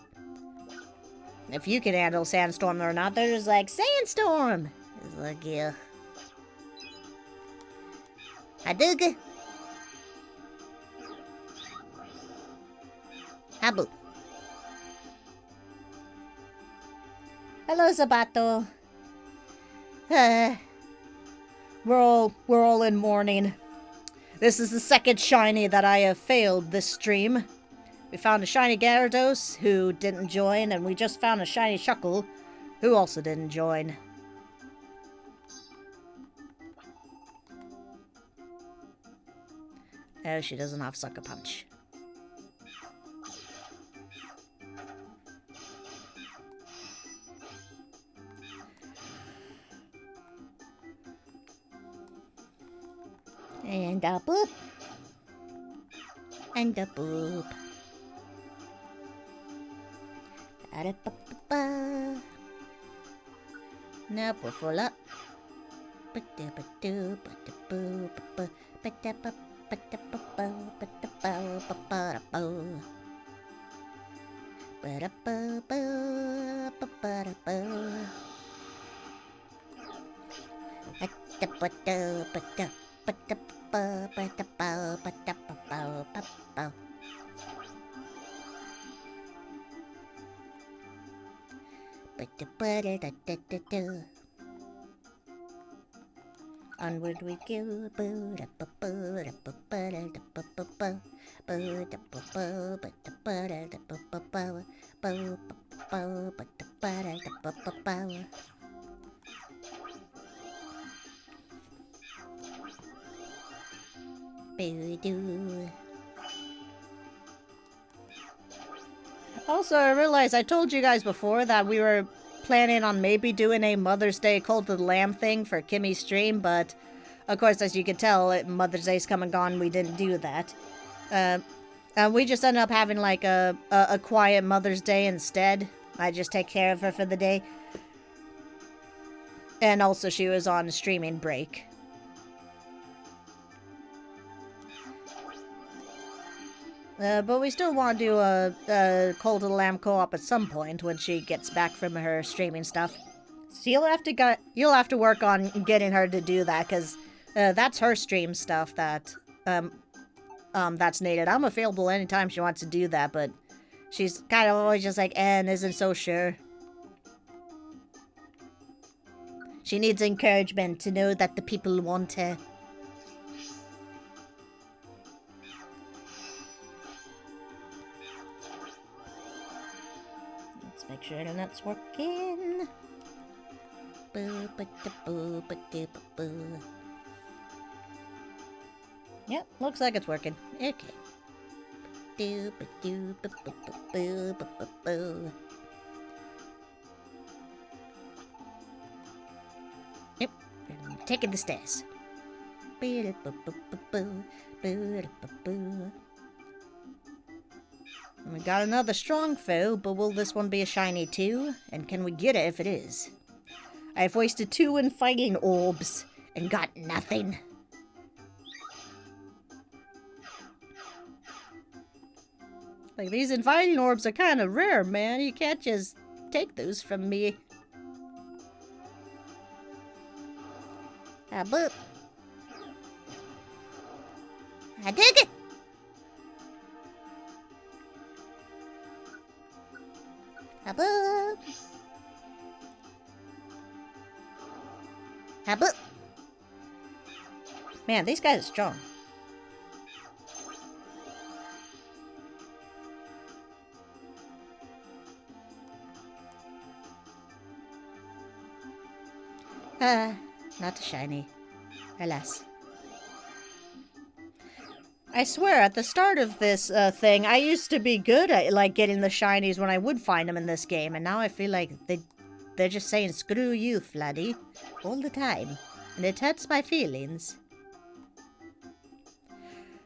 If you can handle sandstorm or not, they're just like, sandstorm! It's like, yeah. Hadouken! Habu. Hello, Zabato. We're all in mourning. This is the second shiny that I have failed this stream. We found a shiny Gyarados who didn't join, and we just found a shiny Shuckle who also didn't join. Oh, she doesn't have Sucker Punch. And a boop. And a boop. Nope, we're full up. Onward we go. Also, I realized I told you guys before that we were planning on maybe doing a Mother's Day Cult of the Lamb thing for Kimmy's stream, but of course, as you can tell, Mother's Day's come and gone, we didn't do that. We just ended up having like a quiet Mother's Day instead. I just take care of her for the day. And also she was on a streaming break. But we still want to do a Cult of the Lamb co-op at some point when she gets back from her streaming stuff. So you'll have to work on getting her to do that, because that's her stream stuff that's needed. I'm available anytime she wants to do that, but she's kind of always just like, and isn't so sure. She needs encouragement to know that the people want her. Let's make sure internet's working. Yep, looks like it's working. Okay. Yep, taking the stairs. We got another strong foe, but will this one be a shiny too? And can we get it if it is? I've wasted 2 in fighting orbs and got nothing. Like, these inviting orbs are kind of rare, man. You can't just take those from me. Ah, boop. I dig it. Ah, boop. Ah, boop. Man, these guys are strong. Not a shiny. Alas. I swear, at the start of this thing, I used to be good at, like, getting the shinies when I would find them in this game, and now I feel like they're just saying, screw you, Fladdy, all the time. And it hurts my feelings.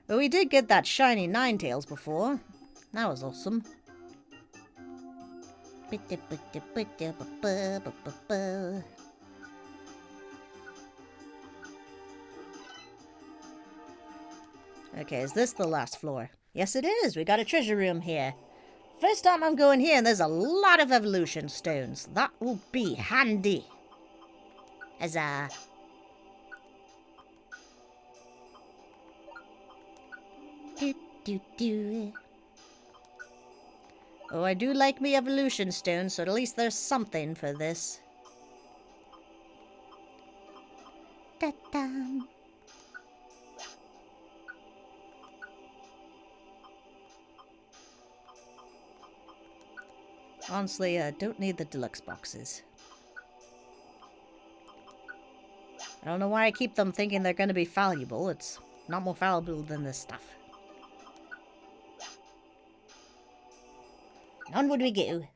But we did get that shiny Ninetales before. That was awesome. Okay, is this the last floor? Yes, it is. We got a treasure room here. First time I'm going here, and there's a lot of evolution stones. That will be handy. Huzzah. Oh, I do like me evolution stones, so at least there's something for this. Ta-da. Honestly, I don't need the deluxe boxes. I don't know why I keep them thinking they're going to be valuable. It's not more valuable than this stuff. Onward we go.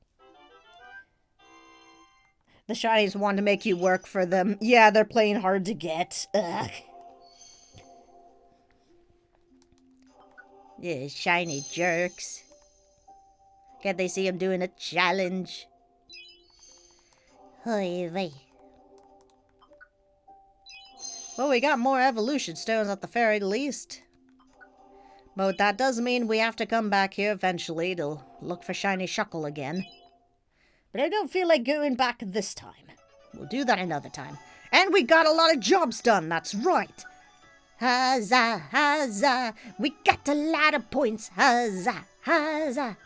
The shinies want to make you work for them. Yeah, they're playing hard to get. Ugh. Yeah, shiny jerks. Can't they see him doing a challenge? Oy vey. Well, we got more evolution stones at the very least. But that does mean we have to come back here eventually to look for shiny Shuckle again. But I don't feel like going back this time. We'll do that another time. And we got a lot of jobs done, that's right. Huzzah, huzzah, we got a lot of points. Huzzah, huzzah.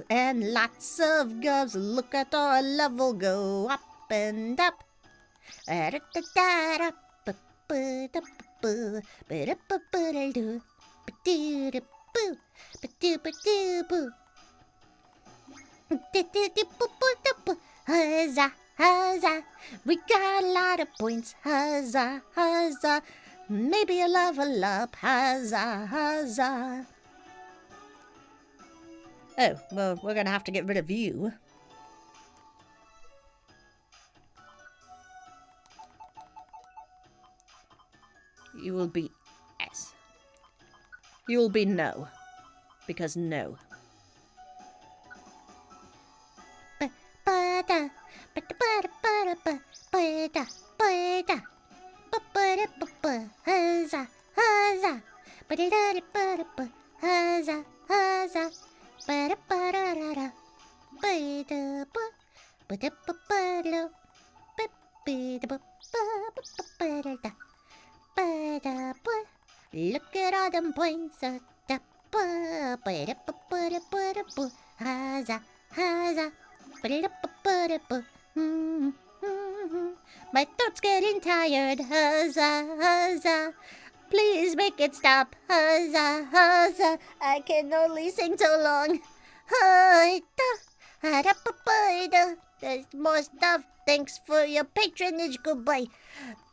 And lots of gubs. Look at our level go up and up. Huzzah, huzzah, we got a lot of points. Huzzah, huzzah, maybe a level up. Huzzah, huzzah. Oh, well, we're gonna have to get rid of you. You will be S. You will be no. Because no. Huzzah, huzzah. Huzzah, huzzah. Look at all them points. Huzzah, huzzah. My throat's getting tired. Huzzah, huzzah. Please make it stop. Huzzah, huzzah. I can only sing so long. There's more stuff. Thanks for your patronage. Goodbye.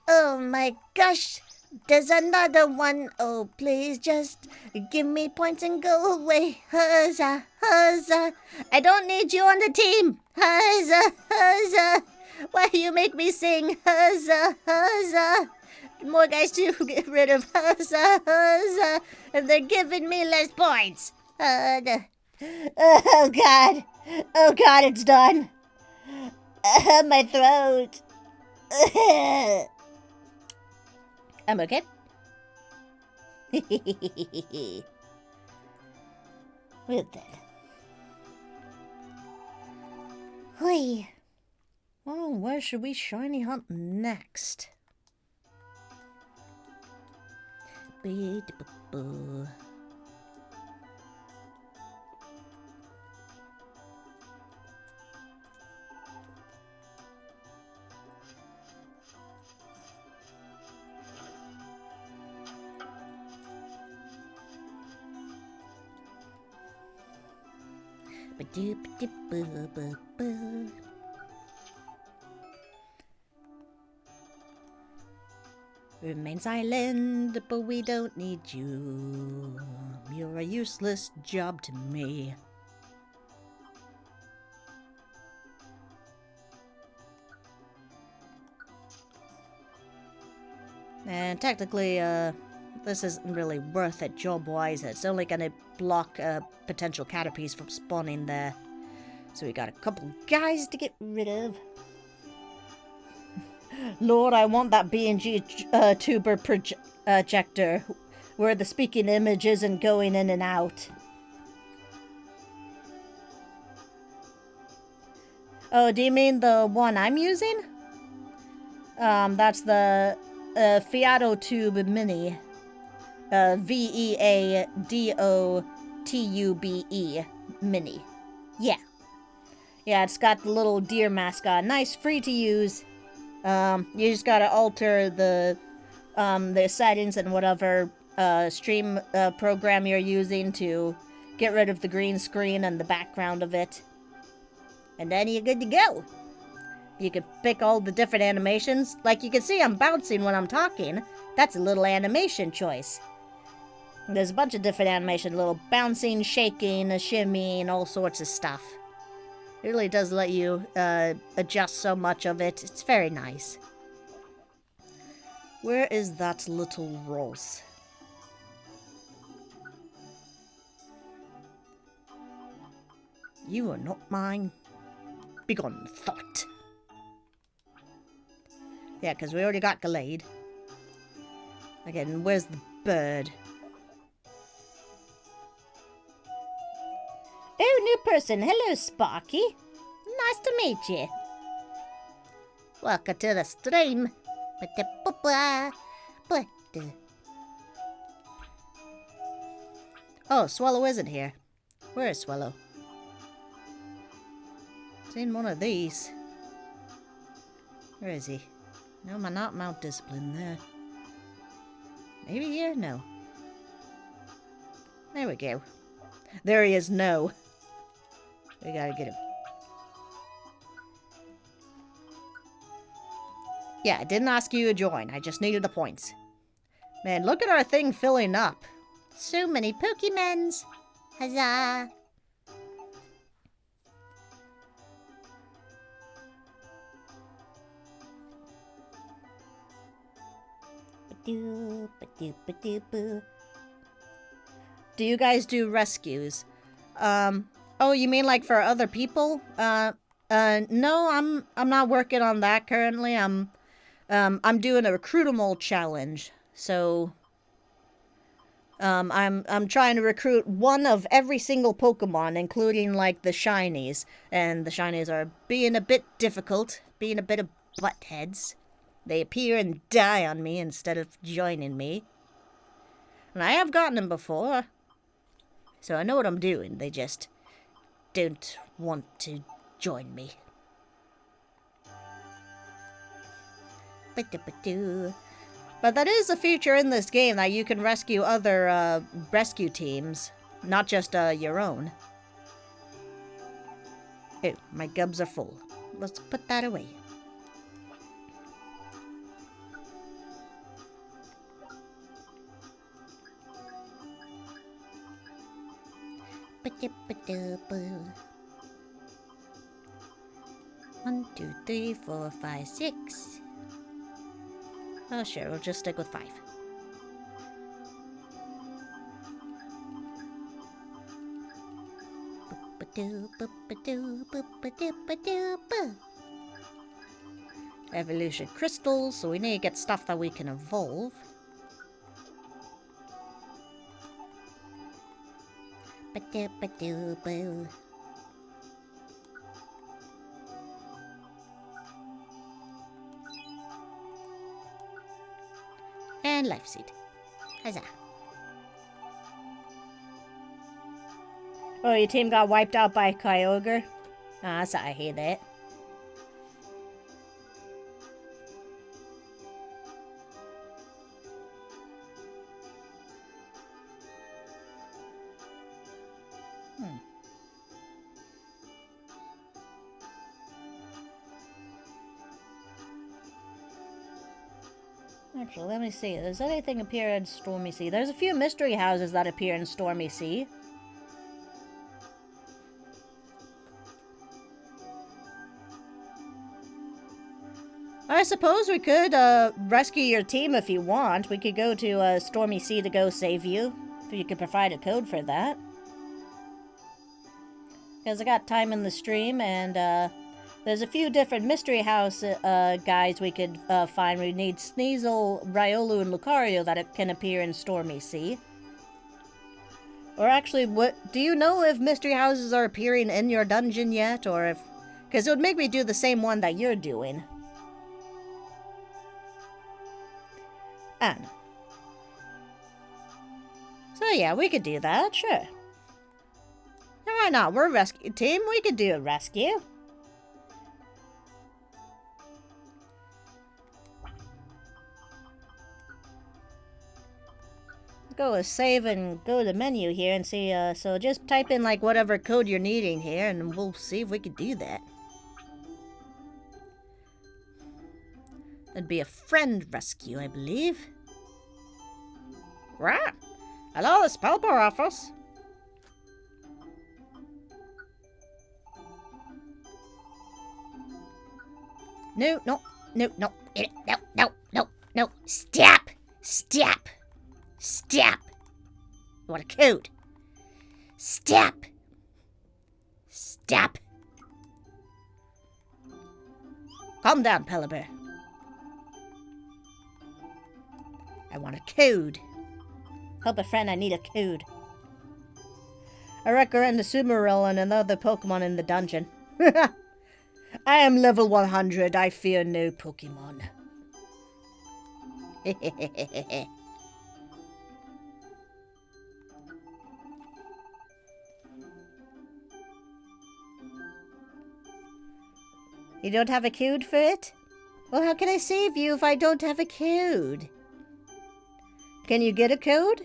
Oh my gosh. There's another one. Oh, please just give me points and go away. Huzzah, huzzah. I don't need you on the team. Huzzah, huzzah. Why do you make me sing? Huzzah, huzzah. More guys to get rid of. Huzzah, huzzah. And they're giving me less points. Oh, God. Oh, God, it's done. My throat. I'm okay. Well then. Hui. Well, where should we shiny hunt next? Remain silent, but we don't need you. You're a useless job to me. And technically, this isn't really worth it job-wise. It's only gonna block potential caterpies from spawning there. So we got a couple guys to get rid of. Lord, I want that BNG tuber projector where the speaking image isn't going in and out. Oh, do you mean the one I'm using? That's the Fiato Tube Mini. VEADOTUBE Mini. Yeah. Yeah, it's got the little deer mascot. Nice, free to use. You just gotta alter the settings and whatever stream program you're using to get rid of the green screen and the background of it. And then you're good to go. You can pick all the different animations. Like you can see I'm bouncing when I'm talking. That's a little animation choice. There's a bunch of different animations, little bouncing, shaking, shimmying, all sorts of stuff. It really does let you adjust so much of it. It's very nice. Where is that little Ross? You are not mine. Begone, thought. Yeah, because we already got Gallade. Again, where's the bird? Oh, new person. Hello, Sparky. Nice to meet you. Welcome to the stream. Oh, Swallow isn't here. Where is Swallow? Seen one of these. Where is he? No, not Mount Discipline there. Maybe here? No. There we go. There he is. No. We gotta get him. Yeah, I didn't ask you to join. I just needed the points. Man, look at our thing filling up. So many Pokemons. Huzzah. Do you guys do rescues? Oh, you mean like for other people? No, I'm not working on that currently. I'm doing a recruitable challenge. So, I'm trying to recruit one of every single Pokemon, including like the shinies. And the shinies are being a bit difficult, being a bit of buttheads. They appear and die on me instead of joining me. And I have gotten them before, so I know what I'm doing. They just don't want to join me. But that is a feature in this game that you can rescue other rescue teams, not just your own. Oh, my gubs are full. Let's put that away. One, 2, 3, 4, 5, 6. Oh, sure, we'll just stick with 5. Evolution crystals, so we need to get stuff that we can evolve. And life seed. Huzzah. Oh, your team got wiped out by Kyogre? Ah, so I hear that. Actually, let me see. Does anything appear in Stormy Sea? There's a few mystery houses that appear in Stormy Sea. I suppose we could rescue your team if you want. We could go to Stormy Sea to go save you. If you could provide a code for that. Because I got time in the stream, and there's a few different mystery house guys we could find. We need Sneasel, Riolu, and Lucario that can appear in Stormy Sea. Or actually, do you know if mystery houses are appearing in your dungeon yet? Or if... Because it would make me do the same one that you're doing. And so yeah, we could do that, sure. Why not? We're a rescue team. We could do a rescue. Go to save and go to the menu here and see. So just type in like whatever code you're needing here, and we'll see if we can do that. That'd be a friend rescue, I believe. Right. Hello, the Spellboard office. No, no, no, no, no, no, no, no. Stop! Stop! Stop! You want a code? Stop! Stop! Calm down, Pelipper. I want a code. Help a friend, I need a code. I recommend the Sumaril and another Pokemon in the dungeon. I am level 100. I fear no Pokemon. You don't have a code for it? Well, how can I save you if I don't have a code? Can you get a code?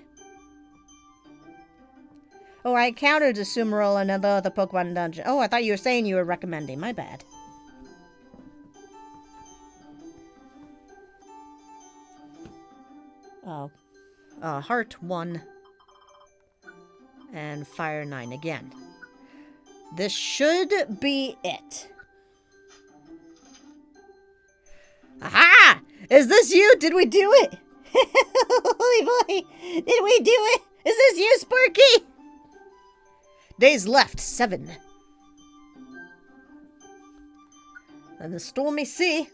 Oh, I encountered a Sumaril and another Pokemon dungeon. Oh, I thought you were saying you were recommending. My bad. Oh. Heart 1. And Fire 9 again. This should be it. Aha! Is this you? Did we do it? Holy boy! Did we do it? Is this you, Sparky? Days left, 7. And the Stormy Sea.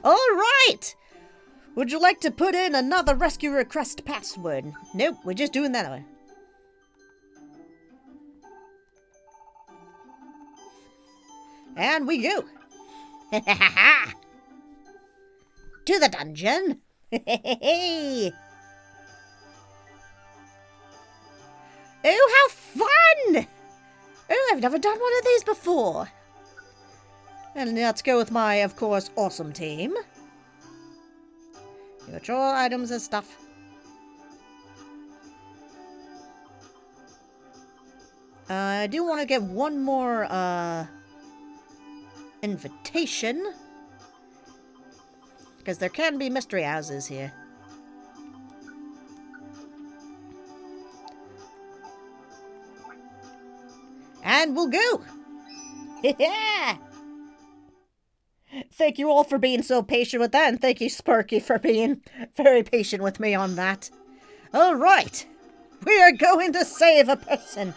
Alright! Would you like to put in another rescue request password? Nope, we're just doing that one. And we go. To the dungeon. Oh, how fun! Oh, I've never done one of these before. And let's go with my, of course, awesome team. You control items and stuff. I do want to get one more, invitation. Because there can be mystery houses here. And we'll go! Yeah! Thank you all for being so patient with that, and thank you, Sparky, for being very patient with me on that. Alright! We are going to save a person!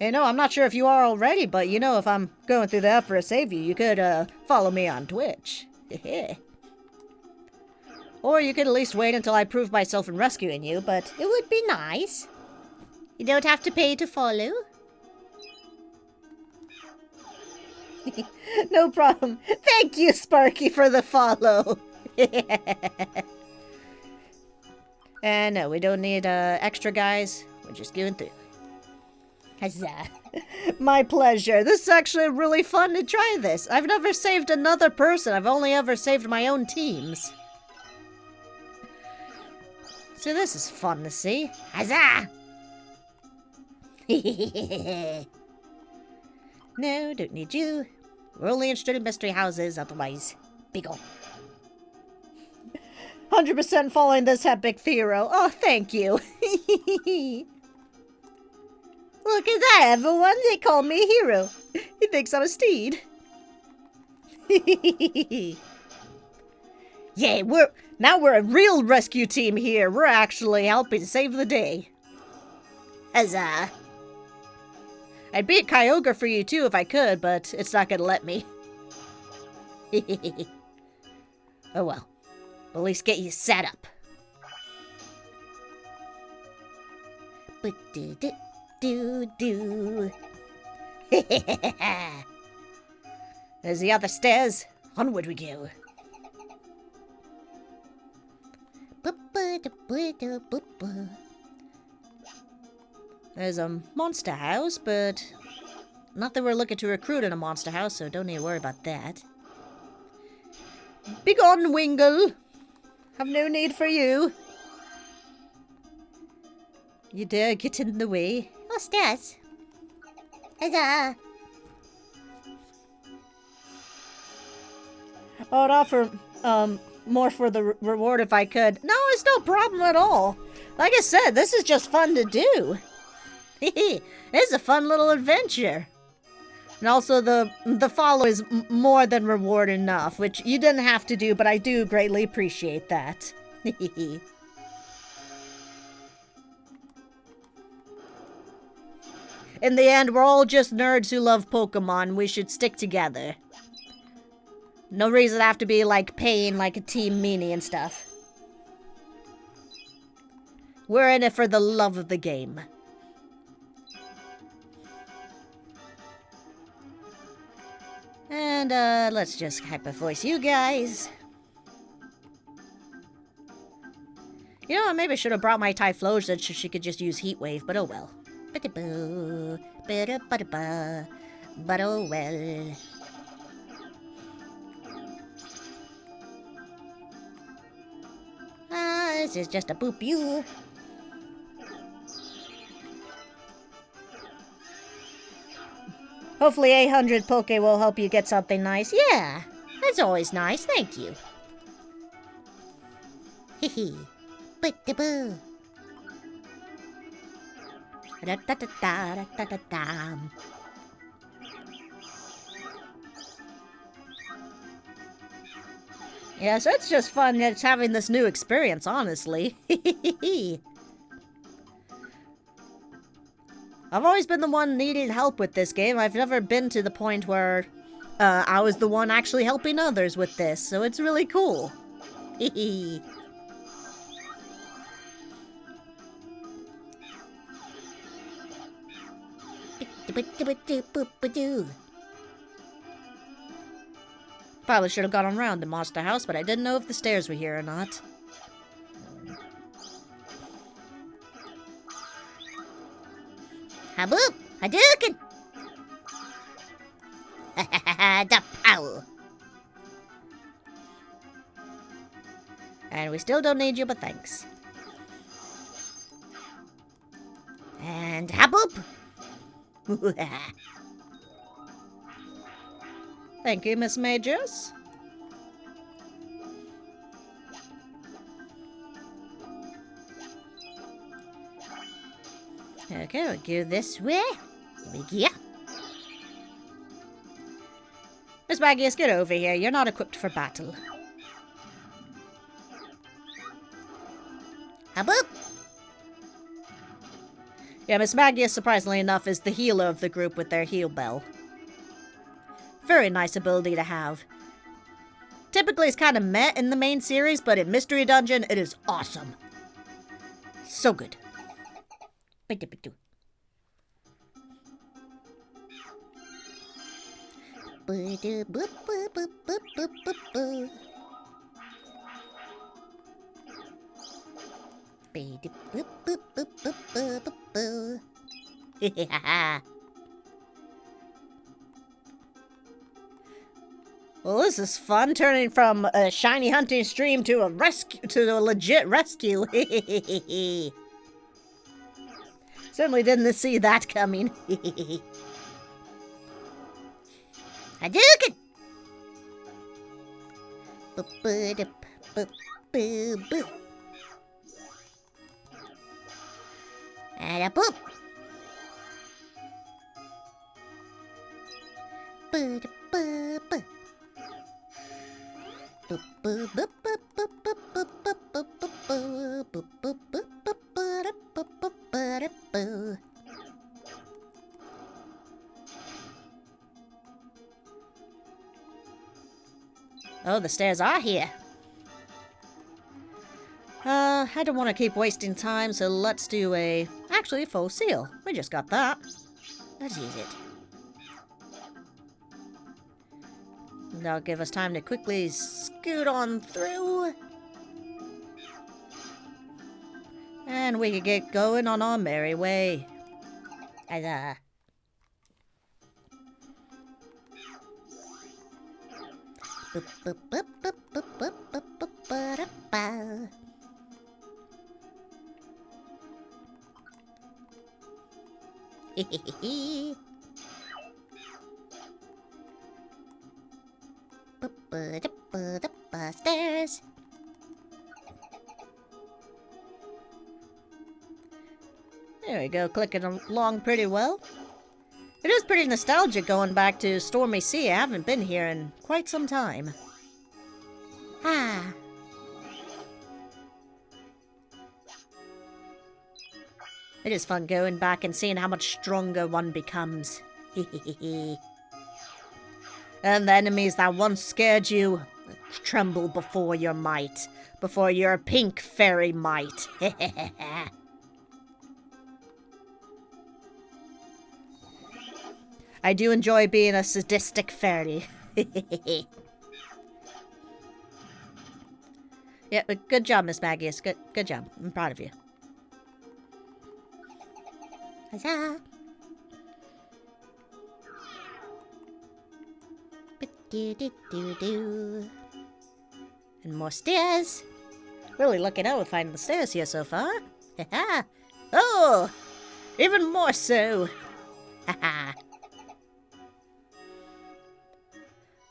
You know, I'm not sure if you are already, but you know, if I'm going through the effort to save you, you could, follow me on Twitch. Or you could at least wait until I prove myself in rescuing you, but it would be nice. You don't have to pay to follow. No problem. Thank you, Sparky, for the follow. And no, we don't need, extra guys. We're just going through. Huzzah. My pleasure. This is actually really fun to try this. I've never saved another person. I've only ever saved my own teams. So this is fun to see. Huzzah! No, don't need you. We're only interested in mystery houses, otherwise, big ol'. 100% following this epic hero. Oh, thank you. Look at that, everyone. They call me a hero. He thinks I'm a steed. Yeah, we're a real rescue team here. We're actually helping save the day. Huzzah. I'd be a Kyogre for you too if I could, but it's not gonna let me. Oh well. At least get you set up. But do. There's the other stairs. Onward we go. There's a monster house, but not that we're looking to recruit in a monster house, so don't need to worry about that. Begone, Wingle! Have no need for you. You dare get in the way. What's that? Huzzah! I'd offer, more for the reward if I could. No, it's no problem at all. Like I said, this is just fun to do. It's a fun little adventure. And also the follow is more than reward enough, which you didn't have to do, but I do greatly appreciate that. In the end, we're all just nerds who love Pokemon. We should stick together. No reason to have to be, like, paying like a team meanie and stuff. We're in it for the love of the game. And, let's just hyper-voice you guys. You know, I maybe should have brought my Typhlosion so she could just use Heat Wave, but oh well. But oh well. This is just a boop you. Hopefully 800 Poke will help you get something nice. Yeah, that's always nice. Thank you. Hehe. But-da-boo. Da-da-da-da-da-da-da-da. Yeah, so it's just fun just having this new experience, honestly. I've always been the one needing help with this game. I've never been to the point where I was the one actually helping others with this, so it's really cool. Hehe. Probably should have gone around the monster house, but I didn't know if the stairs were here or not. Haboop! Hadouken! The power! And we still don't need you, but thanks. And haboop! Thank you, Miss Majors. Okay, we'll go this way. Yeah. Miss Baggius, get over here. You're not equipped for battle. Haboop! Yeah, Miss Baggius, surprisingly enough, is the healer of the group with their heal bell. Very nice ability to have. Typically, it's kind of meh in the main series, but in Mystery Dungeon, it is awesome. So good. Well, this is fun, turning from a shiny hunting stream to a legit rescue. Certainly didn't see that coming. Hadouken! And a boop. Oh, the stairs are here. I don't want to keep wasting time, so let's do actually a full seal. We just got that. Let's use it. That'll give us time to quickly scoot on through. And we can get going on our merry way. Huzzah. Boop, boop, boop, boop, boop, boop, boop, boop, ba-da-ba. Hehehe. Stairs. There we go, clicking along pretty well. It is pretty nostalgic going back to Stormy Sea. I haven't been here in quite some time. Ah. It is fun going back and seeing how much stronger one becomes. And the enemies that once scared you tremble before your might. Before your pink fairy might. I do enjoy being a sadistic fairy. Yeah, good job, Miss Magius. Good job. I'm proud of you. Huzzah! Do-do-do-do. And more stairs. Really looking out with finding the stairs here so far. Oh! Even more so.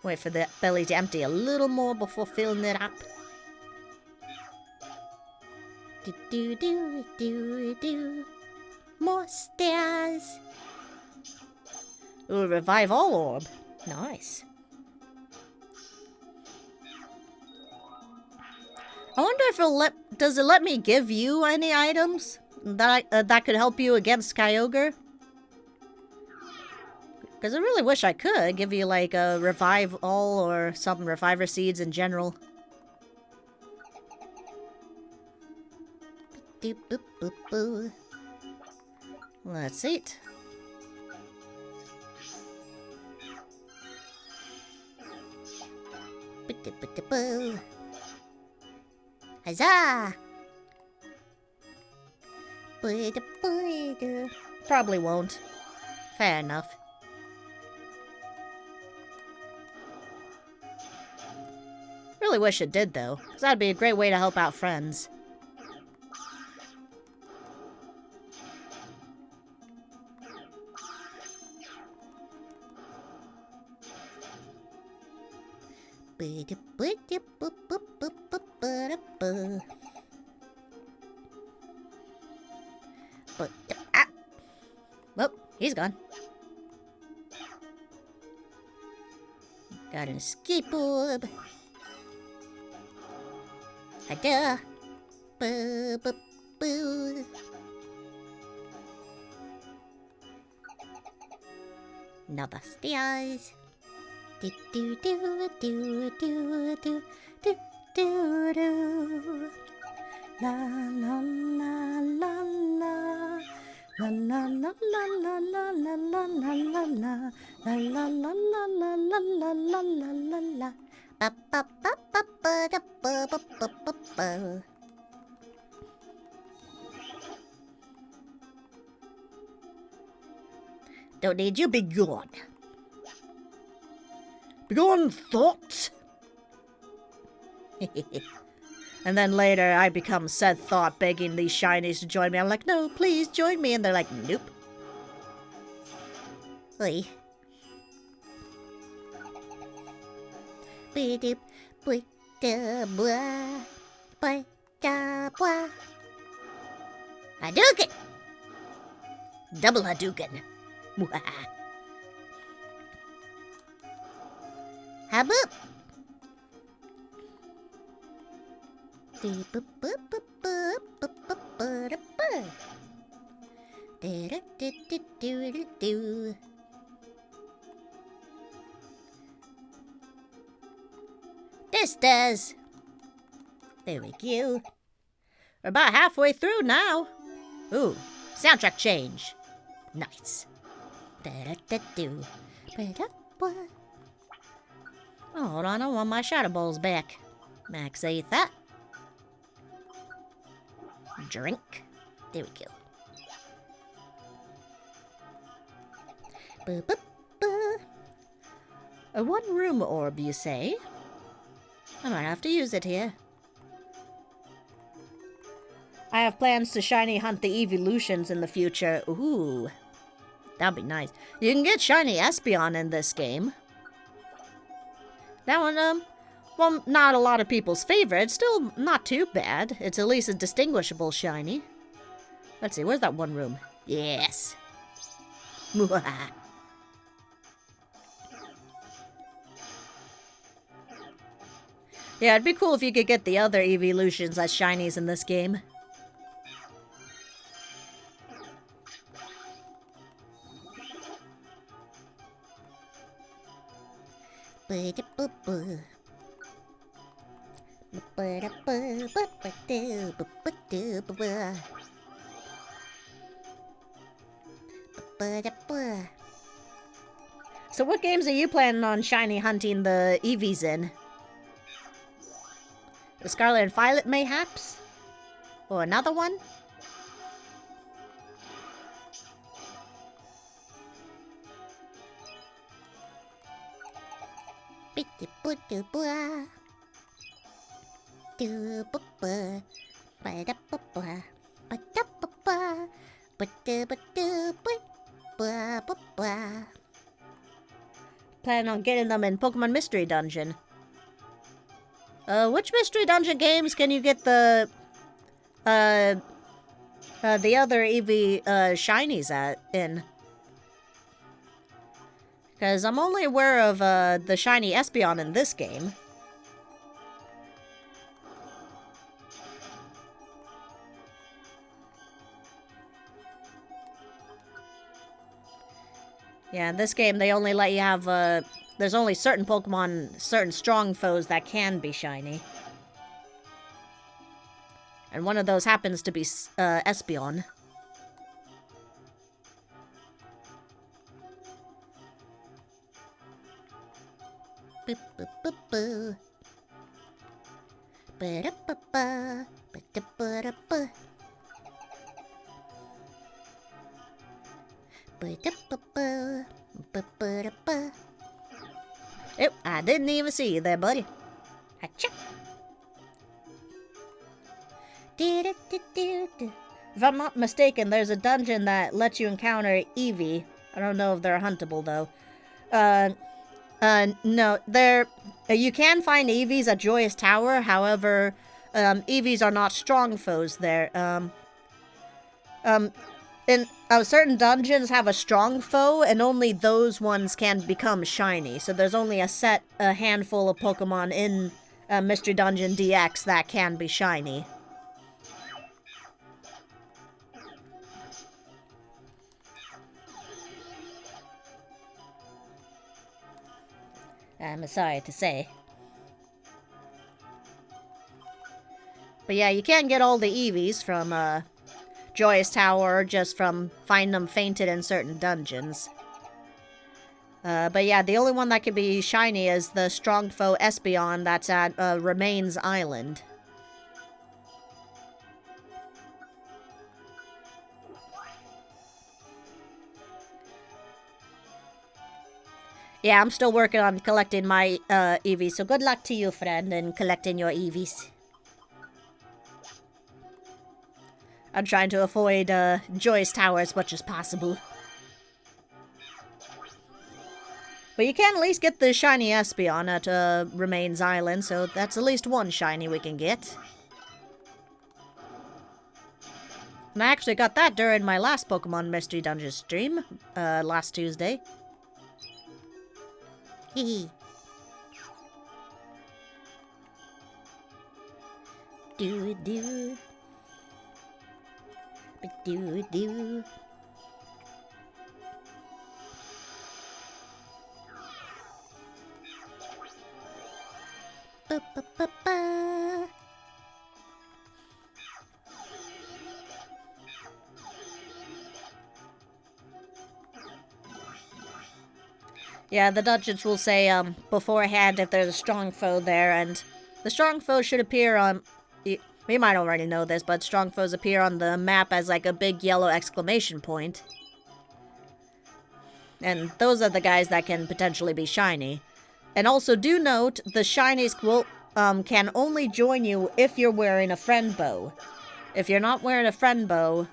Wait for the belly to empty a little more before filling it up. Do-do-do-do-do. More stairs. Ooh, revive all orb. Nice. I wonder if does it let me give you any items that that could help you against Kyogre? Because I really wish I could give you, like, a revive all or some reviver seeds in general. Doop, boop, boop, boo. Let's eat. Boo. Huzzah! Probably won't. Fair enough. Really wish it did, though, because that'd be a great way to help out friends. Well, he's gone. Got an escape orb. Ada. Boo, boo, boo. Another stairs. Do do do do do do do do do. La la la la la. La la la la la la la la la la la. La la la la la la la la la la la. Ba ba ba ba ba da ba ba ba ba ba. Don't need you, be gone. Be gone, thought. And then later I become said thought begging these shinies to join me. I'm like, no, please join me. And they're like, nope. Oi. Hadouken! Double Hadouken. Haboop! This does. There we go. We're about halfway through now. Ooh, soundtrack change. Nice. Oh, hold on, I want my Shadow Balls back. Max ate that. Drink. There we go. Boo, boo, boo. A one-room orb, you say? I might have to use it here. I have plans to shiny hunt the evolutions in the future. Ooh. That'd be nice. You can get shiny Espeon in this game. That one, well, not a lot of people's favorite. Still not too bad. It's at least a distinguishable shiny. Let's see, where's that one room? Yes. Yeah, it'd be cool if you could get the other evolutions as shinies in this game. So what games are you planning on shiny hunting the Eevees in? The Scarlet and Violet, mayhaps? Or another one? Plan on getting them in Pokemon Mystery Dungeon. Which Mystery Dungeon games can you get the other Eevee, shinies in? Because I'm only aware of, the shiny Espeon in this game. Yeah, in this game, they only let you have, there's only certain Pokemon, certain strong foes that can be shiny. And one of those happens to be, Espeon. Boop, boop, boop, boo. Ba-da-ba-ba, ba-da-ba-da-ba. Ba-da-ba-ba, ba-ba-da-ba. Oh, I didn't even see you there, buddy. Achoo. If I'm not mistaken, there's a dungeon that lets you encounter Eevee. I don't know if they're huntable, though. No, you can find Eevees at Joyous Tower. However, Eevees are not strong foes there. Certain dungeons have a strong foe, and only those ones can become shiny. So there's only a handful of Pokemon in Mystery Dungeon DX that can be shiny. I'm sorry to say. But yeah, you can't get all the Eevees from Joyous Tower just from finding them fainted in certain dungeons. But yeah, the only one that can be shiny is the strong foe Espeon that's at Remains Island. Yeah, I'm still working on collecting my Eevees, so good luck to you, friend, in collecting your Eevees. I'm trying to avoid Joyous Tower as much as possible. But you can at least get the shiny Espeon at Remains Island, so that's at least one shiny we can get. And I actually got that during my last Pokemon Mystery Dungeon stream, last Tuesday. Hee Do do. Do do. Ba ba ba ba. Yeah, the dungeons will say beforehand if there's a strong foe there, and the strong foe should appear on... You might already know this, but strong foes appear on the map as like a big yellow exclamation point. And those are the guys that can potentially be shiny. And also do note, the shinies will can only join you if you're wearing a friend bow. If you're not wearing a friend bow,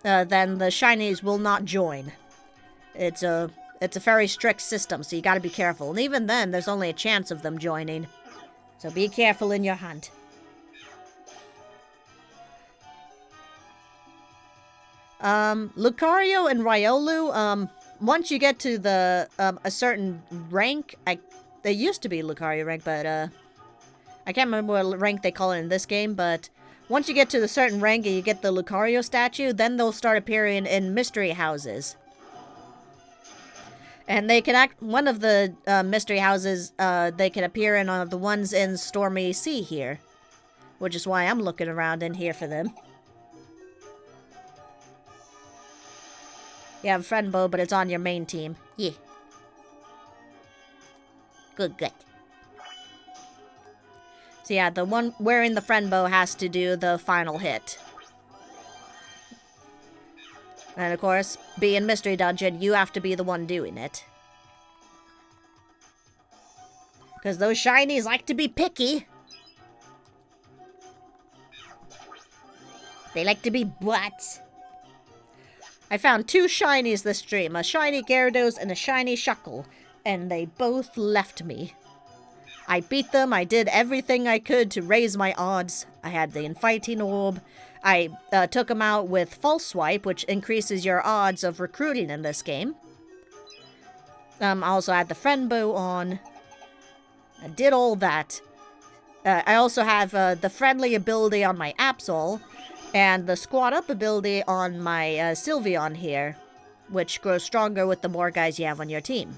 then the shinies will not join. It's a very strict system, so you gotta be careful. And even then, there's only a chance of them joining. So be careful in your hunt. Lucario and Riolu, once you get to the, a certain rank, they used to be Lucario rank, but, I can't remember what rank they call it in this game, but once you get to the certain rank and you get the Lucario statue, then they'll start appearing in mystery houses. And they can one of the, mystery houses, they can appear in the ones in Stormy Sea here. Which is why I'm looking around in here for them. You have a friend bow, but it's on your main team. Yeah. Good, good. So yeah, the one wearing the friend bow has to do the final hit. And of course, being Mystery Dungeon, you have to be the one doing it. Because those shinies like to be picky. They like to be butts. I found two shinies this stream, a shiny Gyarados and a shiny Shuckle, and they both left me. I beat them, I did everything I could to raise my odds. I had the Infighting Orb, I took them out with False Swipe, which increases your odds of recruiting in this game. I also had the Friend Bow on. I did all that. I also have the Friendly ability on my Absol, and the Squat Up ability on my Sylveon here. which grows stronger with the more guys you have on your team.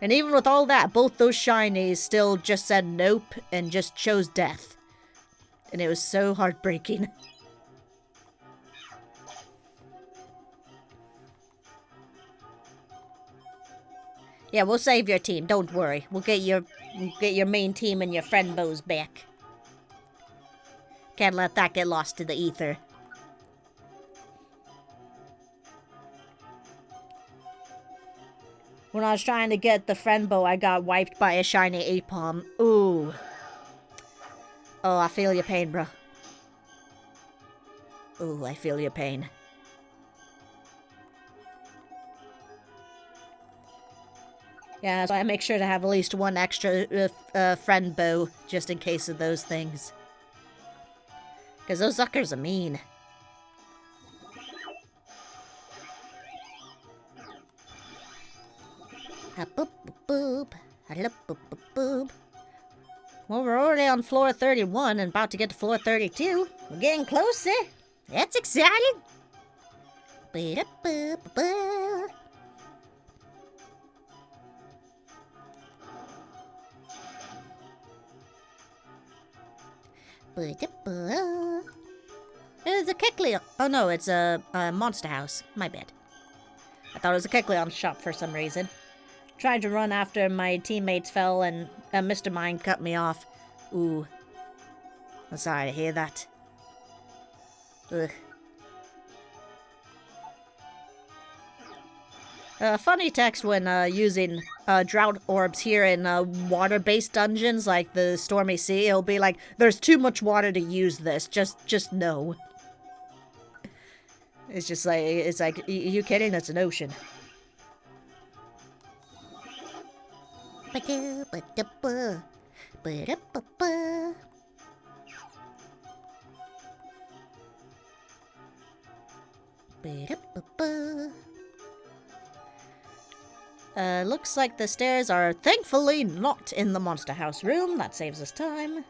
And even with all that, both those shinies still just said nope and just chose death. And it was so heartbreaking. Yeah, we'll save your team. Don't worry. We'll get your main team and your friend bows back. Can't let that get lost to the ether. When I was trying to get the friend bow, I got wiped by a shiny Apom. Ooh. Oh, I feel your pain, bro. Ooh, I feel your pain. Yeah, so I make sure to have at least one extra friend bow, just in case of those things. Because those suckers are mean. Well, we're already on floor 31 and about to get to floor 32. We're getting closer. That's exciting. It's a Kecleon. Oh no, it's a Monster House. My bad. I thought it was a Kecleon shop for some reason. Tried to run after my teammates fell and Mr. Mine cut me off. Ooh. I'm sorry to hear that. Ugh. Funny text when using drought orbs here in water-based dungeons like the Stormy Sea. It'll be like, there's too much water to use this. Just no. It's just like, it's like, you kidding? That's an ocean. Looks like the stairs are thankfully not in the Monster House room. That saves us time.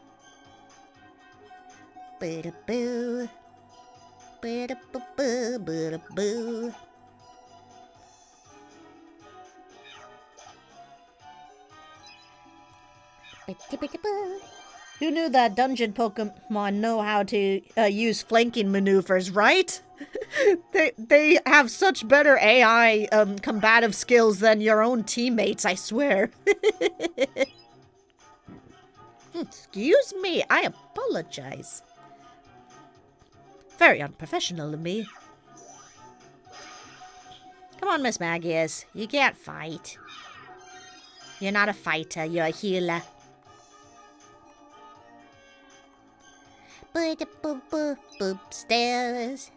'Who knew that dungeon Pokemon know how to use flanking maneuvers, right? They have such better AI combative skills than your own teammates, I swear. Excuse me, I apologize. Very unprofessional of me. Come on, Miss Magius. You can't fight. You're not a fighter, you're a healer. Boop, boop, boop, boop, stairs.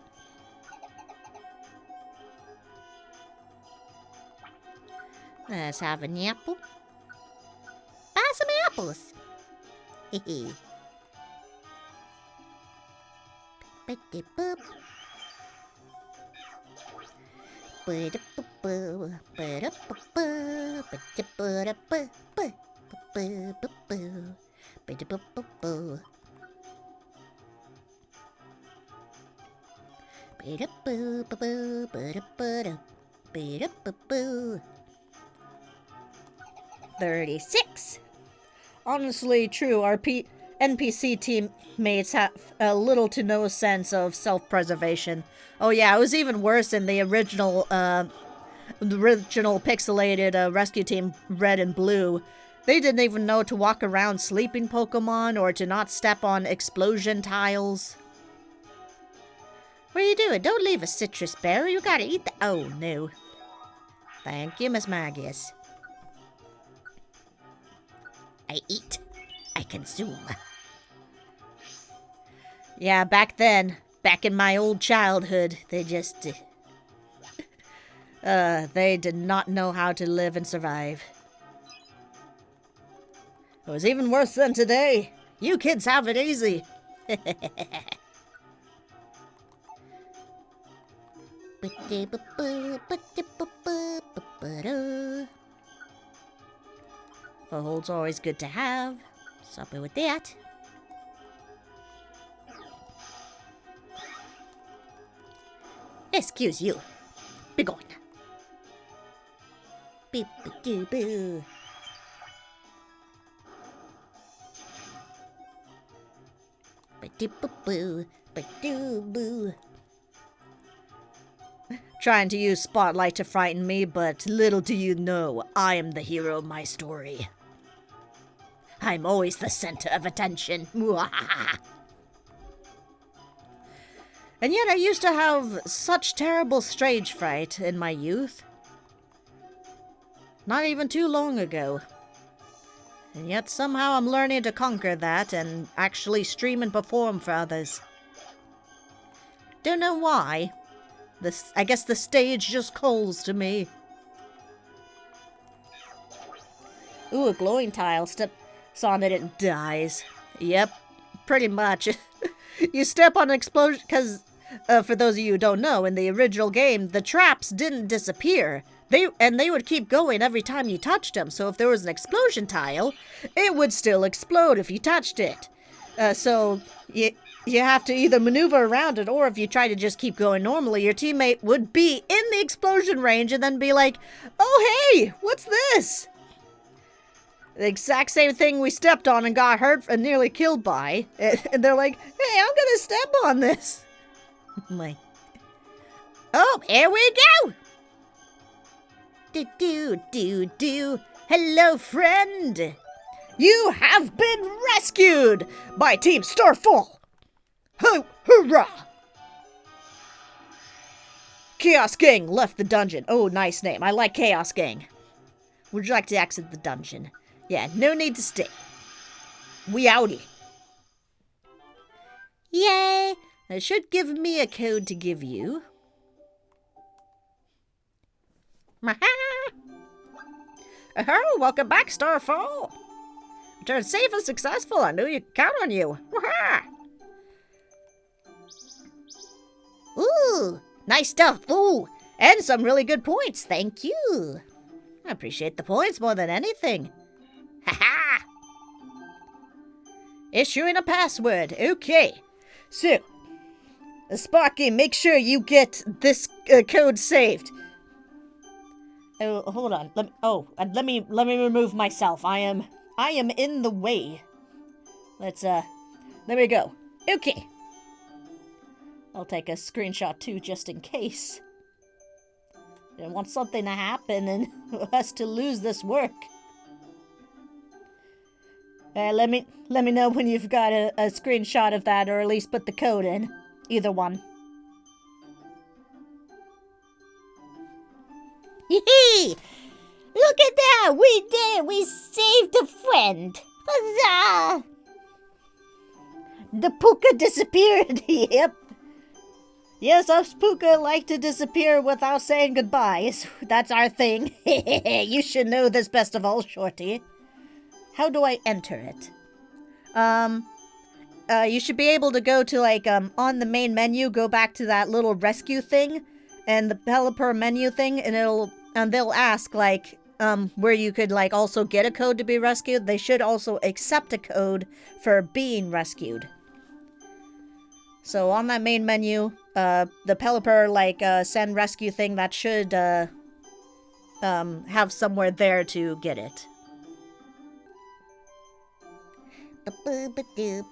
Let's have an apple. Buy some apples. Hehe. Boop, boop. $36. Honestly, true. Our NPC teammates have little to no sense of self-preservation. Oh yeah, it was even worse in the original pixelated rescue team Red and Blue. They didn't even know to walk around sleeping Pokemon or to not step on explosion tiles. What are you doing? Don't leave a citrus berry. You gotta eat the— Oh, no. Thank you, Miss Magius. I eat. I consume. Yeah, back then, back in my old childhood, they just— they did not know how to live and survive. It was even worse than today. You kids have it easy. Foothold's always good to have. Supper with that. Excuse you. Begone. Boop, doo, boo. Ba-doo-boo-boo, ba-doo-boo. Trying to use Spotlight to frighten me, but little do you know, I am the hero of my story. I'm always the center of attention. And yet I used to have such terrible stage fright in my youth. Not even too long ago. And yet somehow I'm learning to conquer that and actually stream and perform for others. Don't know why. I guess the stage just calls to me. Ooh, a glowing tile. Step on it, it dies. Yep, pretty much. You step on an explosion, because, for those of you who don't know, in the original game, the traps didn't disappear. They would keep going every time you touched them. So if there was an explosion tile, it would still explode if you touched it. So you have to either maneuver around it, or if you try to just keep going normally, your teammate would be in the explosion range and then be like, oh hey, what's this? The exact same thing we stepped on and got hurt and nearly killed by. And they're like, hey, I'm gonna step on this. Oh, here we go! Do. Hello, friend. You have been rescued by Team Starfall. Hoorah! Chaos Gang left the dungeon. Oh, nice name. I like Chaos Gang. Would you like to exit the dungeon? Yeah, no need to stay. We outie. Yay! It should give me a code to give you. Oh, welcome back, Starfall. Return safe and successful. I knew you could count on you. Ooh, nice stuff. Ooh, and some really good points. Thank you. I appreciate the points more than anything. Ha-ha! Issuing a password. Okay. So, Sparky, make sure you get this code saved. Oh, hold on. Let me remove myself. I am in the way. There we go. Okay. I'll take a screenshot too, just in case. I don't want something to happen and us to lose this work. Let me know when you've got a screenshot of that, or at least put the code in. Either one. Hee! Look at that! We did it! We saved a friend! Huzzah! The puka disappeared! Yep. Yes, us puka like to disappear without saying goodbyes. That's our thing. You should know this best of all, Shorty. How do I enter it? You should be able to go to, on the main menu, go back to that little rescue thing, and the developer menu thing, and they'll ask, where you could, also get a code to be rescued. They should also accept a code for being rescued. So on that main menu, the developer, send rescue thing, that should, have somewhere there to get it. It did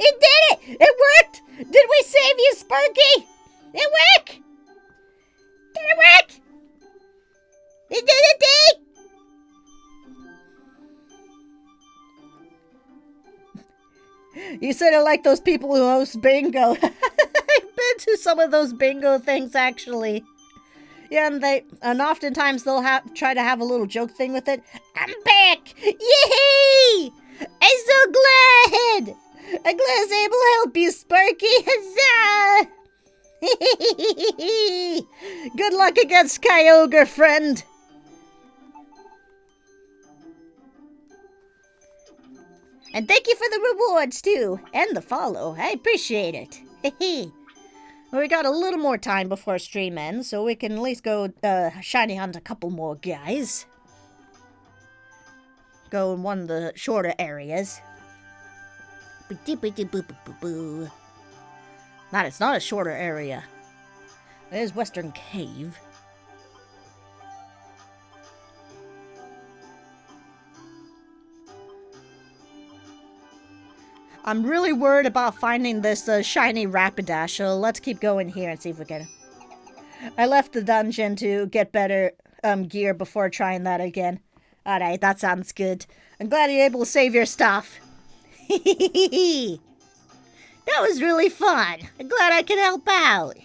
it! It worked! Did we save you, Sparky? It worked! Did it work? It did it, Dee! You sort of like those people who host bingo. I've been to some of those bingo things, actually. Yeah, and oftentimes they'll try to have a little joke thing with it. I'm back! Yay! I'm so glad! I'm glad I was able to help you, Sparky! Huzzah! Good luck against Kyogre, friend! And thank you for the rewards, too. And the follow. I appreciate it. We got a little more time before stream ends, so we can at least go shiny hunt a couple more guys. Go in one of the shorter areas. It's not a shorter area. There's Western Cave. I'm really worried about finding this shiny Rapidash, so let's keep going here and see if we can. I left the dungeon to get better gear before trying that again. Alright, that sounds good. I'm glad you're able to save your stuff. That was really fun. I'm glad I could help out.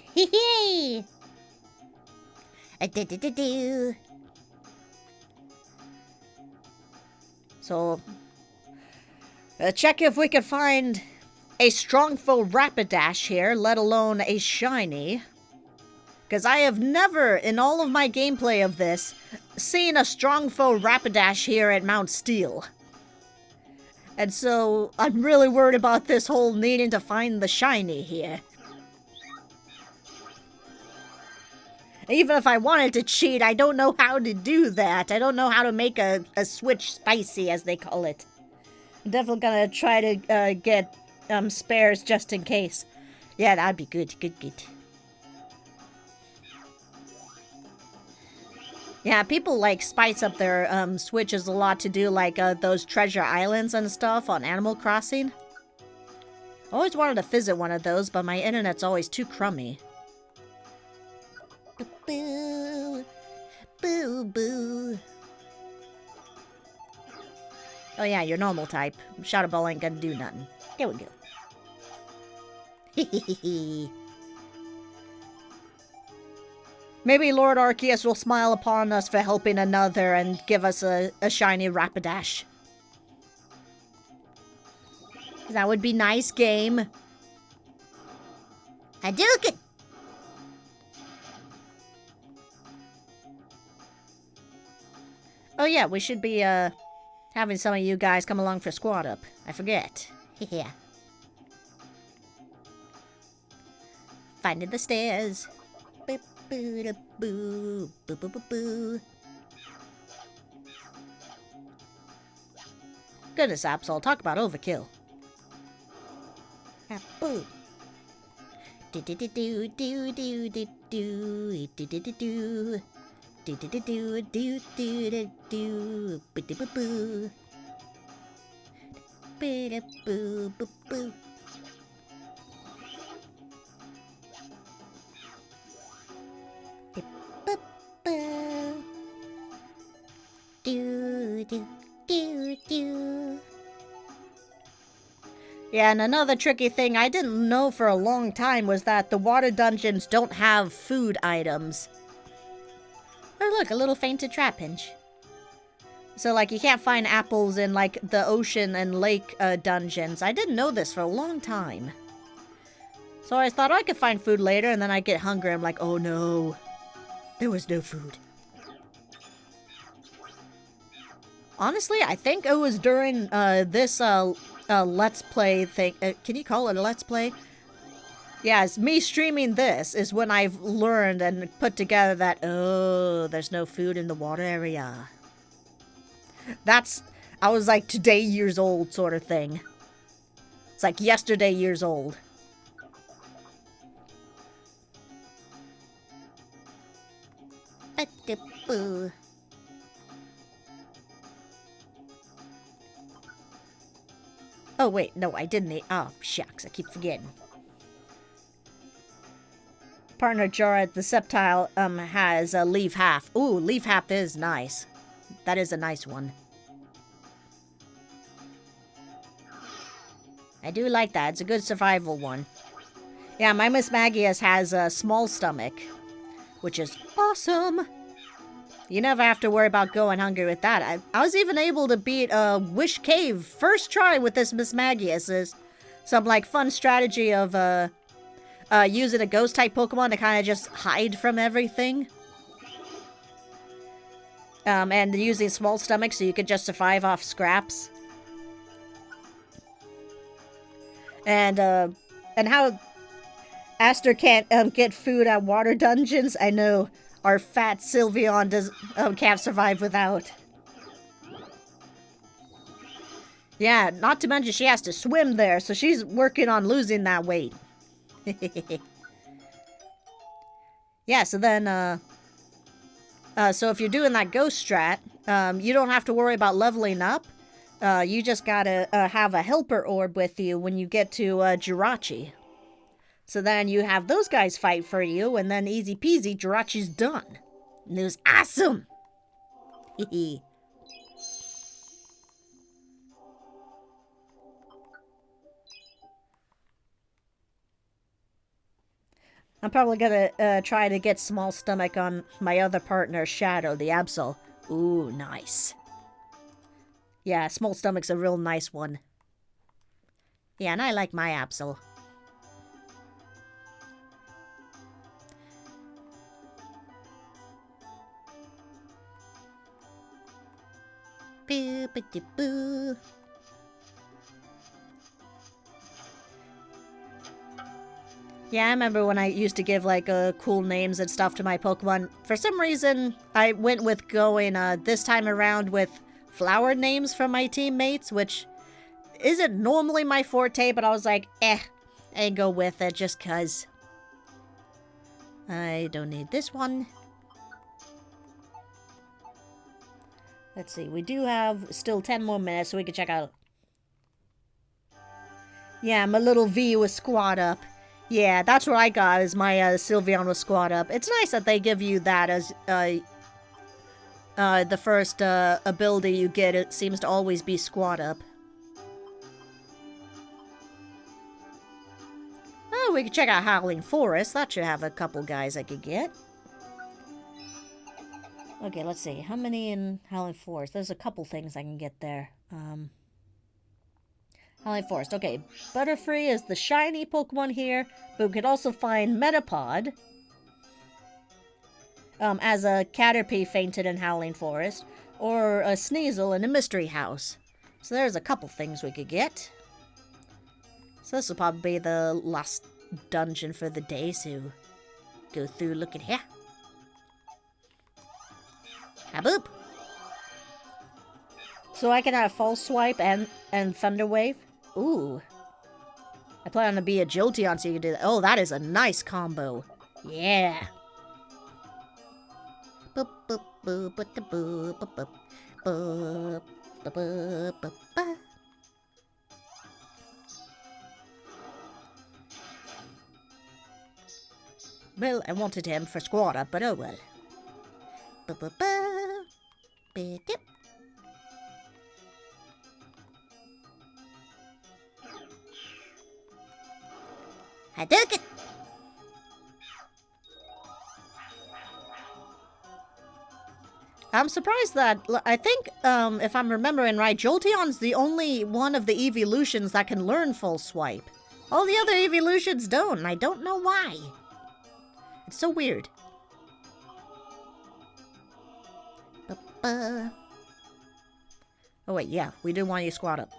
So, check if we can find a Strongful Rapidash here, let alone a shiny. Because I have never, in all of my gameplay of this, seen a Strongful Rapidash here at Mount Steel. And so, I'm really worried about this whole needing to find the shiny here. Even if I wanted to cheat, I don't know how to do that. I don't know how to make a switch spicy, as they call it. I'm definitely gonna try to get spares just in case. Yeah, that'd be good. Good. Yeah, people like spice up their switches a lot to do like those treasure islands and stuff on Animal Crossing. I always wanted to visit one of those, but my internet's always too crummy. Boo, boo, boo. Oh yeah, you're normal type. Shadow Ball ain't gonna do nothing. There we go. Hehehe. Maybe Lord Arceus will smile upon us for helping another and give us a shiny Rapidash. That would be nice, game. Hadouken! Oh yeah, we should be having some of you guys come along for Squad Up. I forget. Yeah. Finding the stairs. Boop, boo, da, boo, boo, boo, boo, boo. Goodness, Absol, talk about overkill. Ah, boo. Do do do do do do do do do do do do. Do do do do do do do do boo boo boo boo boo boo boo. Do do do do. Yeah, and another tricky thing I didn't know for a long time was that the water dungeons don't have food items. Oh look, a little fainted trapinch. So like you can't find apples in like the ocean and lake dungeons. I didn't know this for a long time. So I thought I could find food later and then I get hungry. I'm like, oh no, there was no food. Honestly, I think it was during this Let's Play thing. Can you call it a Let's Play? Yeah, it's me streaming this is when I've learned and put together that, oh, there's no food in the water area. I was like today years old sort of thing. It's like yesterday years old. Oh wait, no, I didn't eat. Oh, shucks, I keep forgetting. Partner Jorah, the Sceptile, has a Leaf Half. Ooh, Leaf Half is nice. That is a nice one. I do like that. It's a good survival one. Yeah, my Miss Magius has a small stomach, which is awesome. You never have to worry about going hungry with that. I was even able to beat Wish Cave first try with this Miss Magius. Is some like fun strategy of using a ghost type Pokemon to kind of just hide from everything. And using small stomach so you could just survive off scraps. And how Aster can't get food at water dungeons. I know our fat Sylveon can't survive without. Yeah, not to mention she has to swim there, so she's working on losing that weight. Yeah, so then, so if you're doing that ghost strat, you don't have to worry about leveling up. You just gotta have a helper orb with you when you get to Jirachi. So then you have those guys fight for you, and then easy peasy, Jirachi's done. And it was awesome! Hehe. I'm probably gonna try to get small stomach on my other partner, Shadow, the Absol. Ooh, nice. Yeah, small stomach's a real nice one. Yeah, and I like my Absol. Boo, ba, dee, boo. Yeah, I remember when I used to give, like, cool names and stuff to my Pokemon. For some reason, I went with going, this time around with flower names for my teammates, which isn't normally my forte, but I was like, I go with it just 'cause. I don't need this one. Let's see, we do have still 10 more minutes, so we can check out. Yeah, my little V was squat up. Yeah, that's what I got, is my Sylveon was squat up. It's nice that they give you that as the first ability you get. It seems to always be squat up. Oh, we can check out Howling Forest. That should have a couple guys I could get. Okay, let's see. How many in Howling Forest? There's a couple things I can get there. Howling Forest. Okay, Butterfree is the shiny Pokemon here, but we could also find Metapod as a Caterpie fainted in Howling Forest, or a Sneasel in a Mystery House. So there's a couple things we could get. So this will probably be the last dungeon for the day, so go through looking here. Haboop! So I can have False Swipe and Thunder Wave? Ooh. I plan to be a Jolteon so you can do that. Oh, that is a nice combo. Yeah. Boop, boop, boop, boop, boop, boop, boop, boop, boop, boop, boop, boop. Well, I wanted him for Squatter, but oh well. Boop, boop, boop. Beep, yep. Hadouken! I'm surprised that, I think, if I'm remembering right, Jolteon's the only one of the evolutions that can learn Full Swipe. All the other evolutions don't, and I don't know why. It's so weird. Ba-ba. Oh wait, yeah, we do want you to squat up.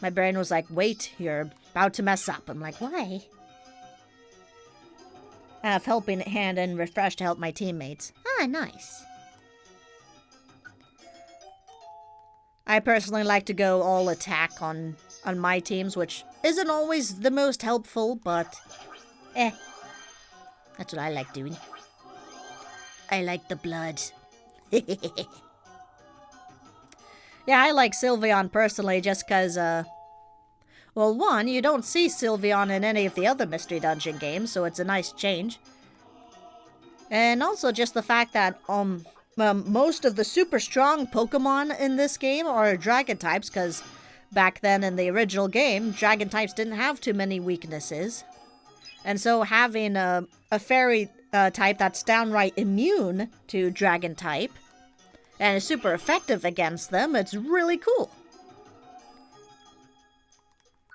My brain was like, wait, you're about to mess up. I'm like, why? I have Helping Hand and Refresh to help my teammates. Ah, nice. I personally like to go all attack on my teams, which isn't always the most helpful, but that's what I like doing. I like the blood. Yeah, I like Sylveon personally just because, well, one, you don't see Sylveon in any of the other Mystery Dungeon games, so it's a nice change. And also just the fact that, most of the super strong Pokemon in this game are Dragon types, because back then in the original game, Dragon types didn't have too many weaknesses. And so having a Fairy type that's downright immune to Dragon type, and is super effective against them, it's really cool.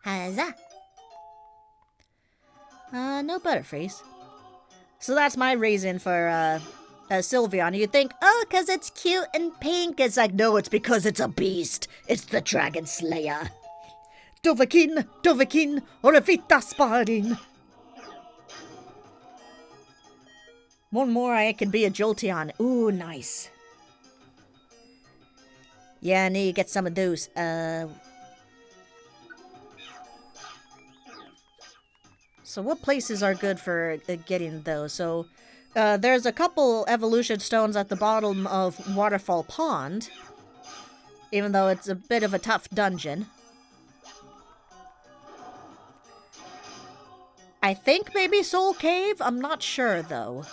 Huzzah! No Butterfrees. So that's my reason for, Sylveon. You'd think, oh, because it's cute and pink. It's like, no, it's because it's a beast. It's the Dragon Slayer. Dovahkiin, Dovahkiin, Orevita Sparring. One more, I can be a Jolteon. Ooh, nice. Yeah, I need to get some of those. So what places are good for getting those? So there's a couple evolution stones at the bottom of Waterfall Pond, even though it's a bit of a tough dungeon. I think maybe Soul Cave? I'm not sure, though.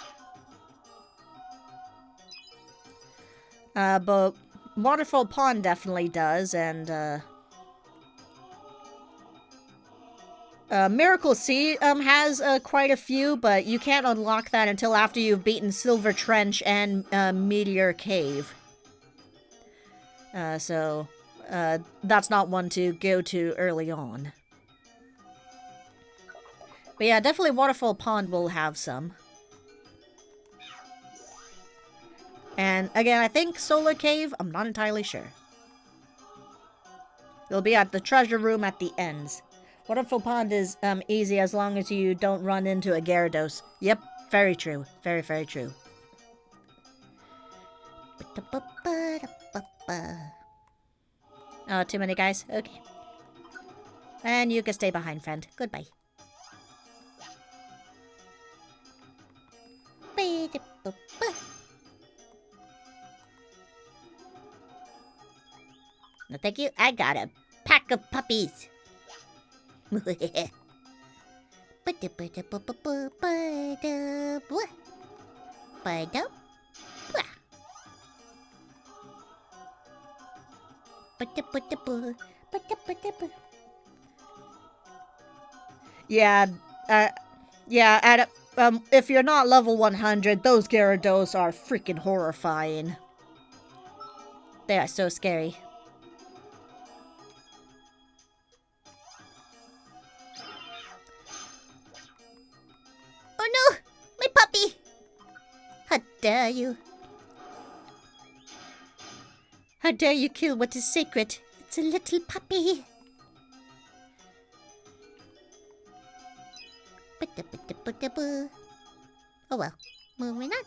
But Waterfall Pond definitely does, and Miracle Sea has quite a few, but you can't unlock that until after you've beaten Silver Trench and Meteor Cave. So that's not one to go to early on. But yeah, definitely Waterfall Pond will have some. And again, I think Solar Cave, I'm not entirely sure. It'll be at the treasure room at the ends. Waterfall Pond is easy as long as you don't run into a Gyarados. Yep, very true. Very, very true. Oh, too many guys? Okay. And you can stay behind, friend. Goodbye. No, thank you. I got a pack of puppies. Yeah, if you're not level 100, those Gyarados are freaking horrifying. They are so scary. Oh no! My puppy! How dare you? How dare you kill what is sacred? It's a little puppy. Oh well, moving on.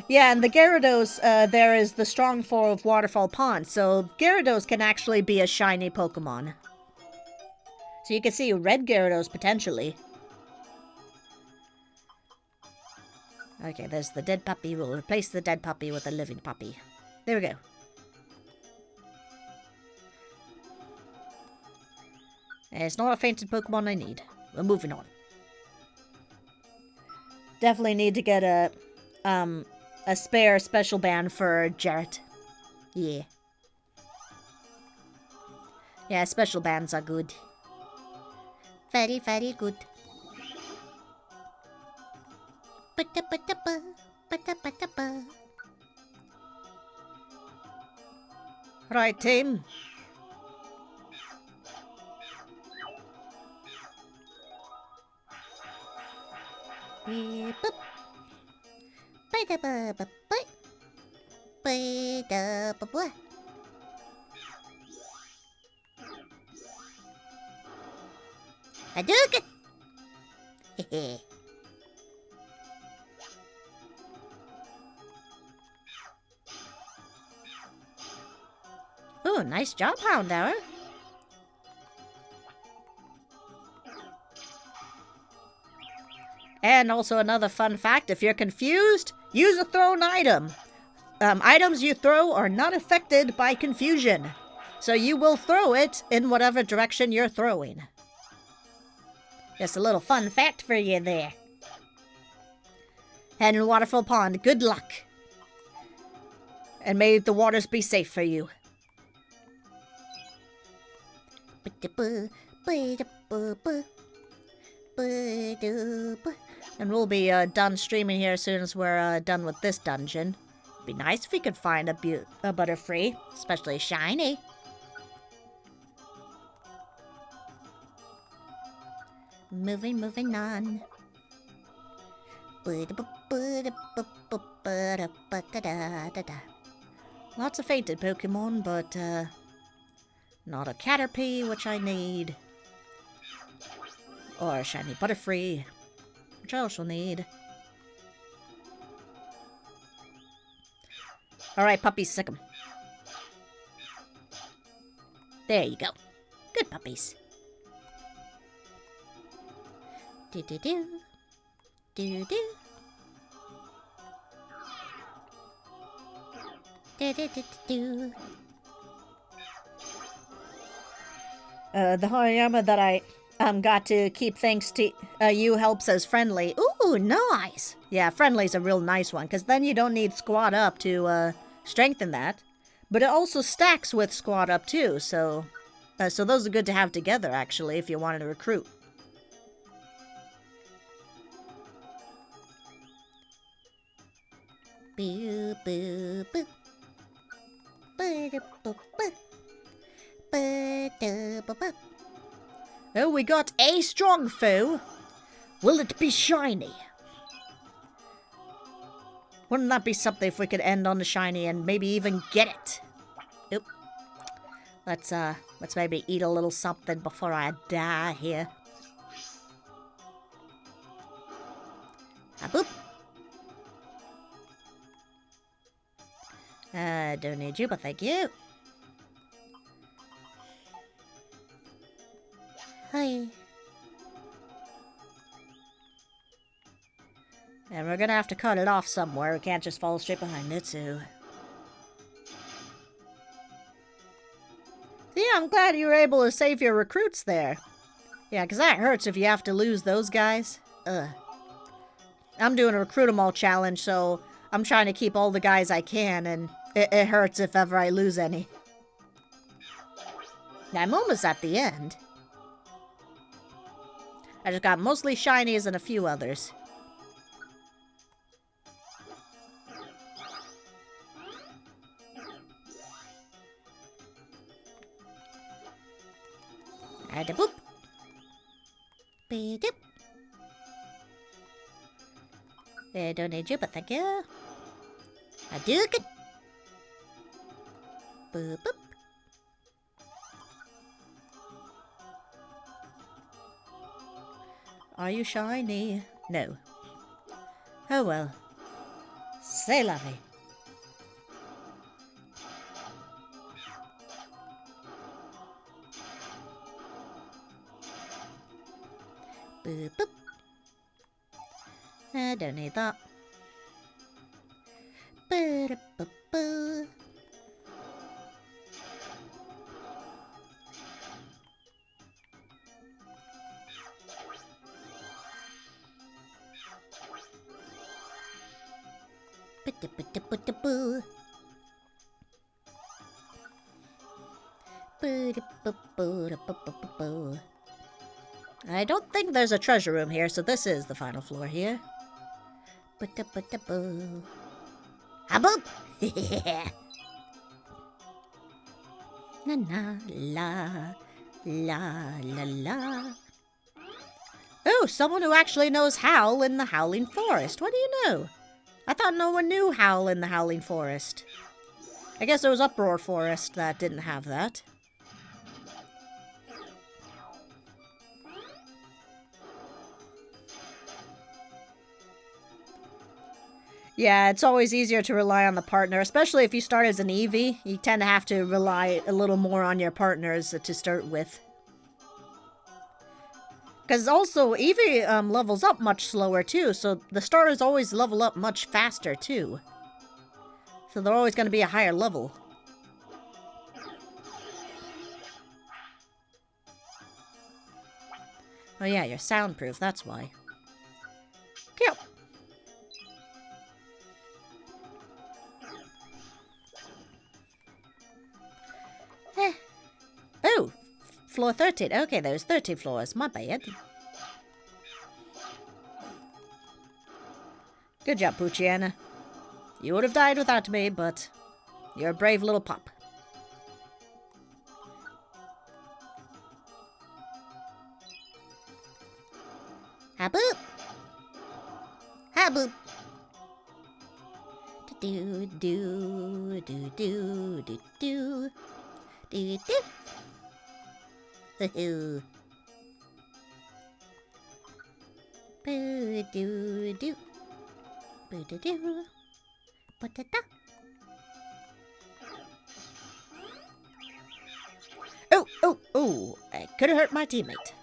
Yeah, and the Gyarados, there is the strong form of Waterfall Pond, so Gyarados can actually be a shiny Pokemon. So you can see red Gyarados potentially. Okay, there's the dead puppy. We'll replace the dead puppy with a living puppy. There we go. It's not a fainted Pokemon I need. We're moving on. Definitely need to get a spare special band for Jarrett. Yeah. Yeah, special bands are good. Very, very good. Right, team. Hadouken! Hehe. Oh, nice job, Houndour. And also another fun fact, if you're confused, use a thrown item. Items you throw are not affected by confusion. So you will throw it in whatever direction you're throwing. Just a little fun fact for you there. And in Waterfall Pond, good luck. And may the waters be safe for you. And we'll be done streaming here as soon as we're done with this dungeon. It'd be nice if we could find a Butterfree, especially shiny. Moving on. Lots of fainted Pokemon, but not a Caterpie, which I need. Or a shiny Butterfree, which I also need. Alright, puppies, sick 'em. There you go. Good puppies. Do-do-do. Do-do. Do-do-do-do-do. The Hariyama that I got to keep thanks to you helps us friendly. Ooh, nice. Yeah, friendly's a real nice one, because then you don't need squat up to strengthen that. But it also stacks with squat up too, so those are good to have together, actually, if you wanted to recruit. Boo, boo, boo. Oh, we got a strong foe. Will it be shiny? Wouldn't that be something if we could end on the shiny and maybe even get it? Oop. Let's maybe eat a little something before I die here. Ah, boop. Don't need you, but thank you. Hi. And we're gonna have to cut it off somewhere. We can't just fall straight behind it, so... Yeah, I'm glad you were able to save your recruits there. Yeah, because that hurts if you have to lose those guys. Ugh. I'm doing a recruit 'em all challenge, so I'm trying to keep all the guys I can, and it hurts if ever I lose any. I'm almost at the end. I just got mostly shinies and a few others. Ada boop. Beep. Don't need you, but thank you. I do good. Boop boop. Are you shiny? No. Oh well. C'est la vie. Boop boop. I don't need that. Boo-da-boo-boo. Boo-da-boo-da-boo-da-boo. Boo-da-boo-boo-da-boo-boo-boo. I don't think there's a treasure room here, so this is the final floor here. Boo-da-boo-da-boo. Ha-boop! Na na la la la la. Oh, someone who actually knows Howl in the Howling Forest. What do you know? I thought no one knew Howl in the Howling Forest. I guess it was Uproar Forest that didn't have that. Yeah, it's always easier to rely on the partner, especially if you start as an Eevee. You tend to have to rely a little more on your partners to start with. Because also, Eevee levels up much slower too, so the starters always level up much faster too. So they're always going to be a higher level. Oh yeah, you're soundproof, that's why. Cute. Oh, floor 13. Okay, there's 13 floors. My bad. Good job, Poochiana. You would have died without me, but you're a brave little pup. Ha-boop! Ha-boop! Do-do-do-do-do-do-do. Do-do. Hoo-hoo. Boo-doo-doo. Boo-doo-doo. Ba-da-da. Oh! Ooh, I could have hurt my teammate.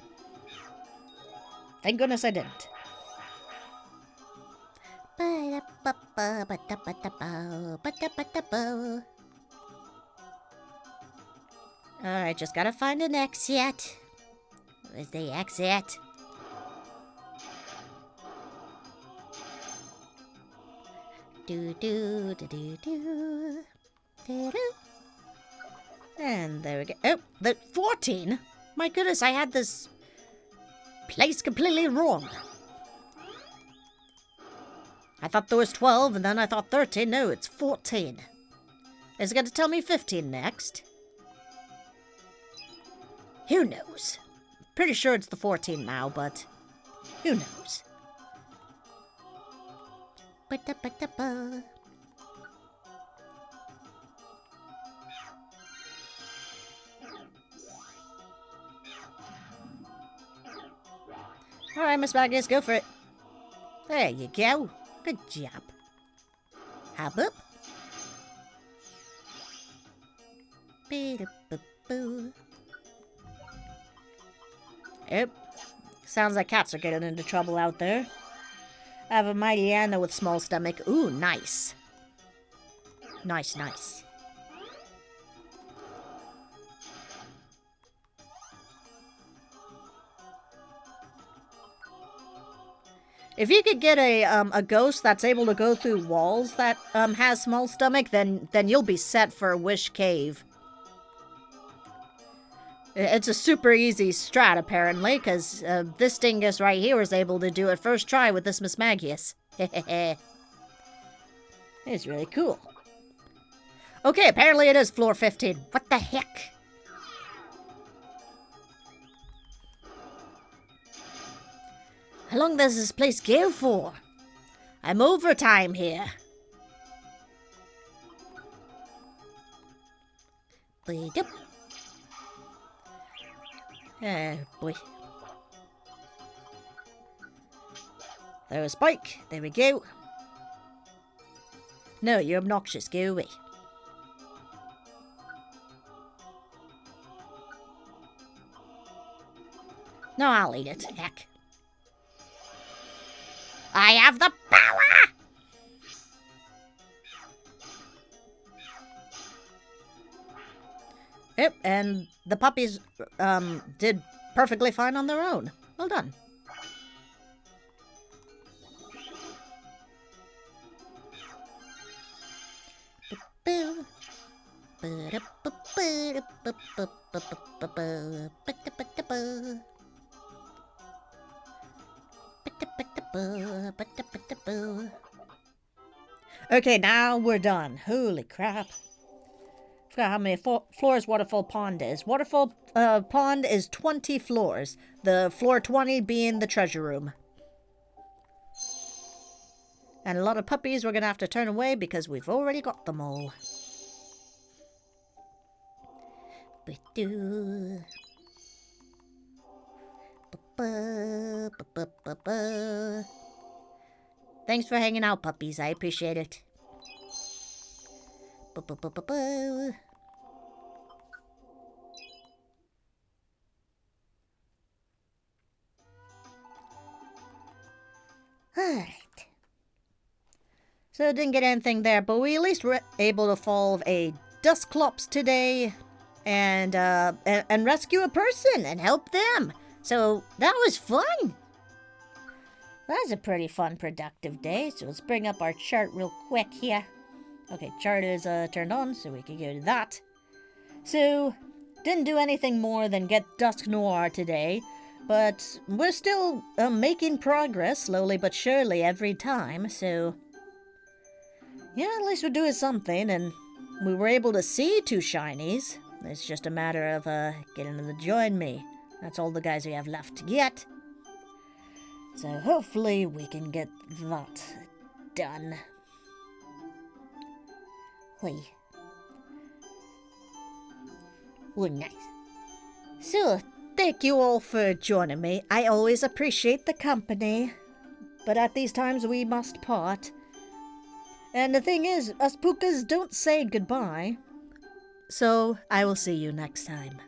Thank goodness I didn't. Alright, just gotta find an exit. Where's the exit? Do do do do do do do. And there we go. Oh, the 14? My goodness, I had this place completely wrong. I thought there was 12, and then I thought 13. No, it's 14. Is it going to tell me 15 next? Who knows? Pretty sure it's the 14 now, but who knows? Ba-da-ba-da-ba. Alright, Miss Magnus, go for it. There you go. Good job. Hop up. Be-da-ba-boo. Yep. Sounds like cats are getting into trouble out there. I have a mighty Anna with small stomach. Ooh, nice. Nice, nice. If you could get a ghost that's able to go through walls that has small stomach, then you'll be set for Wish Cave. It's a super easy strat, apparently, because this dingus right here was able to do it first try with this Miss Magius. It's really cool. Okay, apparently it is floor 15. What the heck? How long does this place go for? I'm overtime here. Yep. Oh, boy. There's a spike. There we go. No, you're obnoxious. Go away. No, I'll eat it. Heck. I have the power! Yep, and the puppies did perfectly fine on their own. Well done. Okay, now we're done. Holy crap. Forgot how many floors Waterfall Pond is. Waterfall Pond is 20 floors. The floor 20 being the treasure room. And a lot of puppies we're going to have to turn away because we've already got them all. Thanks for hanging out, puppies. I appreciate it. Alright. So didn't get anything there, but we at least were able to solve a Dusknoir today and rescue a person and help them. So that was fun. That was a pretty fun, productive day. So let's bring up our chart real quick here. Okay, chart is turned on, so we can go to that. So, didn't do anything more than get Dusknoir today, but we're still making progress, slowly but surely, every time, so... yeah, at least we're doing something, and we were able to see 2 shinies. It's just a matter of getting them to join me. That's all the guys we have left to get. So hopefully we can get that done. Oi. Oh, nice. So, thank you all for joining me. I always appreciate the company, but at these times we must part. And the thing is, us Pukas don't say goodbye. So, I will see you next time.